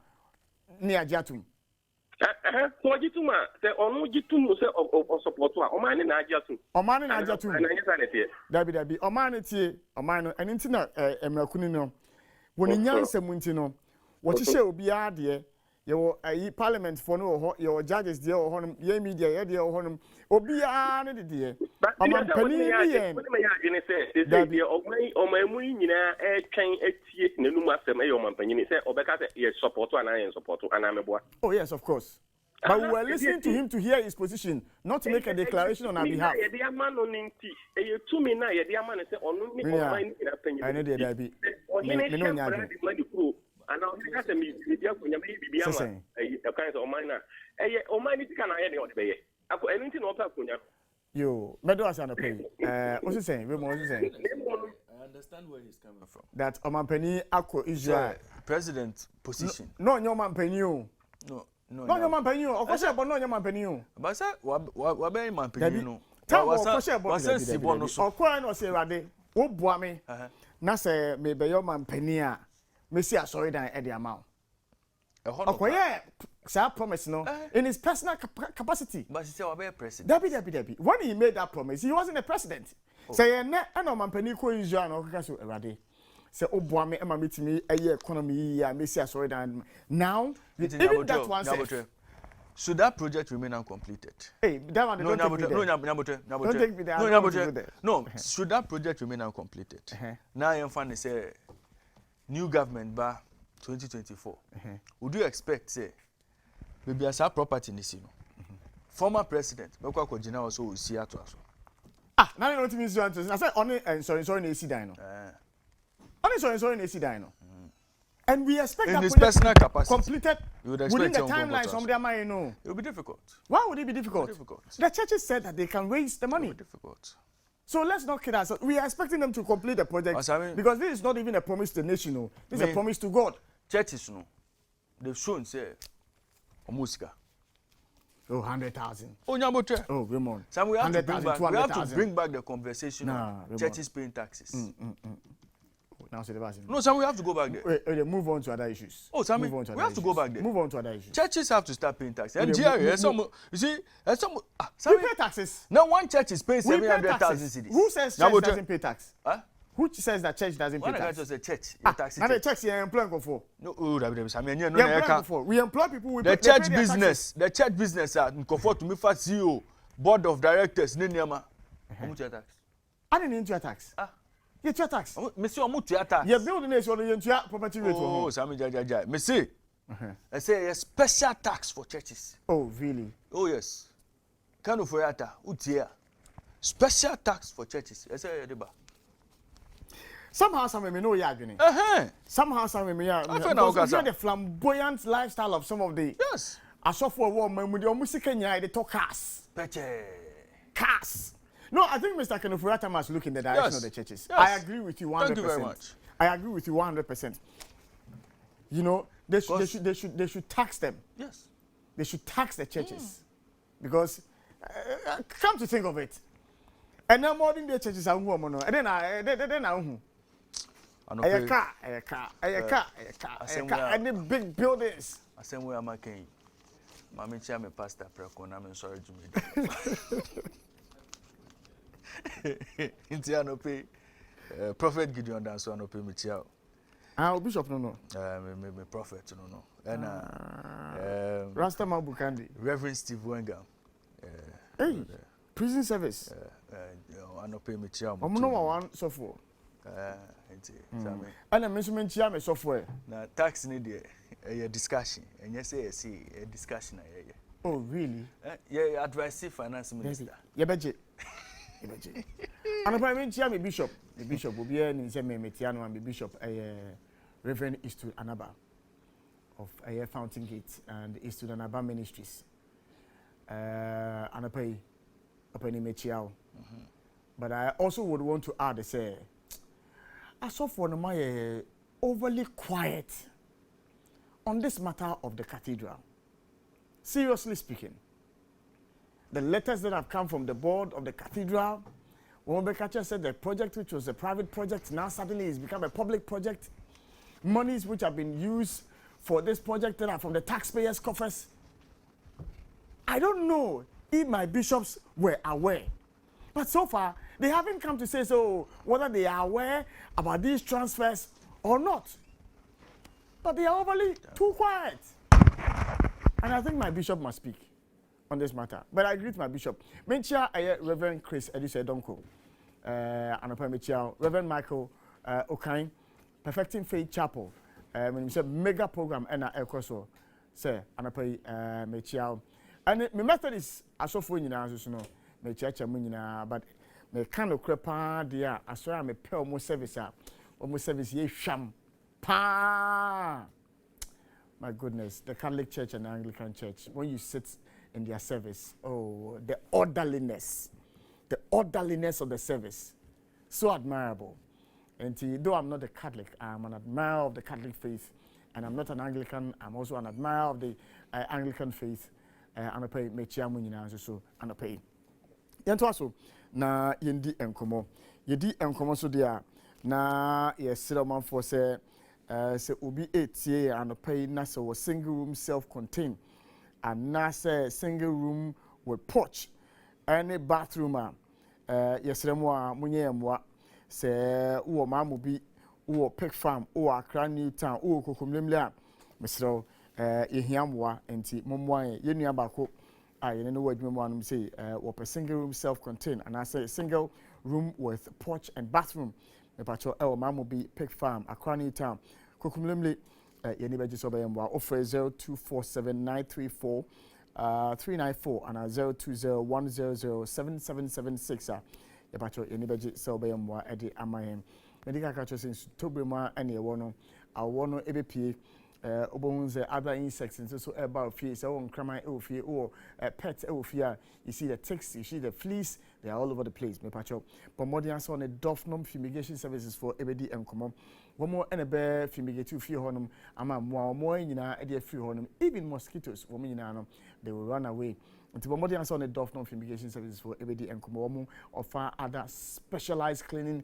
ni ajatum.
So ajitum say onu jitum say o support wa. O man na ajatum.
O man na ajatum.
Na nyesa na tie.
David. O man na tie. O man no enti na emrakuni no. Woni nyansa munti no wo hihye obi ade ye ayi parliament for no ho ye judges de ho no ye media ye de ho no obi a ne de amampani ni ye
me ya gene say de omamu nyina twen atie nanum asem e omampani ni say obeka say ye support ana ye support ana meboa.
Oh yes, of course. But we were listening to him to hear his position, not to make a declaration on our behalf.
I know
that. Yo, Medo Asana pay. What's he saying? What's he saying?
I understand where he's coming from.
That Omampeni Akko Israel
president position.
No, your man penny. No, your man penny. Of course, but no, your man penny.
But sir, what be man penny? No.
Was no say rade. Wo boa me. Na say me be your man penny a. Me see sorry dan e the amount. Okoye say promise no in his personal capacity.
But he said what be president.
Debbie. When he made that promise, he wasn't a president. Say na no man penny ko Israel no ka so rade. Say oboa me ema metimi eye economy ya me see sorry dan. Now even that one says
should that project remain uncompleted?
Hey, that one don't take me there.
No, should that project remain uncompleted? Now I'm finding say new government by 2024. Would you expect say maybe as a property in this former president Beko Akojina also see at us.
Now you know what means. I said only sorry AC dino. Only sorry AC dino. And we expect
in
that
his personal capacity
completed within the timeline some of them might know.
It will be difficult.
Why would it be difficult? The churches said that they can raise the money.
It will be difficult.
So let's not kid ourselves. We are expecting them to complete the project because this is not even a promise to the nation. No. This is a promise to God.
Churches, no, they've shown say, Omuska.
Oh, 100,000.
Oh, Nyabotre.
Oh, Raymond.
So we have to bring back the conversation on churches paying taxes.
Now say the version.
No, Sam, we have to go back there.
Wait, move on to other issues.
Oh, Sam, we have to go back there.
Move on to other issues.
Churches have to start paying taxes. And you see,
we pay taxes.
Now one church is paying 700,000 cedis.
Who says church doesn't pay tax?
Huh?
Who says that church doesn't pay tax?
One just a church.
Now the church you employ for.
No, we
employ people with
the church business. The church business are comfort to me for CEO, board of directors, Neniama. How much tax?
I didn't into your tax. You your tax.
Monsieur Mutia tax.
Your building is on the property rate.
Oh, Sammy Jaja. Monsieur, I say a special tax for churches.
Oh, really?
Oh, yes. Kind of Foyata, Utia. Special tax for churches. I say,
somehow, some women know you're Somehow, some women are the flamboyant lifestyle of some of the.
Yes.
I saw for a woman with your music and they talk cars. Cars. No, I think Mr. Kenofurata must look in the direction of the churches. Yes. I agree with you 100%.
Thank you very much.
I agree with you 100%. You know, they should tax them.
Yes.
They should tax the churches. Because, come to think of it, and now more than the churches are women, and then a car, and the big buildings.
I say where am I going? Mami Chame Pastor Precon, I'm sorry to me. Intiano pay Prophet Gideon dance on pay me chiao.
Bishop no.
Me prophet no. And
Rasta Mabukandi.
Reverend Steve Wenger.
Hey, prison service.
I pay me chiao.
No one software. And a measurement chiame software.
Na tax need a discussion. And yes, a discussion.
Oh, really?
Yeah, advice finance minister.
Yeah, budget. Ibeji. And I mean, me bishop will be in Metiano and bishop Reverend Eastwood Anaba of Fountain Gate and Eastwood Anaba Ministries. And I pay Mechiao. But I also would want to add, say, I saw for my overly quiet on this matter of the cathedral. Seriously speaking, the letters that have come from the board of the cathedral, Wombe said the project, which was a private project, now suddenly has become a public project. Monies which have been used for this project that are from the taxpayers' coffers. I don't know if my bishops were aware. But so far, they haven't come to say so whether they are aware about these transfers or not. But they are overly too quiet. And I think my bishop must speak on this matter. But I agree with my bishop. Menchia Reverend Chris Edise Donko, Reverend Michael Okain, Perfecting Faith Chapel, when you said mega program and Ekoso, say, Anapai Mechia. And my method is as of when you know, me church munina, but me kind of crepa dia, I saw me pay almost service, ye sham. Pa! My goodness, the Catholic Church and the Anglican Church, when you sit in their service, oh, the orderliness of the service, so admirable. And though I'm not a Catholic, I'm an admirer of the Catholic faith, and I'm not an Anglican, I'm also an admirer of the Anglican faith, and I pay Mechiamu Nina, so, and I pay. Yantoaso, na yendi enkomo. Yedi enkomo so dia, na yesira man for say obi etie anopai na se was single room self-contained and na say single room with porch any bathroom yesire mo a munye emwa se wo mamu bi wo pig farm wo Accra New Town wo kokomlemle a mesiro yehiamwa enti momwa yenua bako yene no wadwuma mo anum say wo per single room self-contained and I say single room with porch and bathroom me pacho wo mamu bi pig farm Accra New Town kokumlemle yene beji so bayemwa offer 0247934394 and 0201007776 ya pacho yene beji so bayemwa edi amahem medical catcher since tobrema ene wono awono ebepie obonze other insects and so about fear so on crama fear or pets fear. You see the ticks, you see the fleas, they are all over the place. Me pacho but modern so on a Dofnom fumigation services for ebedi and common one more and a bear fumigate fear honum ama more nyina e fear honum even mosquitoes for me nyina they will run away. Until modern so on a Dofnom fumigation services for ebedi and common offer other specialized cleaning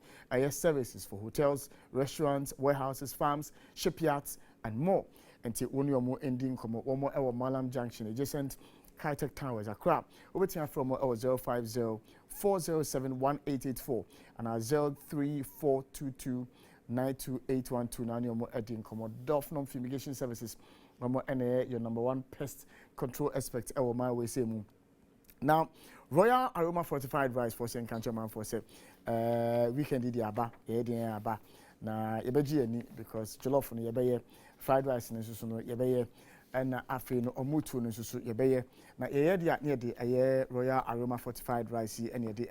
services for hotels, restaurants, warehouses, farms, shipyards and more. Until only more ending come one more our Malam Junction adjacent Kitech Towers Accra. Over to from 050-407-1884 and our 03422-92812 now more ending come Dofnom Fumigation Services. One NA your number one pest control aspect our my way same. Now Royal Aroma Fortified Rice for St. Kanchaman for say weekend the aba aba na yebeji ani because jollof no yebeye fried rice no so no yebeye na afi no omutu no so yebeye na yeye dia na yede Royal Aroma Fortified Rice and yede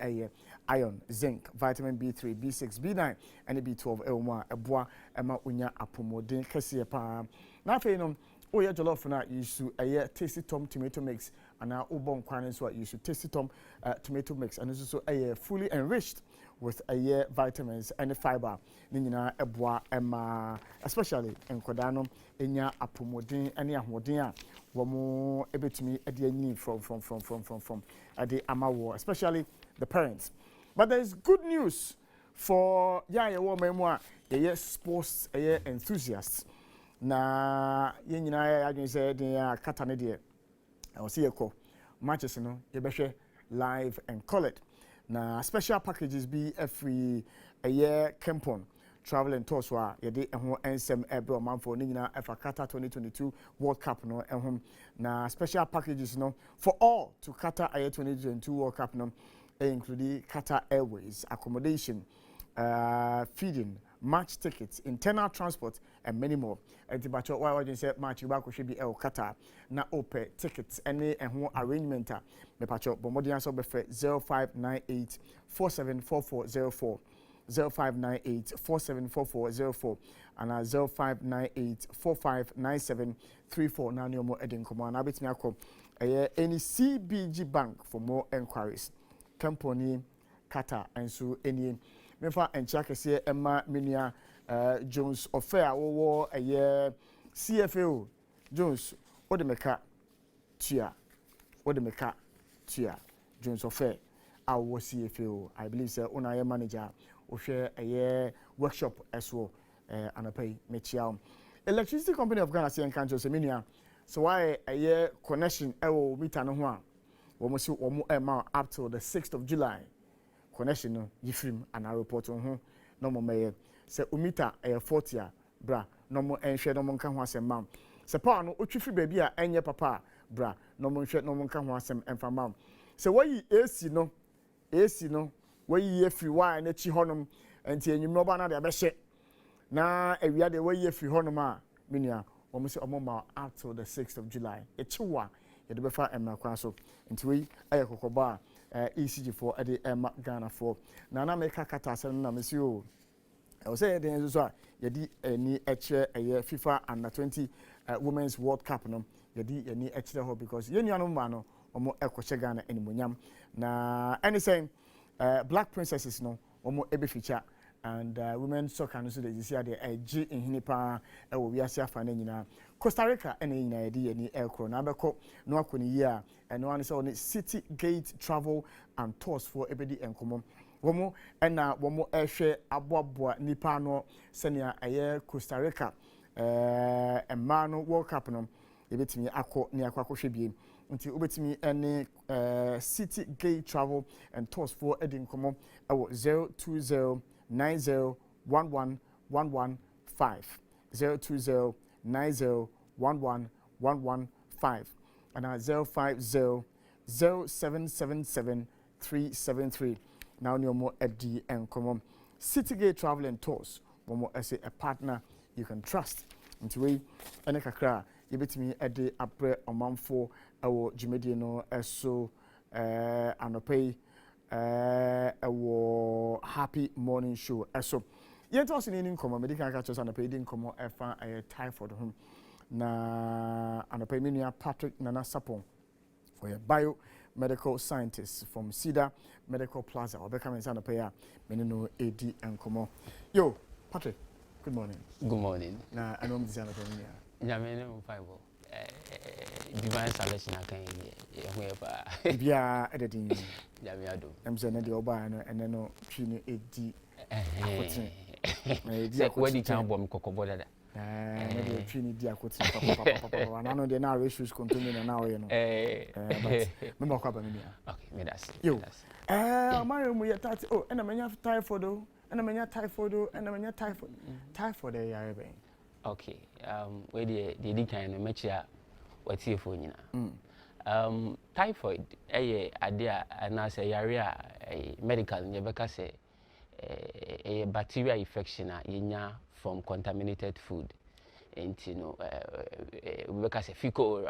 iron, zinc, vitamin B3, B6, B9 and B12 elmo eboa ema unya apomodin kese pa na afi no oye jollof na yisu tasty tom tomato mix and now ubon kwan so yisu tasty tom tomato mix and so fully enriched with vitamins and fiber ninyina eboa ema especially enkodano enya apomodin ene ahodin a womo ebetumi ade anyi from ade amawo especially the parents. But there is good news for wo memu a sports enthusiasts na yenyina adwen say den kata ne de o se yeko matches no yebehwe live and call it. Na special packages be every a year campon travel and tours wa yede eho ensem ebro manfo ni nyina Qatar 2022 World Cup no ehom na special packages no for all to Qatar 2022 World Cup no including Qatar Airways accommodation feeding match tickets, internal transport, and many more. And the batch why you say match you back should be El Qatar. Na ope tickets any and who arrangement. Me patch up Bomodian so be 0598 474404. 0598 474404 and 0598 459734. Now no more Edin Command. I bet me any CBG bank for more enquiries. Company Qatar and so any mefa enchaka se Emma Minia Jones Offair or a year CFO Jones or the meka tia Jones Offair our CFO. I believe sir una manager or share a year workshop as well and I pay mechiao. Electricity Company of Ghana and Council Seminia. So why a year connection ewo meter no ho a see up till the 6th of July. Connection no yifrim and I report on ho no more may say umita a 40 bra no more enhwe no more kan ho asem mam. Se pa no otwifi baby a enye papa bra no more nhwe no more kan ho asem emfa mam. Se wayi AC no wayi efri wa na chi honom enti enyum no ba na de abehye na awia de wayi efri honom a minia almost up till the 6th of July. Echiwa yede befa emma kwa so nti we ayekokoba ECG for ede emma Ghana for na make kata asem na mesi o I was saying then so yedi ni eche FIFA under 20 Women's World Cup no yedi ni eche ho because yenu anu ma no omo ekoche Ghana animonyam na anything Black Princesses no omo ebe feature and women soccer no so dey see ade age in hinipa e wo wiase afa na nyina Costa Rica ene nyina yedi ni aircraft na abeko no akoni year eno an so on City Gate Travel and Tours for ebedi enkomo womo ena womo ehwe aboaboa nipa no senia aye Costa Rica emma no World Cup no ebetimi akọ ni akọ biem nti obetimi ene City Gate Travel and Tours for edi enkomo e wo 020 90111115 02090111115 and 05007777373. Now no more FD and common Citygate Travel and Tours. One more as a partner you can trust. Into we and kakra you bet me a day apre a month for our Jimediano so anopay happy morning show. So yet also in common medical catchers and a paid in common a typhoid home na and a payminia Patrick Nana Sapon for a biomedical scientist from Cedar Medical Plaza or becoming Santa Paya Menino AD and Como. Yo, Patrick, good morning.
Good morning.
Na I know this
Nyamene Bible. Divine salvation whoever
Bia editing
Yamiado.
I'm saying the Oba and then no Chini AD.
Where the town bomb cocoboda.
Maybe Chini Diakoti, and I know the now issues continue now, you know. But remember, okay,
me that's
you. My room, we are oh, and I mean, have typhoid, and I mean, typhoid, and I mean, typhoid,
okay, where the kind of match what's here for you now? Typhoid, idea, and I say, area, a medical, never say, a bacterial infection, from contaminated food, and you know, we can say fecal,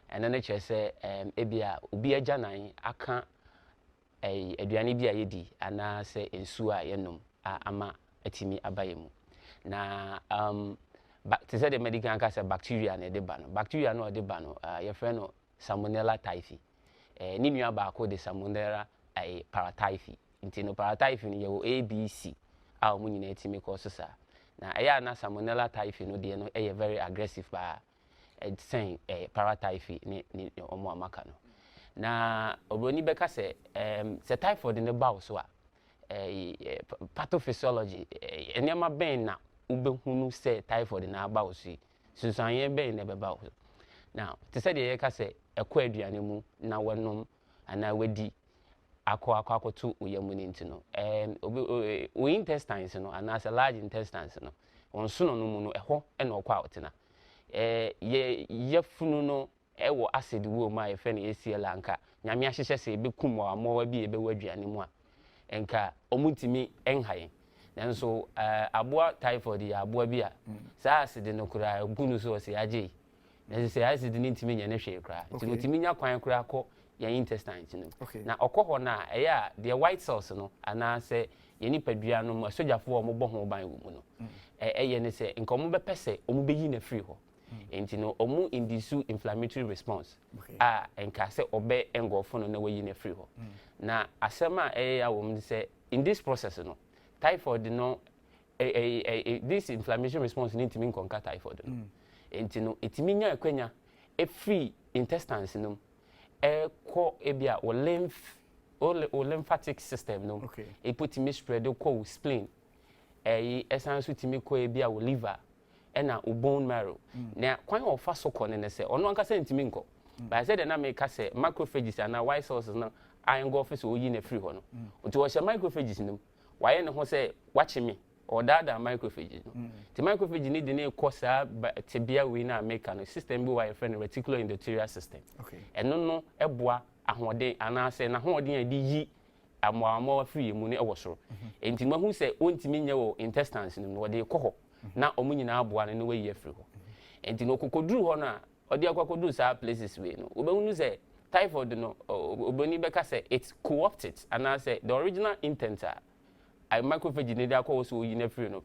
and then they say, ebia, ubia janai, aka, a duanibia yedi, and I say, in sua yenum, ama, etimi abayemu. Na, but to say the medical can say bacteria and the bano. Bacteria no de bano. Your friend no Salmonella typhi. Nimu abako de Salmonella paratyphi. Intino paratyphi ni yo ABC. Our muni netimi cause sa. Na aya na Salmonella typhi no de no very aggressive ba. Saying paratyphi ni omo amaka no. Na obroni beka se typhoid in the bowel so pathophysiology enema ben na ubehunu say typhoid na aba osi susanye be na beba o now to say the ka say ekọ aduane mu na wonom ana wedi akoto uyamu ni ntino o intestines no ana say large intestines no onso no mu no eho na okwa otena ye funu no ewo acid wo ma ye fe na ACL anka nyame ahyehye say bekum wa amawa bi ebe waduane mu a enka omuntimi enhaye nanso aboa typhoid ya aboa bi a saa acid no kura gunu so se age na se acid ni ntimi nya ne hwe kura nti no timi nya kwan kura akọ ya intestine no na ọkọ na eya the white cells no ana se ye nipadua no ma sojafo mo bọ ho ban wo mu no eye ne se nkomo be pese omo be yi na free ho enti no omo induce inflammatory response enka se obe engofo no na we yi na free ho na asema ya wo mu se in this process no typhoid no this inflammation response need to mean conquer typhoid no enti no etimi nya ekwanya free intestines no ko ebia o lymphatic system no e put me spread ko spleen essence timi ko ebia o liver na o bone marrow na kwan o fa so ko ne se ono anka se ntimi nko ba se de na me ka se macrophages and white cells no engulf so oyi na free ho no nti wo hye macrophages no waye ne ho se wache me or dada macrophages no the macrophage need the kosa tibia we na make no system bi wa friend reticular endothelial system eno no eboa ahode anase na hoden adi yi amoamo free mu ne ewo soro enti mahu se ontimi nya wo intestines no wo de koho na omunyina aboa ne we yi free ho enti no kokoduru ho na odi akwakoduru sa places we no obehunu se typhoid no oboni beka se it co-opted anase the original intent a macrophage need akọ so yi na free no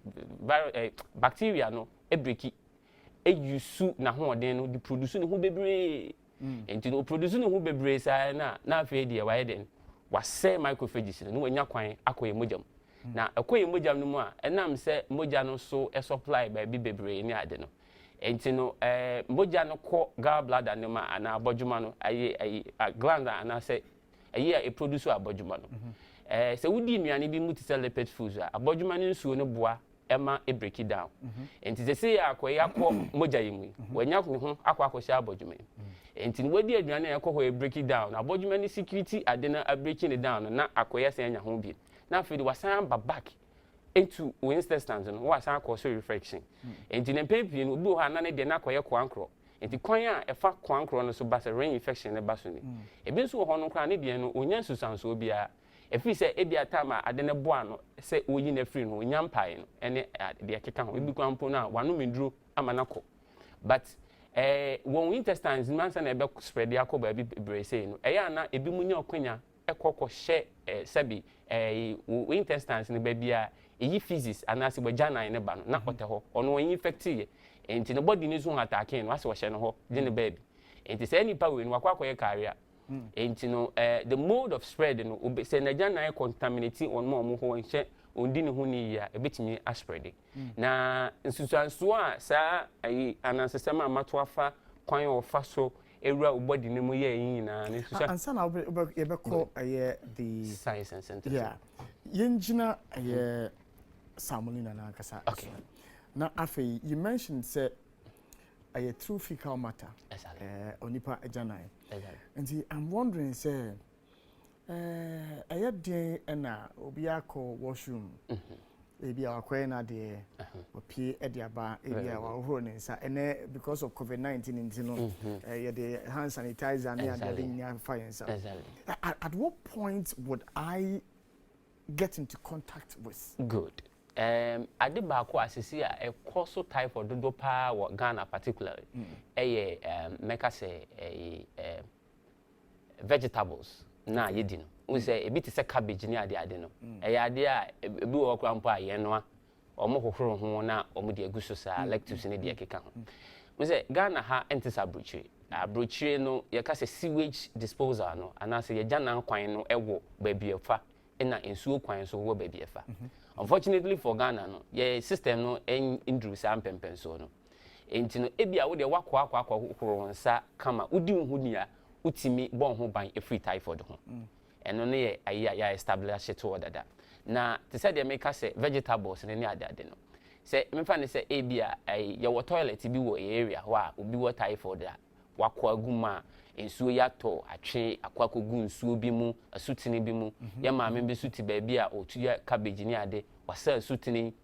bacteria no ebreki eyusu na hoden no di produce ne ho bebre enti no produce ne ho bebre sa na afi de wa den wa se macrophages no wanya kwan akoye mojam na akoye mojam no mu a enam se moja no so supply ba bi bebre ni ade no enti no moja no ko gallbladder no ma ana abodwuma no ayi gland ana se ayi a produce abodwuma no se wudi nnuane bi mu tse lipid foods a abodwuma ne nsuo no boa ema e break it down enti se se akoye akọ moja yimu wanya ko ho akọ abodwuma enti wodi aduane akọ ho e break it down abodwuma ne security adena a breaking it down na akoye se anya ho bi na afidi wasan back into intestines no wasan akọ so reflection enti ne pepi no obi ho ana ne de na akoye kwankro enti kwan a efa kwankro no so ba se rain infection ne ba so ni ebi nso ho no kra ne de no onya susanso bia efi se ebia tama ade ne boa no se oyi na free no onya mpai no ene de keka ho ebi kwampo na wano meduro amanako but won intestines mansa na ebe spread ya ko ba bi brese no eya na ebi munya okwanya ekokọ hye sabi intestines ne ba bia eyi physics anase bojana ne ba no na hote ho ono oyi infectie enti no body ne so attack no ase wo hye no ho de ne baby enti se nipa we no akwakoye career enti no the mode of spread no se na jana contaminate on mo ho nche ondi ne ho ni ya ebetimi a spread na nsusuanso a sa ayi anansesema amato afa kwan ofa so ewura ubody ne mu ye nyina ne susa
ansa na yebekọ aye the
science and synthesis
yenjina aye Samulina na kasa na afei you mentioned say a true fecal matter onipa ejanai and I'm wondering say ayade na obi akọ washroom ebi akwa na de opie ediaba ebi awahoro ne nsa ene because of COVID-19 intino the hand sanitizer and the nya fire nsa at what point would I get into contact with?
Good. Ade baako asisi a ekoso typhoid dodo pa wo Ghana particularly meka say vegetables na yedi no we say ebi te say cabbage ni ade no ade a ebi wo krampo aye no a omo hohoro ho na omo de aguso sa lettuce ni de keka ho we say Ghana ha entisa abrochire no ye ka say sewage disposal no ana say ye jana kwan no ewo baabi efa na ensuo kwan so wo baabi efa. Unfortunately for Ghana no ye system no indru sa mpempenso no enti no ebia wo de wakwa horo nsa kama udi hu ni a utimi bon ho ban e free typhoid ho eno no ye ya establish it to dada na te say de make say vegetables ne ade no say memfa ne say ebia ye wo toilet bi wo area wa obi wo typhoid a wakwa guma ensuo yato atwe akwakogu nsuo bi mu asutini bi mu ya maame bi suti ba bi a otuya cabbage ni ade wasa asutini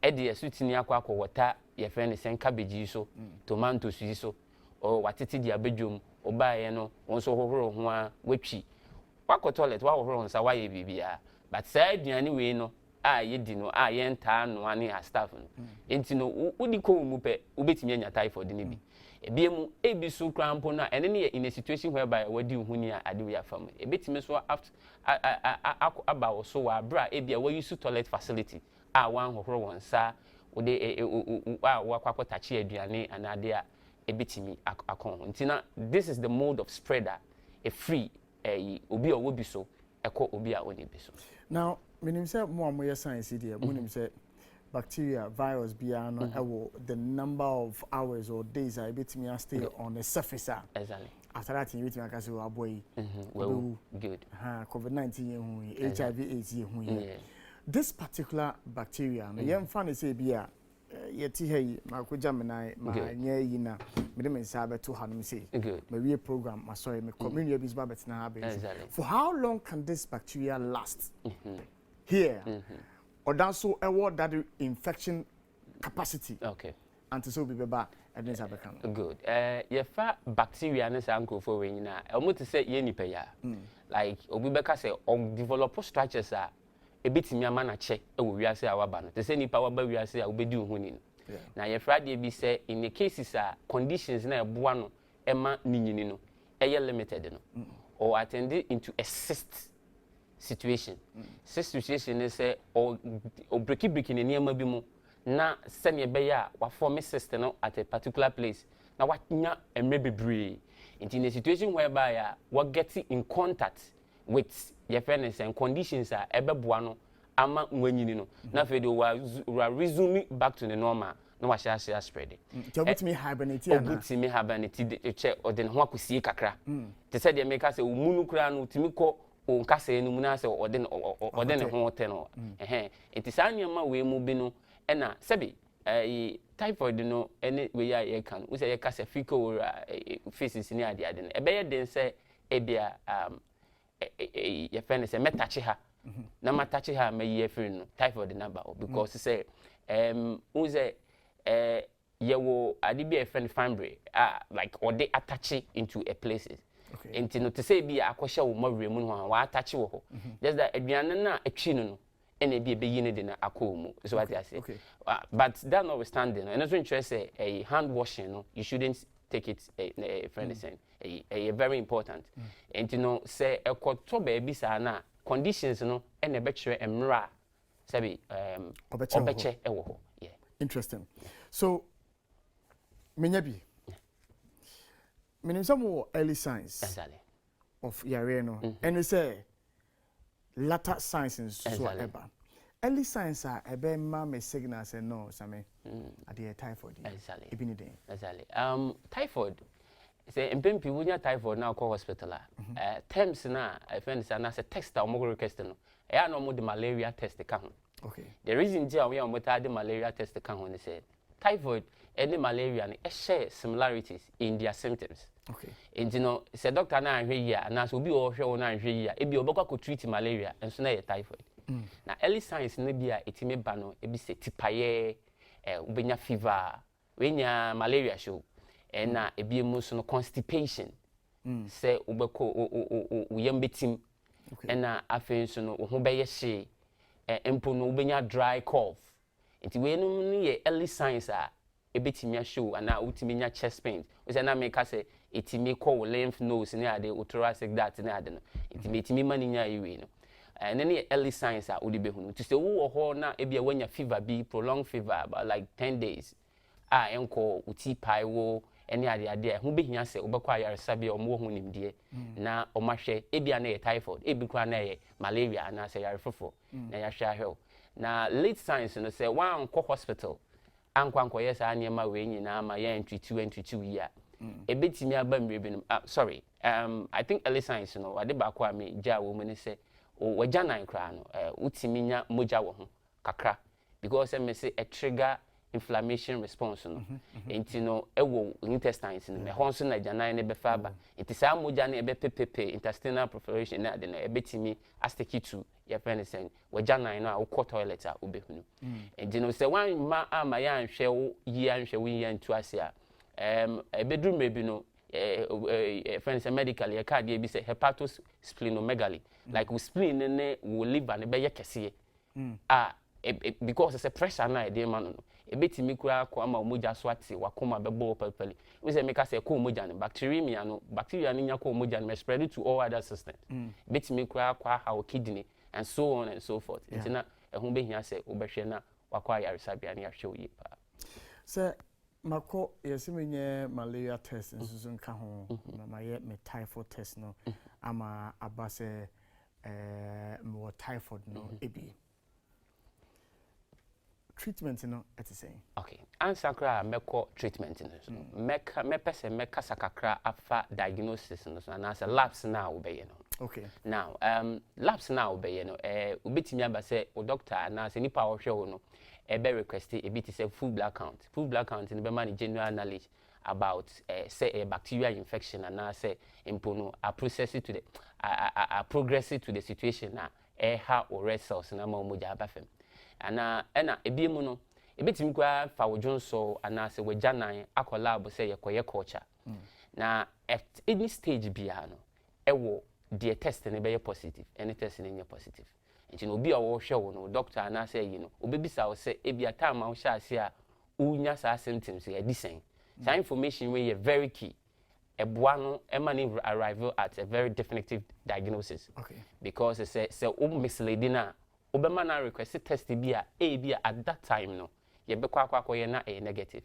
edi asutini akwakọ wota ye fe ne sen cabbage so tomatoes yi so o watete di abedwom obaye no wonso hohoro ho a watwi wakọ toilet wa hohoro nsa wa ye bibia but say aduane we no yedi no yenta no ane a staff no enti no wodi ko mu pe wobetimi anya typhoid ni bi ebiemu ebi so krampo na ene ne in a situation whereby wadi huni ade we afam ebetimi so aba so wa bra ebia we use toilet facility wan hohoro won sa wode wakwakota aduane anade a ebetimi akon nti na this is the mode of spreader a free obi a wobi so eko obi a oni bi so. Now
menim say mo amoye science there menim say bacteria virus bia no ewo the number of hours or days I betimi stay on the surface.
Exactly.
After that you betimi akase wa boy
well good
COVID-19 ye hu HIV/AIDS ye hu ye this particular bacteria no yem fa ne say bia yeti hey makoja menai ma nya yi na me dem nsa beto hanum say ma we program ma sorry me community business ba betina ha be for how long can this bacteria last here or that so that infection capacity and so be ba evidence abekan
good ye fa bacteria ne sa nkrofo we nyina omo te say ye nipa ya like obi beka say develop structures ebetimi ama na che ewo wiase a waba no te se nipa waba wiase a obedi ohuni no na ye frade bi se in the cases conditions na eboa no ema ninyini no eye limited no or attend into a cyst situation cyst situation is say or breaky in niam bi mu na se ne be ya wa form cyst no at a particular place na wanya emre bebre in a situation whereby we get in contact with your friends and conditions ebeboa no ama nwanyini no na fe de wa resume back to the normal no wa share spread
obutimi hibernate ana
obutimi hibernate che ode ho akosie kakra te se de make say omunu kura no timi ko o nkasa enu mu na say ode ne ho te no enti sanyama we mu bi no na sebi typhoid no ene we ya ye kan we say ye kasa fecal faces ni ade no ebe ye den say ebia your friend say metachi ha na matachi ha me ye free no typhoid number because say who say ye wo ade be a friend family like or they attach into a places enti no to say be akwhye wo mawre mu no wa attach wo ho just that aduane na atwi no ene be be yine de na akomu so what I say but that notwithstanding and also interest say a hand washing no you shouldn't take it a friend saying a very important and you know say ekoto baby sa na conditions no ene be kire emra sabi obeche ewo ho
interesting so menyabi menim some early signs of yare no and we say latter signs in so eba early signs are ebe ma me signals say no same ade typhoid ebi ni den
typhoid say empempi wunya typhoid na ko hospital terms na friend say na say test o mo request no ya no mo de malaria test ka ho the reason je we am the malaria test ka ho ni say typhoid and malaria ni share similarities in their symptoms and you know say doctor na ahwe ya na so obi o hwe wo na ahwe ya ebi obekwa ko treat malaria enso na typhoid na early signs na bia etime ba no ebi se tipaye ubenya fever wenya malaria show na ebi emu so no constipation se ubeko uyembetim na afen so no ho beye hye empo no ubenya dry cough enti we no ne early signs ebetimi show ana utimi nya chest pain we say na make say etimi call lymph nodes ne ade thoracic duct ne ade no etimi mani nya iwe no and then the early signs are odi behunu to say wo ho na e bia wanya fever be prolonged fever about like 10 days enko uti pai wo ene ade ho behia se obekwa yaresa bia omo ho nimdie na omahwe e bia na typhoid e bi kwa na malaria na se yarefofo na yahwe ahwe na late signs no say wan ko hospital ankwanko yes anyema we nyina ma ya entry year ebetimi aba mrebi sorry I think early signs no ade ba kwa me ja wo mu ne say wajanan kra no utimi nya moja wo ho kakra because me say a trigger inflammation response no enti no ewo intestines no me ho so na janan ne be fa ba enti sa moja ne be pepepe intestinal proliferation na de no ebetimi asteki to your friend saying wajanan no a wo toilet a obehunu enti no say wan ma ama ya nhwe wo yi anhwe wo yi antu ase a ebedrum mebi no friends medically a card be say hepatosplenomegaly like we spleen ne we liver ne be ye kese because it's a pressure na e man no e betimi kura ko ama omoja so ate wakoma bebo papali we say make say ko omoja no bacteria no nya ko omoja no spread it to all other systems betimi kura kwa how kidney and so on and so forth ntina ehun behia say obehwe na wakwa yaresa bia na yahwe oyi pa
sir mako yesimenye malaria test nsusu nka ho na ye me typhoid test no ama abase me typhoid no ebi treatment no at the same.
Okay. Answer kra meko treatment no so. Meka sakakra afa diagnosis no so and as labs now obey no.
Okay.
Now labs now obey no ubetimi aba say o doctor na say nipa wo hwe wo no be request e bit say full blood count. Full blood count in be man general knowledge about say a bacterial infection and na say impono a process it to the a progress it to the situation na ha or red cells na ma omoja abafem. Ana ebiemu no ebetimi kwa fa wodwon so ana se wajanan akola abo se yekoye culture na at any stage bia no ewo the test ne be positive any test ne nye positive nti no obi a wo hwe wo no doctor ana se yi no obebisa wo se ebia time a wo hya ase a unya sa symptoms e disen that information we are very key eboa no emani arrival at a very definitive diagnosis because it say misleading na obema na request test bi a at that time no ye be kwa ye na negative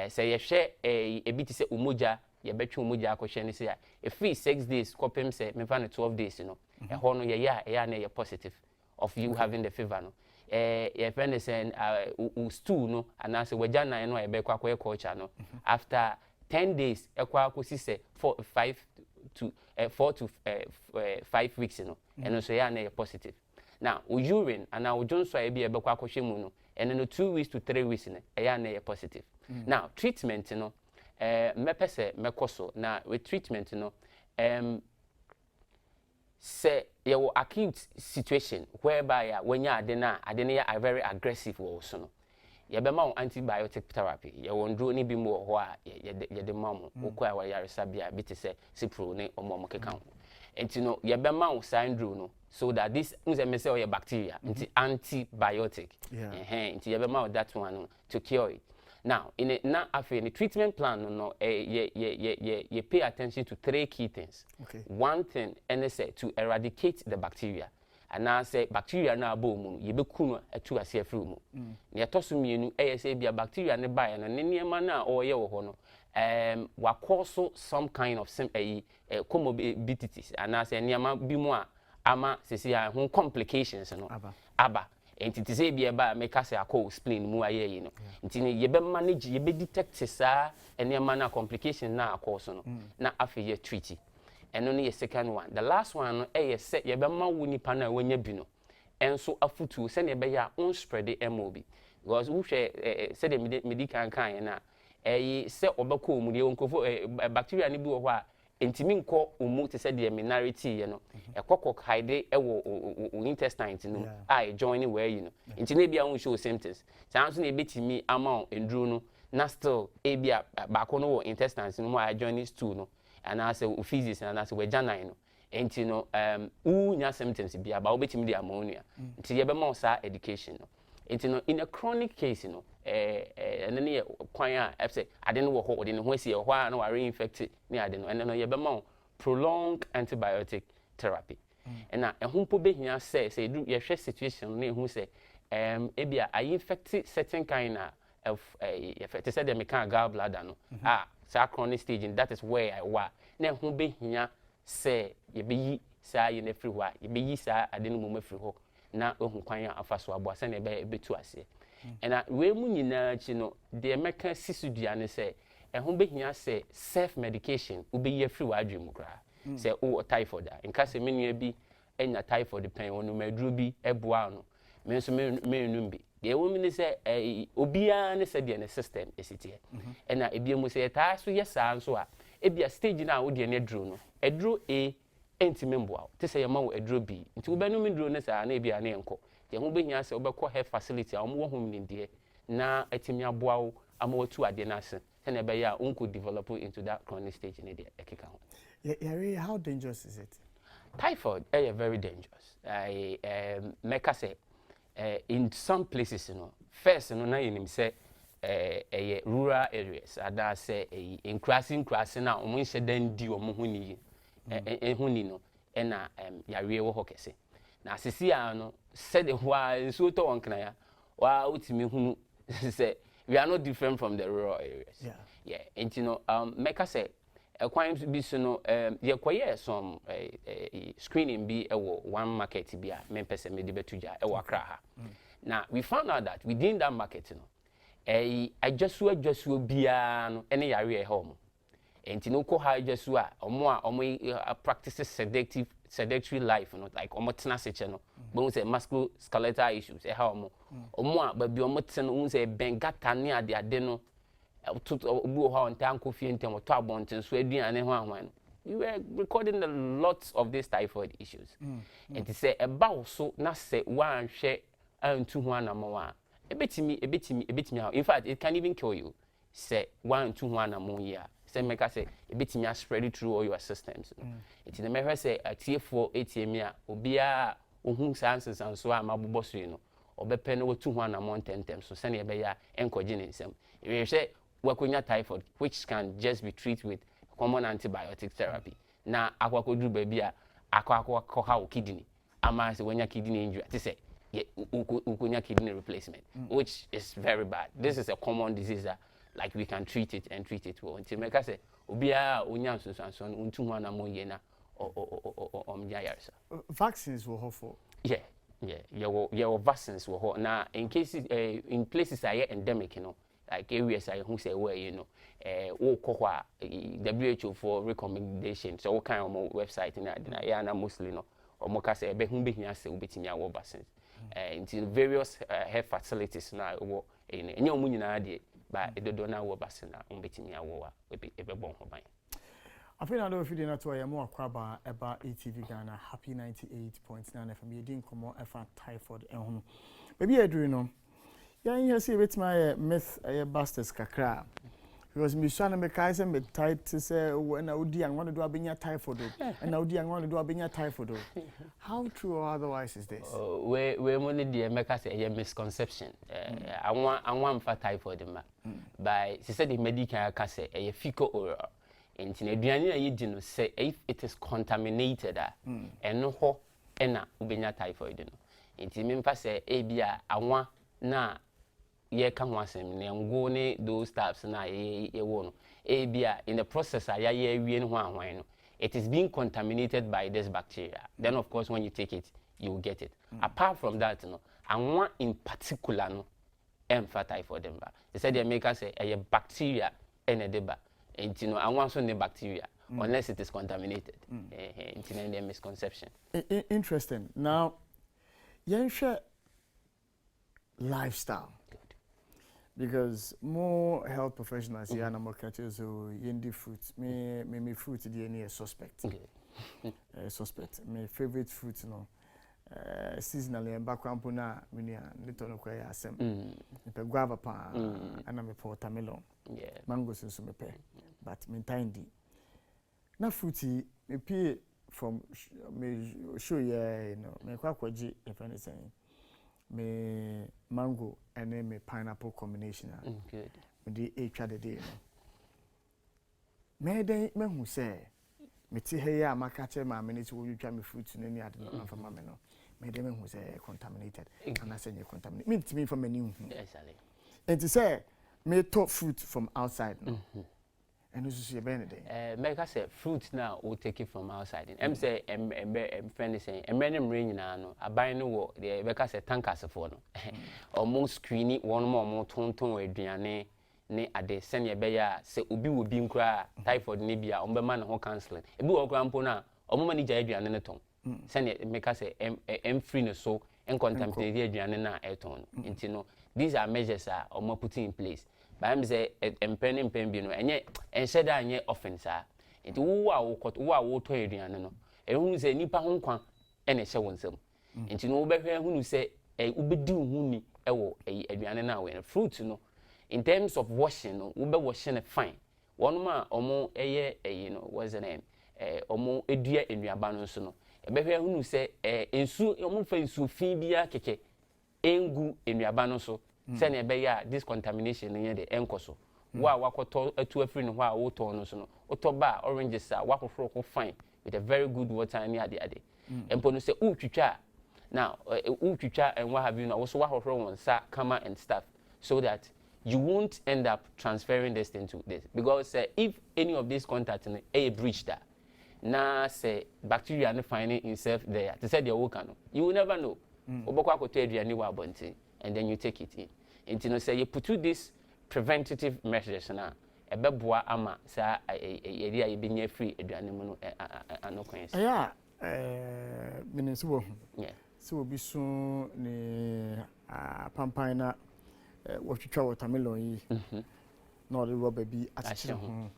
say ye hwe e bit say umoja ye betwe umoja akohwe ne say e free 6 days kopem say me fa 12 days no e ho no ye ya na ye positive of you having the fever no ye friend say stool no and say wajana no ye be kwa ye culture no after 10 days e kwa akosi say 4 to 5 weeks no and so ya na ye positive. Now, urine and our Johnson I be a bakwakoshemu and then 2 weeks to 3 weeks in a positive. Now, treatment, you know, mepese mekoso. Now, with treatment, you know, say your acute situation whereby when you are a very aggressive also. No. You be ma antibiotic therapy. You won't do any be more ye the mom who kwa yarisabia bit say cipro ne omo kekam. And you know, you be ma syndrome no. So that this me say your bacteria antibiotic into you be that one to cure it. Now in a now after the treatment plan no you pay attention to 3 key things. One thing and say to eradicate the bacteria and now say bacteria na abo you be kunu etu ase afri mu na yetoso mienu say bia bacteria ne buy na niema na oye wo ho no wa cause some kind of comorbidities and now say niema bi mu a ama sisi ya hun complications no aba enti say bia ba make say akọ spleen mu aye yi no enti ne ye be manage ye be detect sa niema na complications na akọ so no na afi ye treat eno ne ye second one. The last one no ye say ye be ma wo nipa na wanya bi no enso afutu se ne be ya on spread MOB because wo hwe say the medical kan na say obekọ mu de onkofo bacteria ne bi wo ho a entimi nko umu te say the minority ye no ekokok hide ewo intestines no I join where you know entine bia won show symptoms sanso na ebetimi ama enduru no na still ebia baako no wo intestines no I join stool no and as a physics and as we janai no enti no nya symptoms bia ba obetimi the ammonia enti ye be ma sa education no enti no in a chronic case no and then kwan a say ade no wo ho ode no ho asi ho a na wa reinfect ni ade no and no ye be ma prolonged antibiotic therapy and na ehun po behia say do ye hwe situation na ehun say ebia I infect certain kind of effect say dem can gallbladder no sa chronic stage and that is where I wa na ehun behia say ye be yi sa ye na free ho ye be yi sa ade no mo free ho na ohun kwan afa so abo ase na be betu ase and we mu nyina chi no de meka sisudua ne say ehun behia say self medication u be ye free wa adwemu kra say o typhoid in case menua bi enya typhoid pen wonu maduru bi eboa no me nso menum bi de wo mi ne say obia ne say de ne system esitie and na ebiemu say ta so yesa nso a ebia stage na wo de ne duru no eduru a entime mboa te say yema wo eduru b nti wo benu mi duru ne say na ebia na enko de ho behia say obekọ health facility a wo ho mninde na etimi aboa wo ama watu ade na ase na be ya unko develop into that chronic stage in the ekeka ho.
Yeah, how dangerous is it?
Typhoid is very dangerous. Make us say in some places first na yenim say rural areas ada say in crossing na omo nhye dan di omo huni ehuni no na yareɛ wɔ hɔ kɛse na sisi a no said why nsuo to wonkana ya wa utimi hunu say we are not different from the rural areas. Yeah. And make us say a quite be so no ye some screening be one market be a men person me de betuja e wakra ha. Now we found out that within that market I just bia no any area home. And ko ha just omo practices sedentary life like omo tena seche no but say musculoskeletal issues e ha omo ba bi omo tena un say bengata ne ade no obu ho ntan kofi ntem to abonten so aduane ho ahwan we were recording a lot of these typhoid issues and say eba so na say wan hwe antu ho anamo a ebetimi in fact it can even kill you say wan tu ho anamo ya say make us say ebetimi spread it through all your systems it the measure say atiefo ATM a obia ohun sciences and so am abobo so no obepe no tu ho anamo tentem so say na ebe ya enkoje ne nsem we say wakonya typhoid which can just be treated with common antibiotic therapy na akwakodru ba bia akwa ha kidney ama say wanya kidney injury to say ukonya kidney replacement which is very bad. This is a common disease like we can treat it and treat it well until make us say obia onya so untu ho na mo ye na yaresa
vaccines were for
yeah vaccines were na in cases in places are endemic like areas I who say where wo kokwa WHO for recommendation so what kind of website na ya na mostly omo ka say ebe hu behia say obetimi awo vaccines into various health facilities na wo enye omu nyina de ba edodo na wo vaccine na obetimi awo wa ebe bon ho ban
afina do fidi na to ya mo akwaba eba ATV Ghana happy 98.9 FM yedin komo efa typhoid ehunu baby edru no yan here see betima myth busters kakra because me shana me kai say me tight to say when odi an want to do abenya typhoid and odi an want to do abenya typhoid. How true or otherwise is this?
We money dey make us a misconception. I want for typhoid ma by she said the medical can say a fecal oral nti na aduane na yedi no say if it is contaminated and no ho na ubenya typhoid no nti me mfa say e bia anwa na ye ka ho asem na ngo ne those types na ye wo no e bia in the process ya ye wie no ho ahwan no it is being contaminated by this bacteria. Then of course when you take it you will get it. Apart from that no anwa in particular no emfa typhoid ba they said they make us say a bacteria enedeba and anwa so ne bacteria unless it is contaminated. It's a misconception.
Interesting. Now share lifestyle. Because more health professionals here and more catchers so yendi fruit me fruit the any suspect. Suspect. My favorite fruit seasonally and background puna minia little no kwaya asem. Me guava pa and me watermelon. Mangoes and some pe. But me tiny. Na fruity me pay from me show me kwakwaji if anything. Me mango and then me pineapple combination.
Good.
Me the each other day. Me then me who say me ti here ma catch ma me need to you try me fruit no any other no for mama no. Me then me who say contaminated and I say you contaminated. Me to me from menu.
Exactly.
And to say me top fruit from outside no. And this is your benefit.
Make us say fruit now we take it from outside. Em say friend saying em rain na no aban no wo the make us say tankers for no. Almost screen one more tonton aduane ne ade sene be ya say obi wo bi nkura typhoid ne bia ombe ma na ho counseling. Ebi wo kura mpo na omo ma ni ja aduane ne ton. Sene make us say em free no so en contaminate aduane na eton. Nti no these are measures are omo putting in place. But I'm say empen bi no enye enhye da anye offense a nti wo a wo to aduane no ehunu say nipa ho nkwa ene hye wonsam nti no wo behwe ehunu say ubedi uhuni ewo aduane na we fruit no in terms of washing no wo be wash ne fine one ma omo eye no what's the name omo edua enuaba no so no behwe ehunu say ensu omo fa ensu fin bia keke engu enuaba no so se na ebe ya this contamination no ye de enko so wa wakoto atu afiri no ho a woto no so no otoba oranges a wakohoro ko fine with a very good water ani ade empo no se utwitwa now utwitwa and what have you now also wakohoro won sa kama and stuff so that you won't end up transferring this into this because if any of these contacts in a breach that na say bacteria no finding itself there to say the worker no you will never know oboko akoto aduane wa abontin and then you take it in until no say you put to this preventative measures na ebeboa ama sa area ye binya free aduane mu no anokwan say
yeah minisibo
yeah
so obi so ne pampaina watwitwa watermelon yi na ode rubber bi atche ho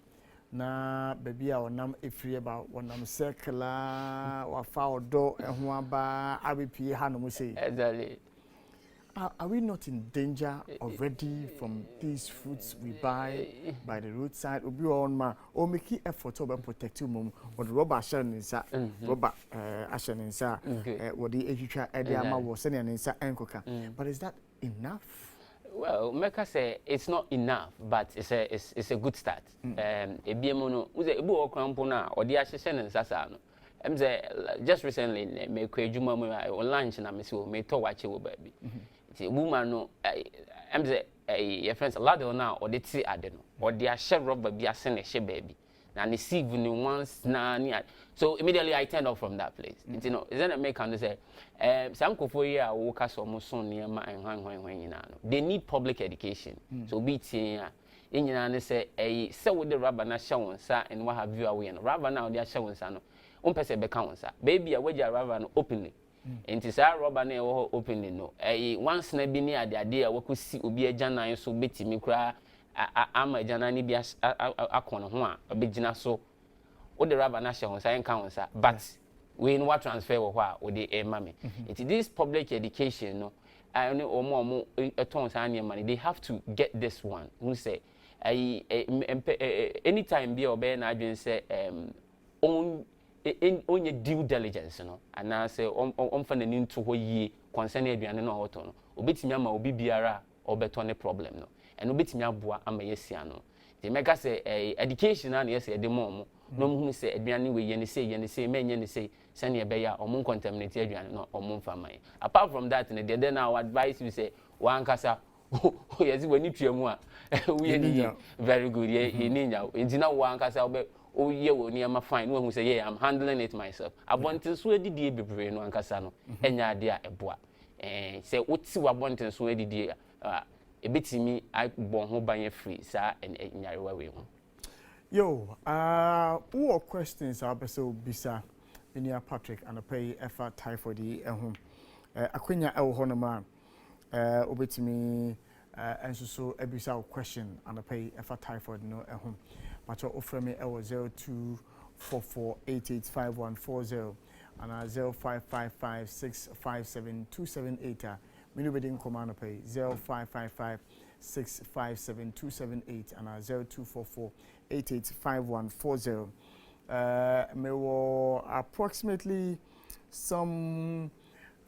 na baby a onam efiri ba onam circle wa fa odo eho aba abepie ha no mo say
exactly.
Are we not in danger already from these fruits we buy by the roadside? Obi on ma o make effort to protect you mum or the rubber shell inside rubber ashen inside what the etwa e dey ama wo se ne inside enkoka. But is that enough?
Well, Mecca say it's not enough, but it's a good start. Ebiemo no, uze ebu okrampo na odi ahyehye ne nsasa no. Just recently me kwedwuma mu on lunch na me se o me to wache wo baabi. Ti woman no your friends a lot na odi ti ade no. Odi ahye rubber bi ase ne hye baabi. Na ne sieve ni once na ni so immediately I turned off from that place. You know, is that make can say some kofo here a wo ka so mo son ne ma enhwan nyina no. They need public education. So be tin a nyina ne say say wo the rubber na hye won sa and what have you away no. Rubber na wo de hye won sa no. Umpese be ka won sa. Baby a waja rubber no openly. Enti sa rubber na wo openly no. Once na bi ni ade a wakosi obi agyanan so betimi kura ama janani bi akon ho a obegina so o de rubber na hye ho sa enka ho sa but we no what transfer wo ho a o de mame it this public education no any omo eton sa anya money they have to get this one who say anytime be obey na adwen say on your due diligence no and na say on fa nani nto ho yie concern aduane no oto no obetimi ama obi biara obeto ne problem no and obetimi aboa ama yesia no the mega say education na yes e de mom no mu say aduane we ye ne say menye ne say sane be ya omun contaminate aduane no omun faman apart from that ne de na our advice we say wan kasa yes we ni tuamu a we ni very good ye ni nya entina wan kasa obe o ye wo ni ama fine no hu say yeah I'm handling it myself abontin so edidie bebre no ankasa no enya ade a eboa say woti wabontin so edidie ebetimi agbon ho ban free sa nyarewa we ho
yo who questions are beso bisa enia Patrick and pay effort typhoid ehum akwenya ewo ho no ma obetimi enso so ebisa question and pay effort typhoid no ehum but offer me ewo 0244885140 and 0555657278 Minu bedin command pay 0555657278 and 0244885140. Me wo approximately some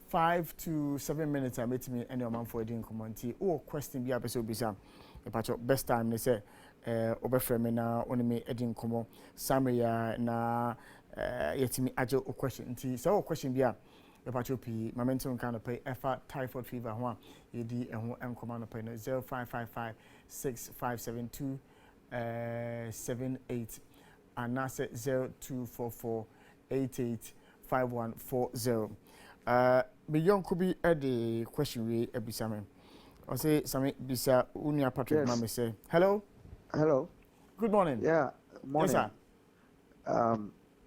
5 to 7 minutes I met me any man for edin command or question be episode bisa e best time they say obefre me na oni me edin komo samria na yetimi ajo question nti so question bia the patropi momentum kind of pay effort typhoid fever ho yedi eho encommand pay no 0555657278 and na 0244885140 me yonko bi e the question we ebisa me o say same bisa unia Patrick yes. Mama say hello good morning
morning
yes, sir.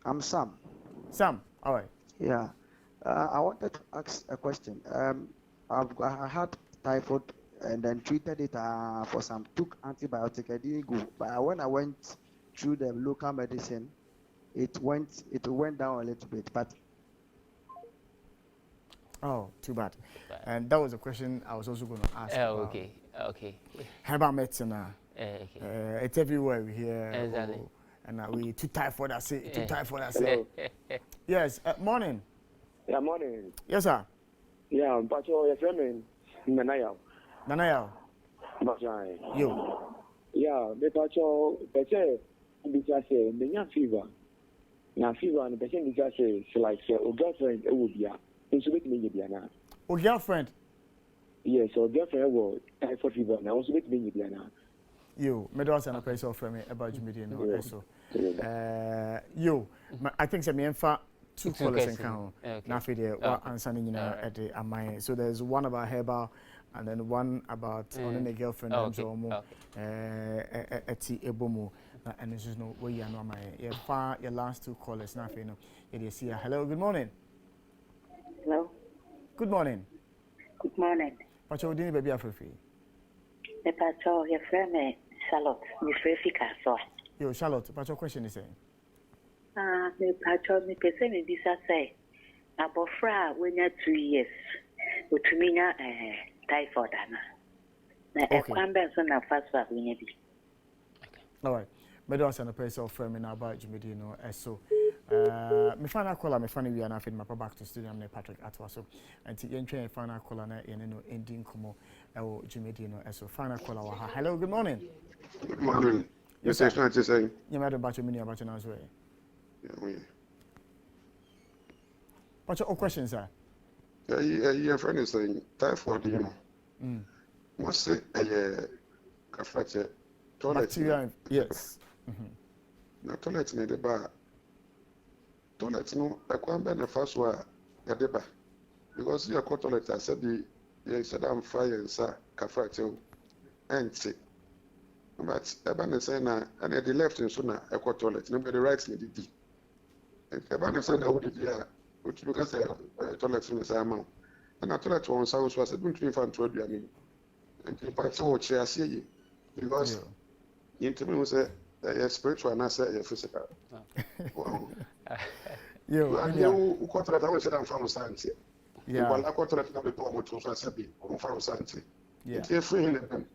I'm Sam
all right
I wanted to ask a question. I had typhoid and then treated it for some, took antibiotic. I didn't go, but when I went through the local medicine, it went down a little bit. But
oh, too bad. And that was a question I was also going to ask.
Okay.
Herbal medicine. It's everywhere we hear.
Exactly.
And we too typhoid. I say too typhoid. I say. Yes. Morning.
Yeah, morning.
Yes, sir.
Yeah, but your friend,
Nanaya.
Nanaya. Yo.
Yeah, because they say because the fever. Now fever and the person because like a girlfriend it will be into it me biana.
Oh girlfriend.
Yes, so girlfriend will typhoid fever now also make me biana.
Yo, me do an appraisal from me about Jimmy no so. Yo, I think me enfa two callers in count. Now for the what answering at the amai. So there's one about herbal and then one about on a girlfriend and so more at Ebomo. And this is no way you know your last two callers now for you know. You see hello, good morning.
Hello.
Good morning.
Good morning.
What's your name, baby? Afrifi.
The patrol, your friend Charlotte, Miss Refika, so.
Yo, Charlotte, what's your question? Is saying?
The patrol, me person me bisa say. Abofra when you're 2 years, utumina typhoid ana. Na ekwambe so na fast food we be.
All right. Me do an appraisal from me now about Jimmy no so. My final caller, my final we are now feeding my back to studio. I'm Patrick Atwaso. And to enter final caller na no ending como Jimmy no so final caller. Hello, good morning.
Good morning. Yes, sir. What you saying?
You made about your mini about your answer.
Yeah.
What's your question, sir?
Your friend is saying typhoid, you know. What's it? Kafate toilet.
Bacteria, yes.
Na toilet ni de ba. Toilet no ekwambe na first one ya de ba. Because you call toilet I said you said I'm fire sir kafate empty. But eba na say na and the left in so na ekwa toilet no be the right ni di. Eba na say na wo di ya which because toilet ni say am. And na toilet won say so I said don't even to do ani. And the part so che asie because you tell me say spiritual and I say physical.
Yo,
you contract I say I'm from Santi.
Yeah.
Well, I contract na be to so say I'm from Santi.
Yeah.
It's free in them.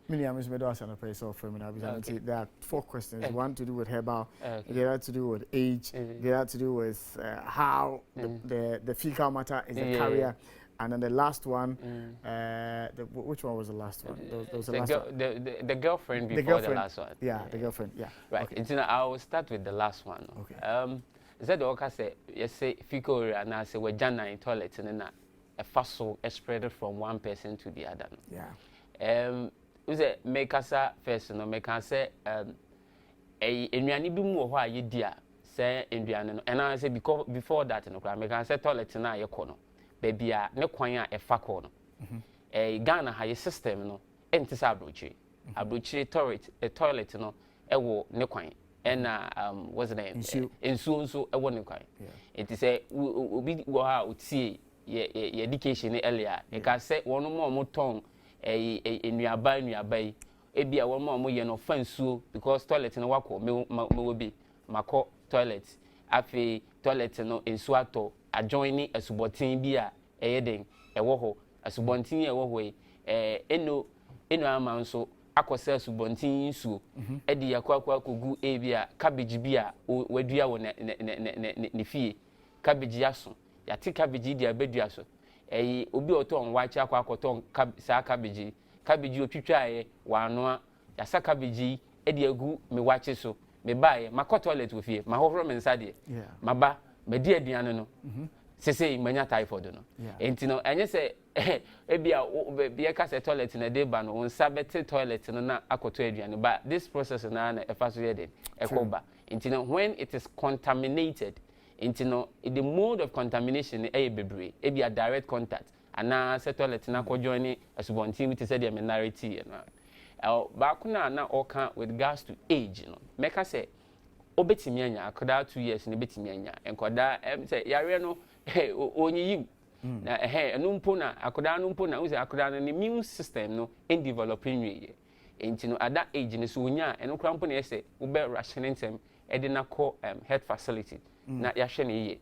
Many me do an appraisal from me now. There are 4 questions. One to do with herbal, the other to do with age, the other to do with how the fecal matter is a carrier. And then the last one, which one was the last one?
The girlfriend before the last one.
Yeah, the girlfriend, yeah.
Right, okay. I will start with the last one.
Okay.
Is that the worker say, you say fecal and I say, we're jana in toilet and then a fossil is spread from one person to the other.
Yeah.
Is it make us first, no, make us say, in your nibu why you dear, say in the and I say, because before that, no, make us say toilet and I corner. Baby, no quanya a facon. Ghana has a system, no, enter abrochi toilet, no, wo ne kwan. And what's the name? In soon so a one kwan. It is a we would see your education earlier. You can say one more tongue in your bay. It be a one more yen of fence because toilet in a wako will be Mako toilet. Afi toilet no in Swato. Adjoining a subotin bia eding a woho a subontin a woho eno amount so akose subontin su edi yakwa kugu bia cabbage bia wadua wo ne fie cabbage yaso yati cabbage dia bedua so obi oton wachi akwa akoton sa cabbage otwitwa wa anoa yasa cabbage edi agu me wachi so me bae makọ toilet wo fie ma hohoro me nsade maba medi aduane no sese manya typhoid no enti no enye se ebia be ka se toilet na dey ba no unsa bete toilet no na akoto aduane ba this process na efa so yede ekoba enti no when it is contaminated enti no the mode of contamination e bebre ebia direct contact ana se toilet na ko join asubontin with say the minority na ba kuna oka with regards to age no meka say obetimi anya akoda 2 years ne betimi anya enkoda say yare no onyi na enumpo na akoda numpo na uze akoda no immune system no in developing we enti no at that age ne so onya enokra mpo na say ube rationing them edina call health facility na yahwe ne ye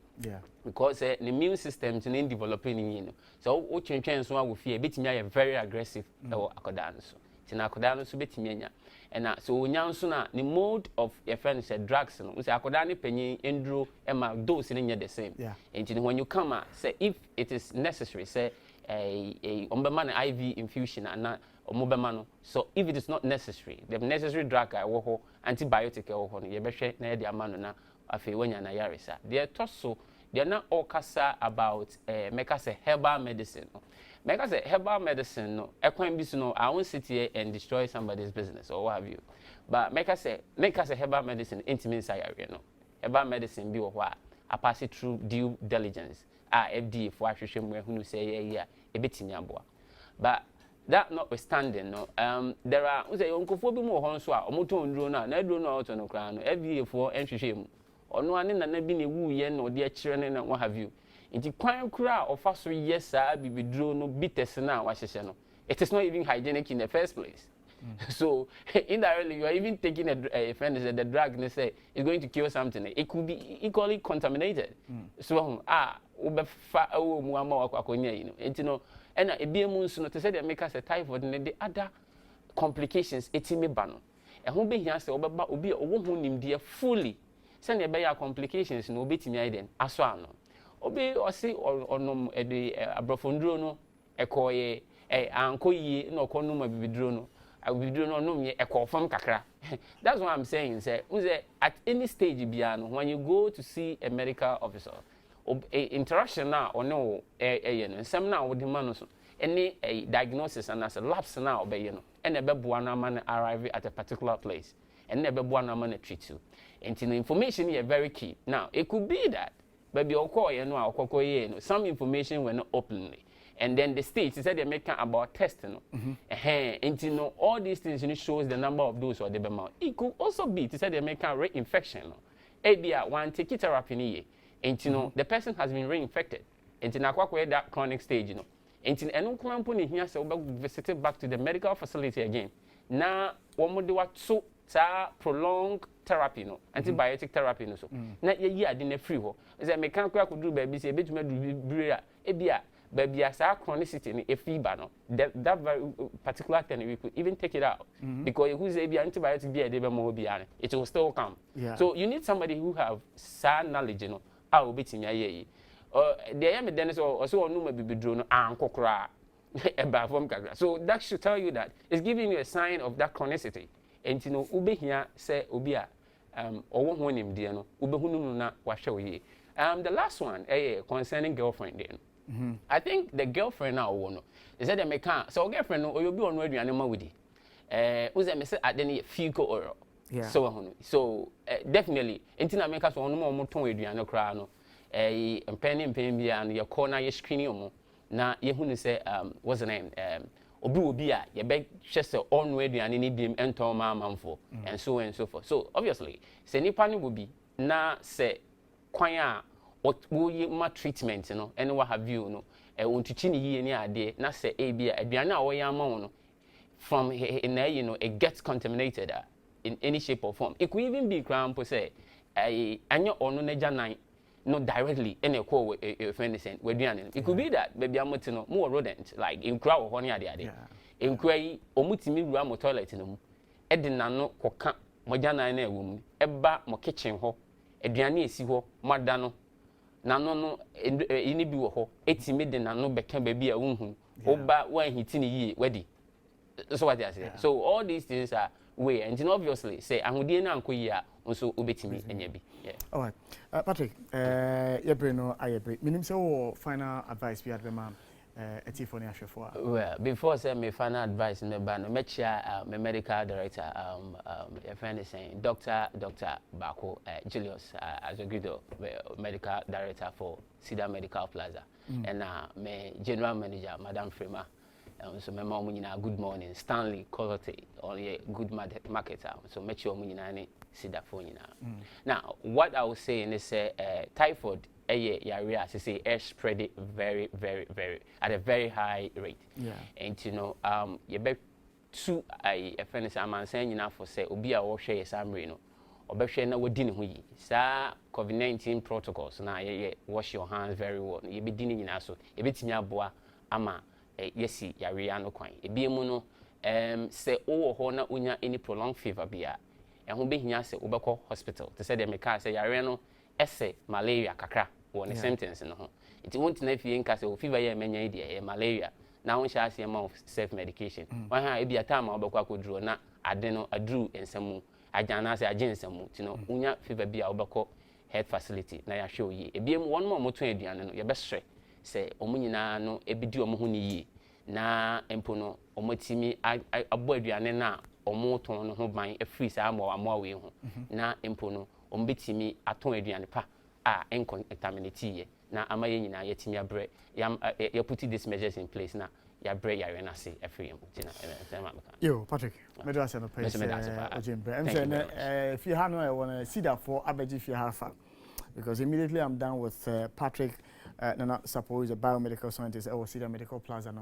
because the immune system is in developing you know so o twentwen so awofie betimi aye very aggressive akoda no so tina akoda no so betimi anya and so onyanso na the mode of your friend said drugs no we say akoda ne panyin enduro e ma dose ne the same and when you come say if it is necessary say a man IV infusion and omobemano. So if it is not necessary, the necessary drug I wo antibiotic I wo ye behwe na de amano na afi wanya na yaresa. They toso they na all kasa about make us a herbal medicine. Make us a herbal medicine no ekwan bi so no I won't sit here and destroy somebody's business or what have you. But make us a herbal medicine intimate sayare no. Herbal medicine bi wo ho a pass it through due diligence. FDA for ahwehwem who say yeah ebetimi aboa. But that notwithstanding no there are we say onkofo bi mu ho nso a omoton duro na duro na auto no kra no FDA for enhwehwem mu ono ane na bi na wu ye na ode akire ne na what have you nti kwan kura ofa so yes bibiduro no bites na wahyehye no it is not even hygienic in the first place. So indirectly you are even taking a friend is the drug they say is going to kill something. It could be equally contaminated. So ubefa mu ama akonya you know enti no and ebiemu nso no to say they make us a typhoid and the other complications etimi ba no ho be hia say obeba obi owo ho nimde fully say na be ya complications no obetimi aiden aso ano obi osi onom ede abrofonduro no ekoye ankoyi na okonum abibiduro no abibiduro no nom ye ekofam kakra. That's what I'm saying say at any stage biano when you go to see a medical officer interaction now or no some now with the man so any diagnosis and as a lapse now be you know and a bebuana man arrive at a particular place and never bebuana man treat you and the information here very key. Now it could be that baby okọ you know some information were not openly and then the states said they make about testing and you know all these things shows the number of those or the amount. It could also be to say they make a reinfection ABR one take therapy and you know the person has been reinfected and na kwakwe that chronic stage you know and eno krampo ne hia se we visit back to the medical facility again na wo de what so prolonged therapy no antibiotic therapy no so na ye ade na free ho say me kan kwa kudu ba bi se betuma du bire a bia babia sa chronicity ni fever no that very particular thing we could even take it out because who say be antibiotic be dey mo bia it will still come. So you need somebody who have sound knowledge you know how obetimi aye the am den so onu ma bibidro no ankokra eba from kakra. So that should tell you that it's giving you a sign of that chronicity and you know ubehia say obi a owo ho nim de no ubehunu na wahwe oye. The last one concerning girlfriend then. I think the girlfriend now no they said they make so girlfriend no you be on aduane ma wudi uze me say adeni fico oil so definitely entina make so on mo ton aduane kra no mpeni bia no ye corner ye screening omo na ye hunu say what's the name obi a ye be hwe say on aduane ni biem enton ma manfo and so and so forth. So obviously say nipa ni obi na say kwan a what we ma treatment you know and what have you know ontuchi ni yie ni ade na say bia aduane a wo ya ma no from in there you know it gets contaminated in any shape or form. It could even be crampo say anyo ono na janan no directly in a call with friend saying we aduane it could be that baby amote no more rodent like in crowd ho ni ade in kwai omutimi ru am toilet no mu e de nano koka mo janan na ewo mu eba mo kitchen ho aduane esi ho mada no nano no ini bi wo ho etimi de nano beka ba bi a wonhu oba wan hitini yi wedi so what I say. So all these things are way and obviously say ahudie na anko yi a nso obetimi enya bi.
All right. Patrick, yebre no ayebre. Minim say wo final advice bi advema etifoni ahwefo a. Well,
before say my final advice me ba no me chia my medical director your friend is saying Dr. Bako Julius Azogido, medical director for Cedar Medical Plaza and my general manager Madam Frema. So my mom good morning Stanley Quality on a good marketer. So make sure we Cedar for now what I was saying is typhoid area say air spread it very at a very high rate and you know you bet two a friend is I'm saying enough for say obi a wo hwe yesamre no obehwe na wodi ne ho yi sa COVID-19 protocols na wash your hands very well you be di ne nyina so e betimi aboa ama yesi yare ano kwan ebiemu no say wo ho na unya any prolonged fever bia ho behia say obekọ hospital to say dem ka say yare no ese malaria kakra one symptoms no ho it won't na fie nka se o fever ye menya ide malaria na won sha ase ma self medication wan ha e bia time obekwa akoduro na ade no aduru ensemu ajana se aje ensemu ti no unya fever bia obekọ health facility na ya hwe oyi ebiem won mo moto aduane no ye be hwe se omunyina no ebidi omo ho ni yi na empo no omotimi abo aduane na omoton no ho ban afiri sa amo we ho na empo no ombetimi aton aduane pa a contaminate ye na amaye nyina yetimi abre ya put these measures in place na ya bre ya rena say afiri empo tina
yo Patrick me do ase no pay ojembre em say if you have no I want to see that for abeji if you have fun because immediately I'm done with Patrick Nana Sapo is a biomedical scientist at Cedar Medical Plaza.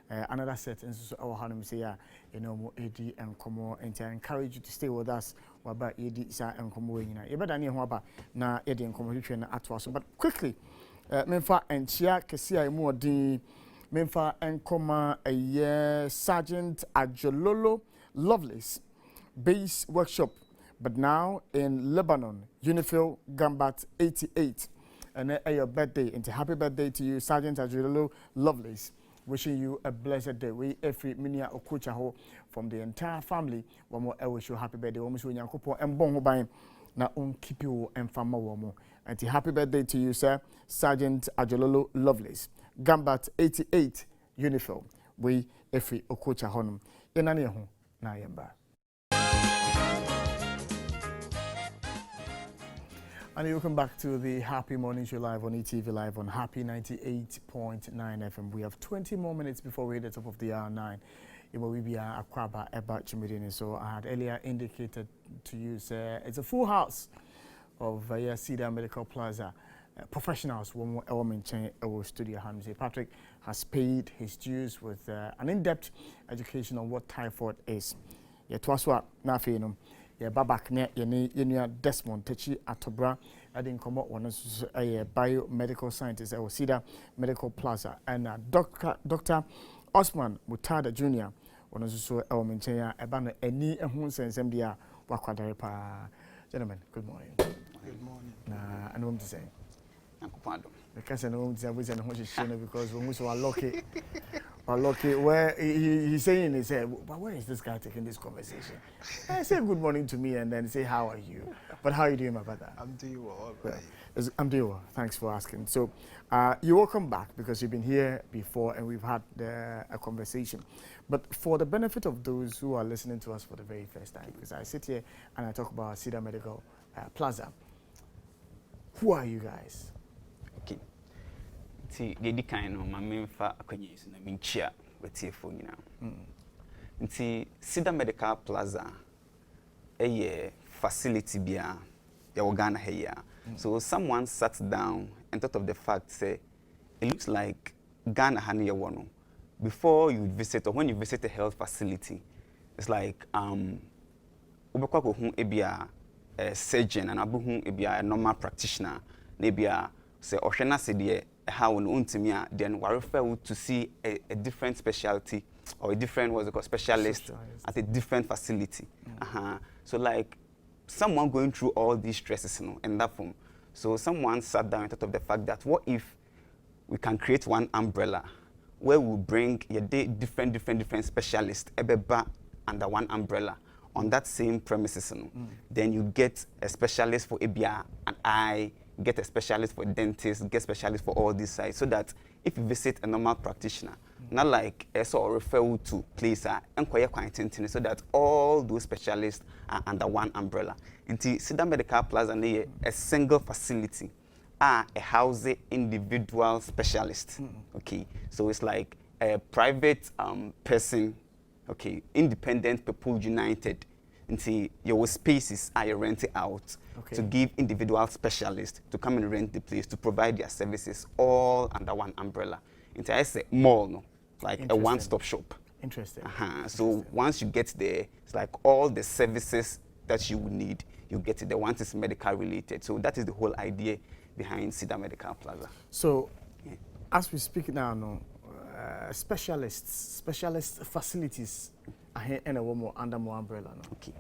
Another set, and so our Hanum say, you know, AD and Como, and I encourage you to stay with us. What about AD and Como? You better know about na AD and Como at us. But quickly, Memfa and Chia Kesia more the Memfa and Coma a year Sergeant Ajololo Lovelace base workshop, but now in Lebanon, Unifil Gambat 88. And your birthday, and happy birthday to you, Sergeant Ajulolo Lovelace. Wishing you a blessed day. We every minia okucha from the entire family. One more I wish you happy birthday. Almost when you couple and bon by na keep you and family one and happy birthday to you, sir, Sergeant Ajulolo Lovelace. Gambat 88 Unifil. We every okucha honum. Enani ho na yamba. And welcome back to the Happy Morning Show live on ETV Live on Happy 98.9 FM. We have 20 more minutes before we hit the top of the hour 9. We be Akwaba Eba Chimidini. So I had earlier indicated to you, sir, it's a full house of Cedar Medical Plaza. Professionals, one more element in our studio. Patrick has paid his dues with an in-depth education on what typhoid is. Yetwaswa Nafenum. Yeah, babak ne yenia Desmond Techi Atobra adding come out one a biomedical scientist at Cedar Medical Plaza and Dr. Osman Mutada Jr. one also maintain a banner any sense MDR wakwadare pa. Gentlemen, good morning.
Good morning.
I know what to say. Because I know what to say because we so lucky. Lucky where he's saying he said, but where is this guy taking this conversation? I say good morning to me and then say how are you? But how are you doing, my brother?
I'm doing well.
I'm doing well. Thanks for asking. So you're welcome back because you've been here before and we've had a conversation. But for the benefit of those who are listening to us for the very first time, because I sit here and I talk about Cedar Medical Plaza, who are you guys?
Okay. See, the kind of my main fa akwenye na minchia wetie fo nyina. Nti Cedar Medical Plaza a facility bia ya Ghana here. So someone sat down and thought of the fact say it looks like Ghana hani wono. Before you visit or when you visit a health facility, it's like ubekwa ko hu ebia a surgeon and abu hu ebia a normal practitioner na ebia say ohwena se de how on untimia then we refer to see a different specialty or a different what's it called specialist at a different facility. So like someone going through all these stresses, you know, in that form. So someone sat down and thought of the fact that what if we can create one umbrella where we bring different specialists under one umbrella on that same premises, you know. Then you get a specialist for ABR and eye, get a specialist for dentist, get specialist for all these sides, so that if you visit a normal practitioner, not like a sort of referral to place inquire quantity, so that all those specialists are under one umbrella. Into Cedar Medical Plaza, a single facility, a housing individual specialist. Okay, so it's like a private person, okay, independent people united. Into your spaces are you renting out to give individual specialists to come and rent the place to provide their services all under one umbrella. Into I say mall, no, like a one-stop shop.
Interesting.
So once you get there, it's like all the services that you would need, you get it. The one is medical related. So that is the whole idea behind Cedar Medical Plaza.
So as we speak now, no, specialist facilities and a woman under more umbrella. No?
Okay.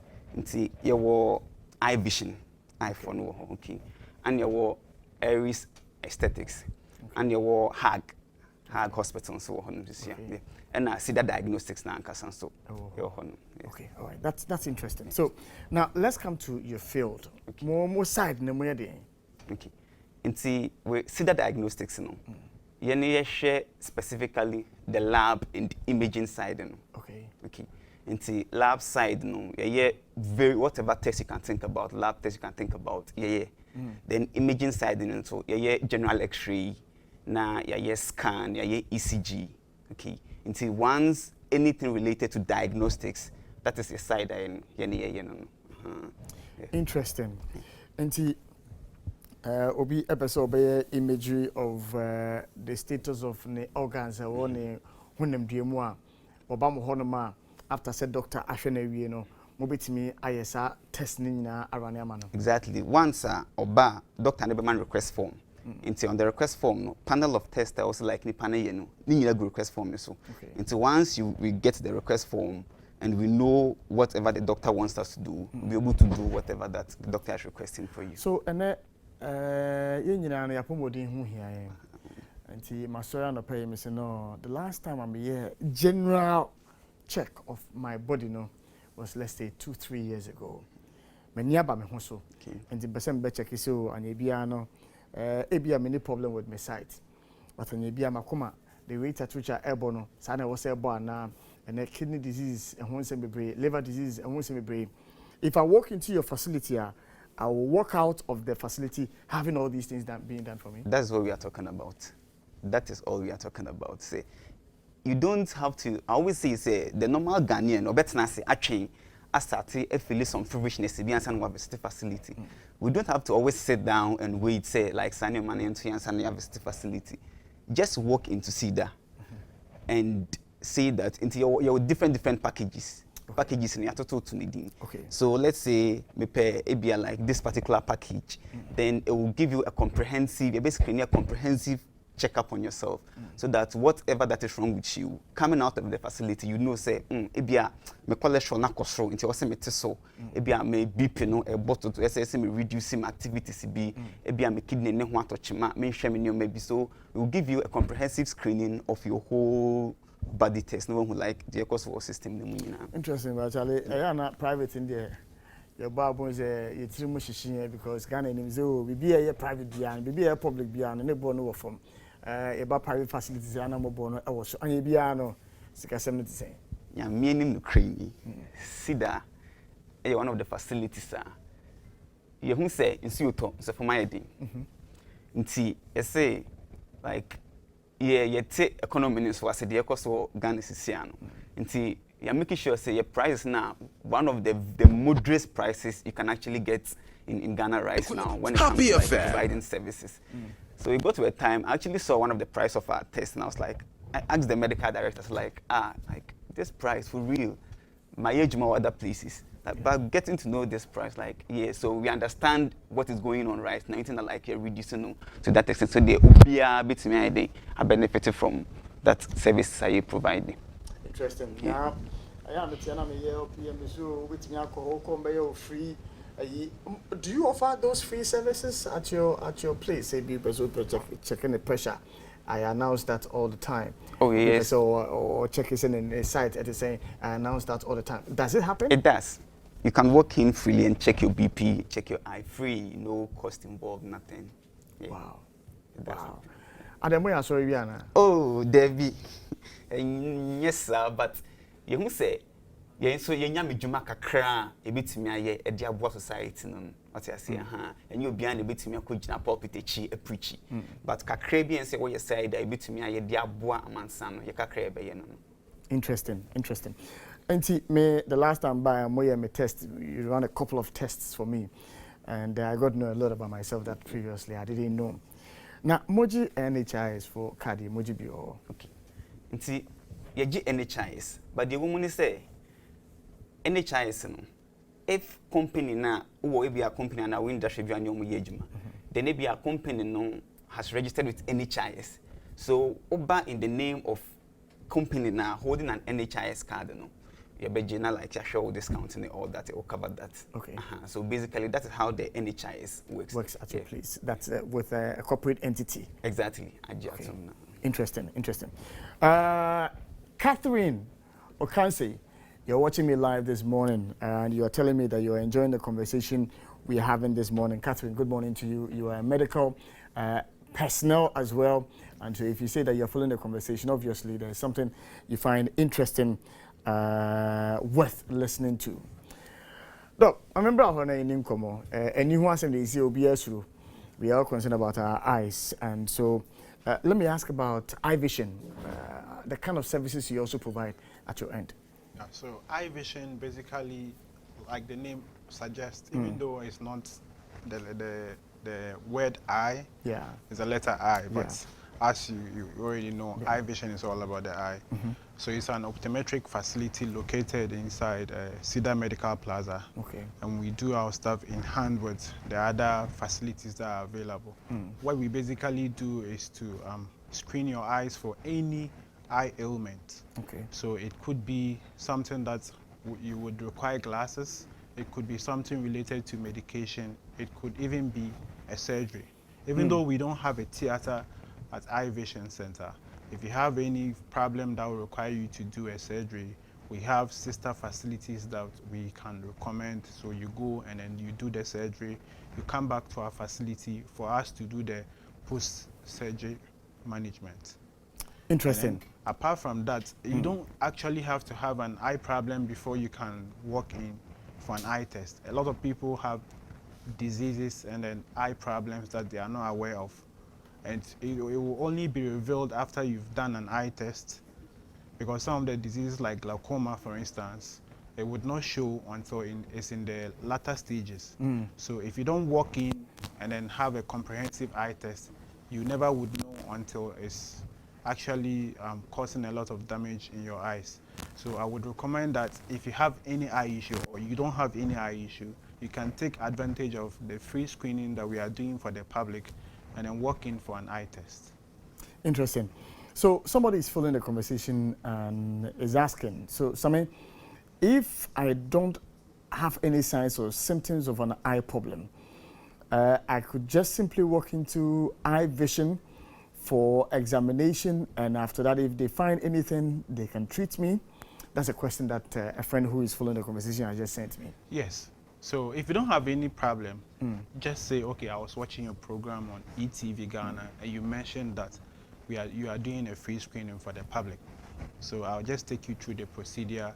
See, your eye vision, iPhone, okay, and your Aries aesthetics and your hag hospital so on this year and see the diagnostics now so
okay, all right, that's interesting. So now let's come to your field. More side no more day.
Okay, and see we see the diagnostics no you share specifically the lab and imaging side no. Okay, and see lab side no very whatever test you can think about, lab test you can think about then imaging side no so general x-ray na scan ECG. Okay, until once anything related to diagnostics, that is a side
interesting. Until obi episode imagery of the status of the organs or ne hunem diemu obam honoma after said doctor ahwe wie no mobetimi ayesa test ni nyina arane ama no.
Exactly. Once oba doctor ne be man request form. Until on the request form, no, panel of tests also like ni panel no, ni request form so. Until once we get the request form and we know whatever the doctor wants us to do, we'll be able to do whatever that the doctor is requesting for you.
So and ye nyina na yapomodin hu hia yen. Until masoya no pay me say no, the last time I'm here general check of my body no was let's say 2-3 years ago. Me niaba me ho so. And the person be check so anya bia no ebia many problem with my sight. But when you be makoma, the rate at which I ebono, sana was ebo na and kidney disease and once liver disease and once if I walk into your facility, I will walk out of the facility having all these things being done for me.
That's what we are talking about. That is all we are talking about. Say, you don't have to. I always say the normal Ghanaian or better not say actually. I started feeling some foolishness to be answered one visit facility. We don't have to always sit down and wait, say, like sign your money into your visit facility. Just walk into CEDA and see that into your different packages. Packages in your total to needing. So let's say me pay ABI like this particular package, then it will give you a comprehensive, basically a comprehensive check-up on yourself, so that whatever that is wrong with you, coming out of the facility, you know, say, ebia me cholesterol na control, into what's me so, ebia me BP no a bottle to say me reducing my activities be, ebia me kidney ne ho atochima, me shame in your maybe so, it will give you a comprehensive screening of your whole body test. No one who like the ecosystem system.
Interesting, but Charlie, I am not private in there. Your babu is a three because Ghana names be a private beyond, be a public beyond, and a bono from. About private facilities and I'm born. I was on a piano. Sikasem to say.
Yeah, meaning the crazy. CEDA, one of the facilities, sir. You who say in Suto, so for my idea. Nti, say like, you take economy is was a dear cost of Ghana Siciano. Nti, you're making sure say your price now, one of the moderate prices you can actually get in Ghana right now when it comes to like, providing services. So we got to a time, I actually saw one of the price of our test and I was like, I asked the medical director, like this price for real, my age more other places. Like, but getting to know this price, like, yeah, so we understand what is going on right now, anything like you're reducing to that extent. So they are benefited from that service that you provide.
Interesting. Yeah. Now, I understand I'm here, PM, with me alcohol, come free. Do you offer those free services at your place? Say, checking the pressure. I announce that all the time.
Oh yes.
So or check it in a site at the same. I announce that all the time. Does it happen?
It does. You can walk in freely and check your BP, check your eye free. No cost involved, nothing. Yeah.
Wow. Wow. Ademoya sorry Viana.
Oh, Debbie. Yes, sir. But you who say. Yeah, so you nyame djuma kakra ebetimi aye e dia boa society no what you say and you be an ebetimi akogina pulpit echi e preach but kakra bi en say wo side ebetimi aye dia boa amansa no ye kakra be ye no.
Interesting. And me the last time by me test, you run a couple of tests for me and I got to know a lot about myself that previously I didn't know. Now Moji NHIS for cardi Moji bi o.
Okay. Nti ye gi NHIS but the woman say NHIS no if company na wo be a company na we industry bi anyo mo yejuma then be a company no has registered with NHIS so oba in the name of company na holding an NHIS card no your budget like a show discount and all that, it will cover that.
Okay.
So basically, that is how the NHIS works.
Works at your place. That's with a corporate entity.
Exactly.
Okay. Interesting. Catherine Okansi, you're watching me live this morning, and you are telling me that you are enjoying the conversation we are having this morning. Catherine, good morning to you. You are a medical personnel as well, and so if you say that you're following the conversation, obviously there's something you find interesting, worth listening to. Look, I remember when I in Nkomo, and you want something to see OBS, we are all concerned about our eyes, and so let me ask about eye vision, the kind of services you also provide at your end.
Yeah, so eye vision basically, like the name suggests, even though it's not the word eye, it's a letter I, but as you already know, eye vision is all about the eye. So it's an optometric facility located inside Cedar Medical Plaza. And we do our stuff in hand with the other facilities that are available. What we basically do is to screen your eyes for any eye ailment. So it could be something that you would require glasses. It could be something related to medication. It could even be a surgery. Even though we don't have a theater at Eye Vision Center, if you have any problem that will require you to do a surgery, we have sister facilities that we can recommend. So you go and then you do the surgery, you come back to our facility for us to do the post-surgery management.
Interesting.
Apart from that, you don't actually have to have an eye problem before you can walk in for an eye test. A lot of people have diseases and then eye problems that they are not aware of. And it will only be revealed after you've done an eye test, because some of the diseases like glaucoma, for instance, it would not show until it's in the latter stages. So if you don't walk in and then have a comprehensive eye test, you never would know until it's actually causing a lot of damage in your eyes. So I would recommend that if you have any eye issue or you don't have any eye issue, you can take advantage of the free screening that we are doing for the public and then walk in for an eye test.
Interesting. So somebody is following the conversation and is asking, so Sami, if I don't have any signs or symptoms of an eye problem, I could just simply walk into Eye Vision for examination, and after that, if they find anything, they can treat me. That's a question that a friend who is following the conversation has just sent me.
Yes. So if you don't have any problem, just say, okay, I was watching your program on ETV Ghana, and you mentioned that you are doing a free screening for the public. So I'll just take you through the procedure.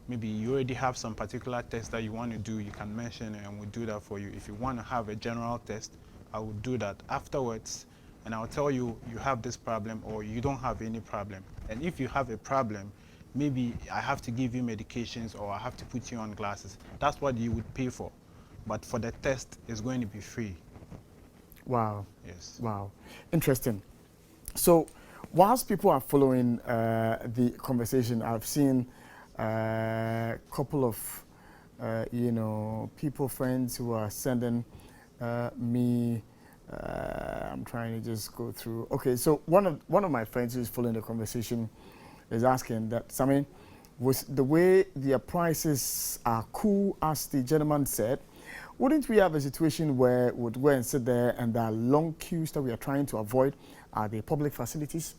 Maybe you already have some particular test that you want to do, you can mention it and we'll do that for you. If you want to have a general test, I will do that afterwards, and I'll tell you, you have this problem or you don't have any problem. And if you have a problem, maybe I have to give you medications or I have to put you on glasses. That's what you would pay for. But for the test, it's going to be free.
Wow.
Yes.
Wow. Interesting. So whilst people are following the conversation, I've seen a couple of, people, friends who are sending me, I'm trying to just go through. Okay, so one of my friends who's following the conversation is asking that, Sami, with the way their prices are cool, as the gentleman said, wouldn't we have a situation where we'd go and sit there and there are long queues that we are trying to avoid at the public facilities?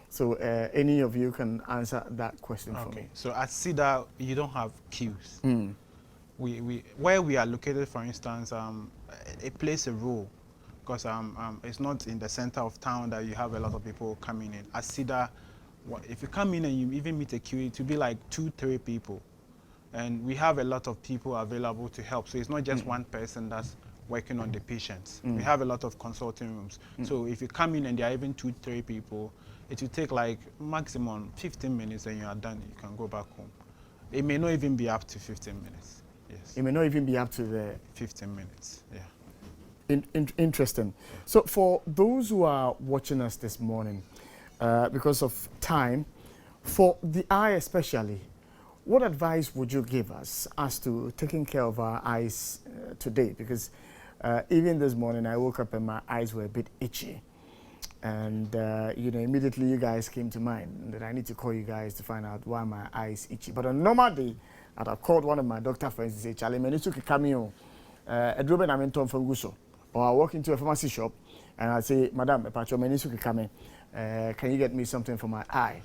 So any of you can answer that question for me.
So at Cedar, you don't have queues. Where we are located, for instance, it plays a role, because it's not in the center of town that you have a lot of people coming in. At Cedar, if you come in and you even meet a queue, it will be like 2-3 people. And we have a lot of people available to help. So it's not just one person that's working on the patients. We have a lot of consulting rooms. So if you come in and there are even 2-3 people, it will take like maximum 15 minutes and you are done. You can go back home. It may not even be up to 15 minutes. Yes.
It may not even be up to the
15 minutes. Yeah.
Interesting. So for those who are watching us this morning, because of time, for the eye especially, what advice would you give us as to taking care of our eyes today? Because even this morning I woke up and my eyes were a bit itchy. And, immediately you guys came to mind that I need to call you guys to find out why my eyes itchy. But on a normal day, I'd have called one of my doctor friends to say, Charlie, man, it's okay, cameo. A drobe na menton from Guso. Or I walk into a pharmacy shop and I say, Madam, can you get me something for my eye?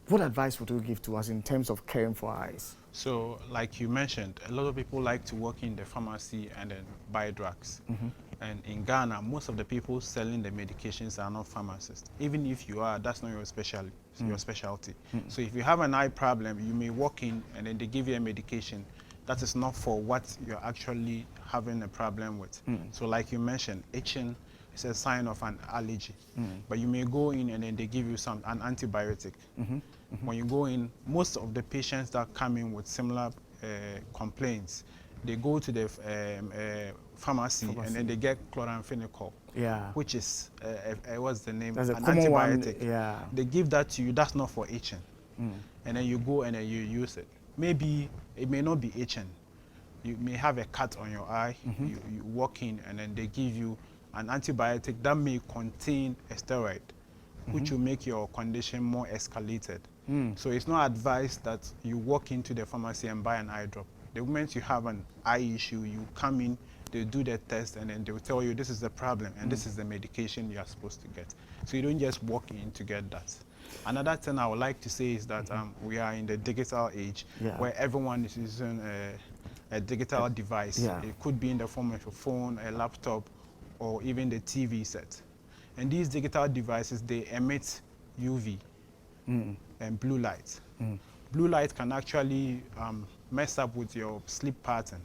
What advice would you give to us in terms of caring for eyes?
So, like you mentioned, a lot of people like to work in the pharmacy and then buy drugs. And in Ghana, most of the people selling the medications are not pharmacists. Even if you are, that's not your specialty. So if you have an eye problem, you may walk in and then they give you a medication that is not for what you're actually having a problem with. So like you mentioned, itching is a sign of an allergy. But you may go in and then they give you an antibiotic. When you go in, most of the patients that come in with similar complaints, they go to the pharmacy and then they get chloramphenicol, which is, what's the name?
That's
an
antibiotic.
One, They give that to you, that's not for itching. And then you go and then you use it. Maybe it may not be itching. You may have a cut on your eye, you walk in and then they give you an antibiotic that may contain a steroid, which will make your condition more escalated. So it's not advised that you walk into the pharmacy and buy an eye drop. The moment you have an eye issue, you come in, they do the test, and then they will tell you this is the problem and this is the medication you are supposed to get. So you don't just walk in to get that. Another thing I would like to say is that we are in the digital age where everyone is using a digital device. It could be in the form of a phone, a laptop, or even the TV set. And these digital devices, they emit UV and blue light. Blue light can actually mess up with your sleep pattern.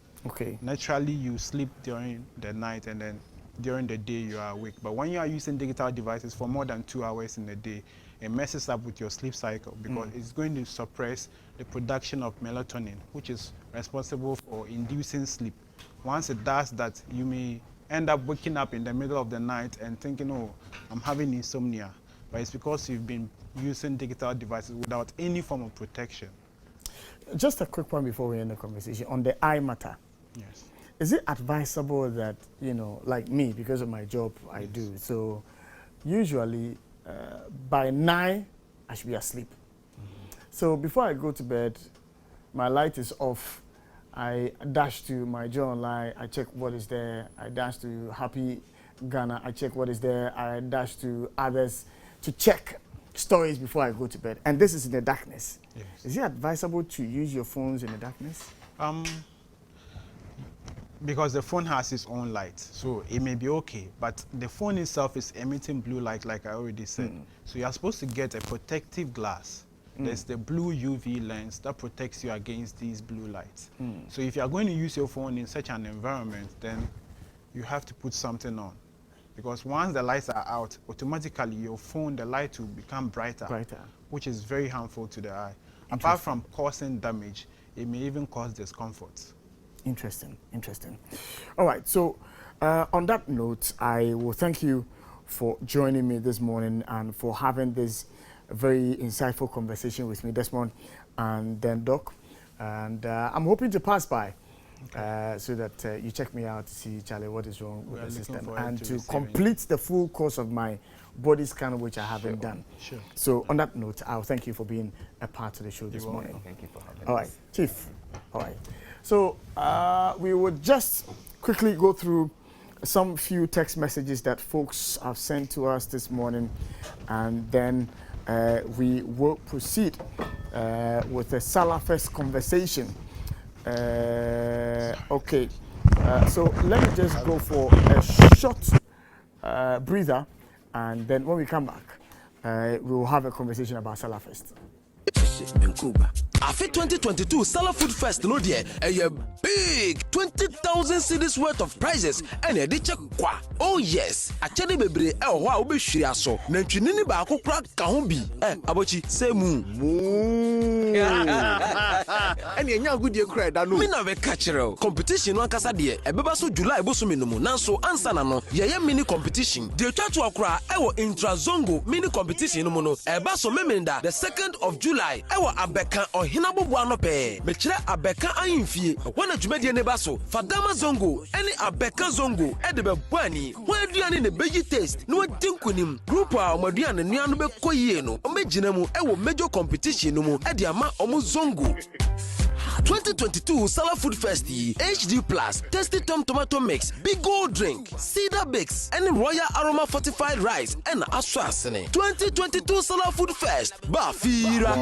Naturally, you sleep during the night and then during the day you are awake. But when you are using digital devices for more than 2 hours in a day, it messes up with your sleep cycle because it's going to suppress the production of melatonin, which is responsible for inducing sleep. Once it does that, you may end up waking up in the middle of the night and thinking, oh, I'm having insomnia. But it's because you've been using digital devices without any form of protection.
Just a quick one before we end the conversation on the eye matter.
Yes.
Is it advisable that, like me, because of my job, I do, so usually by 9, I should be asleep. So before I go to bed, my light is off. I dash to my Joy Online, I check what is there. I dash to Happy Ghana, I check what is there. I dash to others to check stories before I go to bed. And this is in the darkness.
Yes.
Is it advisable to use your phones in the darkness?
Because the phone has its own light, so it may be okay, but the phone itself is emitting blue light, like I already said. So you are supposed to get a protective glass. There's the blue UV lens that protects you against these blue lights. So if you are going to use your phone in such an environment, then you have to put something on. Because once the lights are out, automatically your phone, the light will become brighter, which is very harmful to the eye. Apart from causing damage, it may even cause discomfort.
Interesting. All right, so on that note, I will thank you for joining me this morning and for having this very insightful conversation with me, Desmond and then Doc. And I'm hoping to pass by so that you check me out to see, Charlie, what is wrong with the system and to complete the full course of my body scan, which I haven't done. So on that note, I'll thank you for being a part of the show this morning.
Thank you for having us.
All right, Chief. All right. So we would just quickly go through some few text messages that folks have sent to us this morning, and then we will proceed with the Salafest conversation. Okay, so let me just go for a short breather, and then when we come back, we will have a conversation about Salafest.
Afi 2022 Salah Food Fest no dear a big 20,000 cedis worth of prizes and a check kwa. Oh yes, a chede bebre e ho a obehwiri aso na ntwinini ba akokra ka ho bi abochi semu ene nya agudie kra da no me na be ka kire competition no akasa de e beba so July bosomi no mu nanso ansa na no ye mini competition de twatu akra e wo Intrazongo mini competition no mu no e ba so memenda the 2nd of July e wo Abeka hina bobo anope mechire abeka ayimfie wana dwumadie ne ba so Fadama Zongo ene abeka Zongo ede bebuani ho aduane ne beji taste no adinkunim group a omaduane nuano be koyie no omegina mu ewo major competition no mu ede ama omo Zongo 2022 Salah Food Fest HD Plus Tasty Tom Tomato Mix Big Gold Drink Cedar Bakes and Royal Aroma Fortified Rice and Aswasene 2022 Salah Food Fest Bafira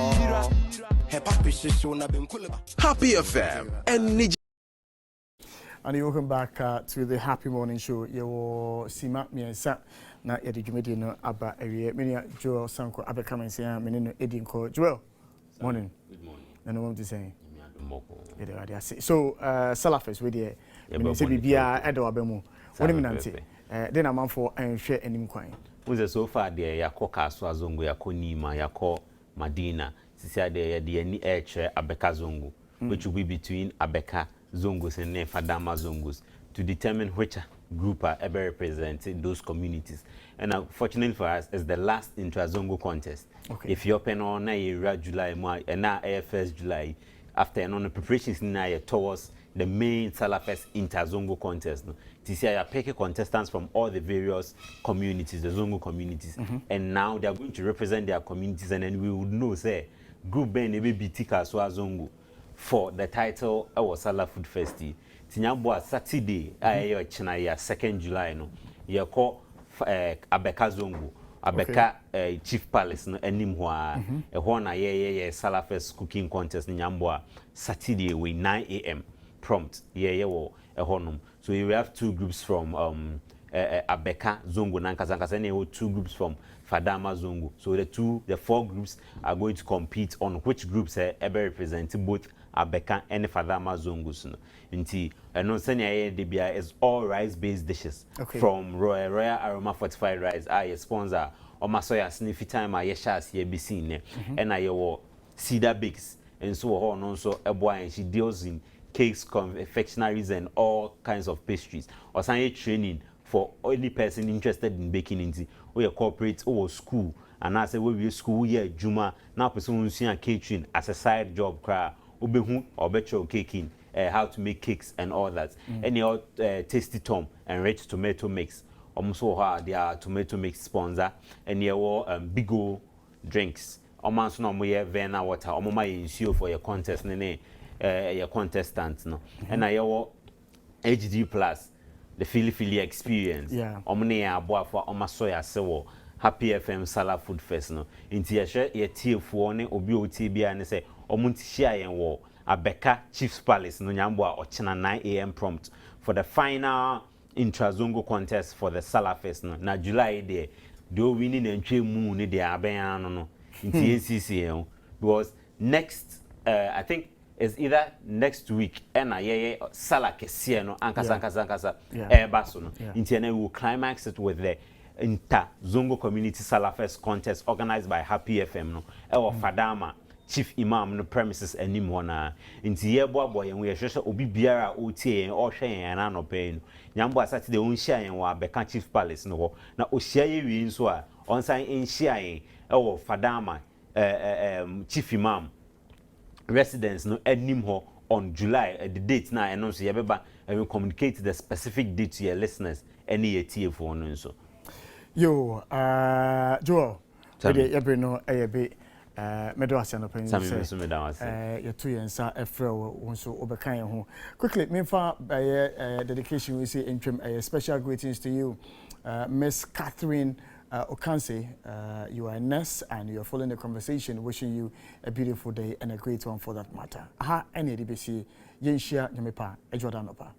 Happy FM and
welcome back to the Happy Morning Show. You Sima Miensa na edijumedi no aba ewie menia Joel Sanko abeka mensia menino edinko Joel. Morning.
Good morning.
And what to say? So Salafes we dey say bibia edo abemu woni minante den amanfo enhwe anim kwan
we so far there yakoka so azongo yakonima yako Madina sisi there the ani eche Abeka Zongo which will be between Abeka Zongos and Fadama Zongos to determine which group are ever representing those communities. And fortunately for us, it's the last intra-Zongo contest. Okay. If you open on July and now first July, after the preparations now towards the main Salafest inter-Zongo contest. This year, you pick contestants from all the various communities, the Zongo communities, and now they are going to represent their communities, and then we would know, say, Group Ben Tika Swa Zongo for the title of Salah Food Festival. Tinyambwa Saturday, China 2nd July, no, you call Abeka Zongo, Abeka Chief Palace, no, Enimwa, a Hona Salafest cooking contest in Nyambwa Saturday with 9 a.m. prompt, a honum. So you have two groups from Abeka Zongo, Nankazankas, two groups from Fadama Zongo. So the four groups are going to compete on which groups ever represent both Abeka and Fadama Zongos. Inti no senya debia is all rice-based dishes from Royal Aroma Fortified Rice. I sponsor Omasoya Sniffy Time I yeshas ye be seen and I Cedar Bakes and so on also a boy and she deals in cakes, confectionaries and all kinds of pastries. Or some training for any person interested in baking into or your corporate or school. And I say we school year Juma now person who see a catering as a side job cry obehu or better caking how to make cakes and all that. Any Tasty Tom and Rich Tomato Mix almost their tomato mix sponsor and your Big O drinks almost no more Vena water or my issue for your contest your contestants no and I your HD Plus the Philly experience omne aboa for omasoya sewo Happy FM Salah Food Fest no inti ye tiefo ne obi oti bia ne se omunti hia yen wo Abeka Chiefs Palace no nyambo ochina 9 a.m. prompt for the final intra-Zongo contest for the Salah Fest no na July there do winning entwe mu ne de aben no inti NCC because next I think is either next week and Salah Kesiano no ankasa baso no inti na we will climax it with the inter-Zongo Community Salah Fest contest organized by Happy FM no Fadama Chief Imam no premises anim hona inti ye boabo yen we hwehwe obi biara otie yen o hwe yen na no pain nyambo Saturday on hia yen wa Abeka Chief Palace no ho na ohia ye wi nso a on san hia yen Fadama Chief Imam residence no anim ho on July the date na eno so ye beba and we communicate the specific date to your listeners any ye tie for no nso
yo Joel ye be no be Medoasian open you 2 years Efro so overkind ho quickly me for dedication we say interim special greetings to you Miss Catherine Okanse. You are a nurse and you are following the conversation, wishing you a beautiful day and a great one for that matter. Ha any DBC Yenshia Nyamepa Ejodanopa.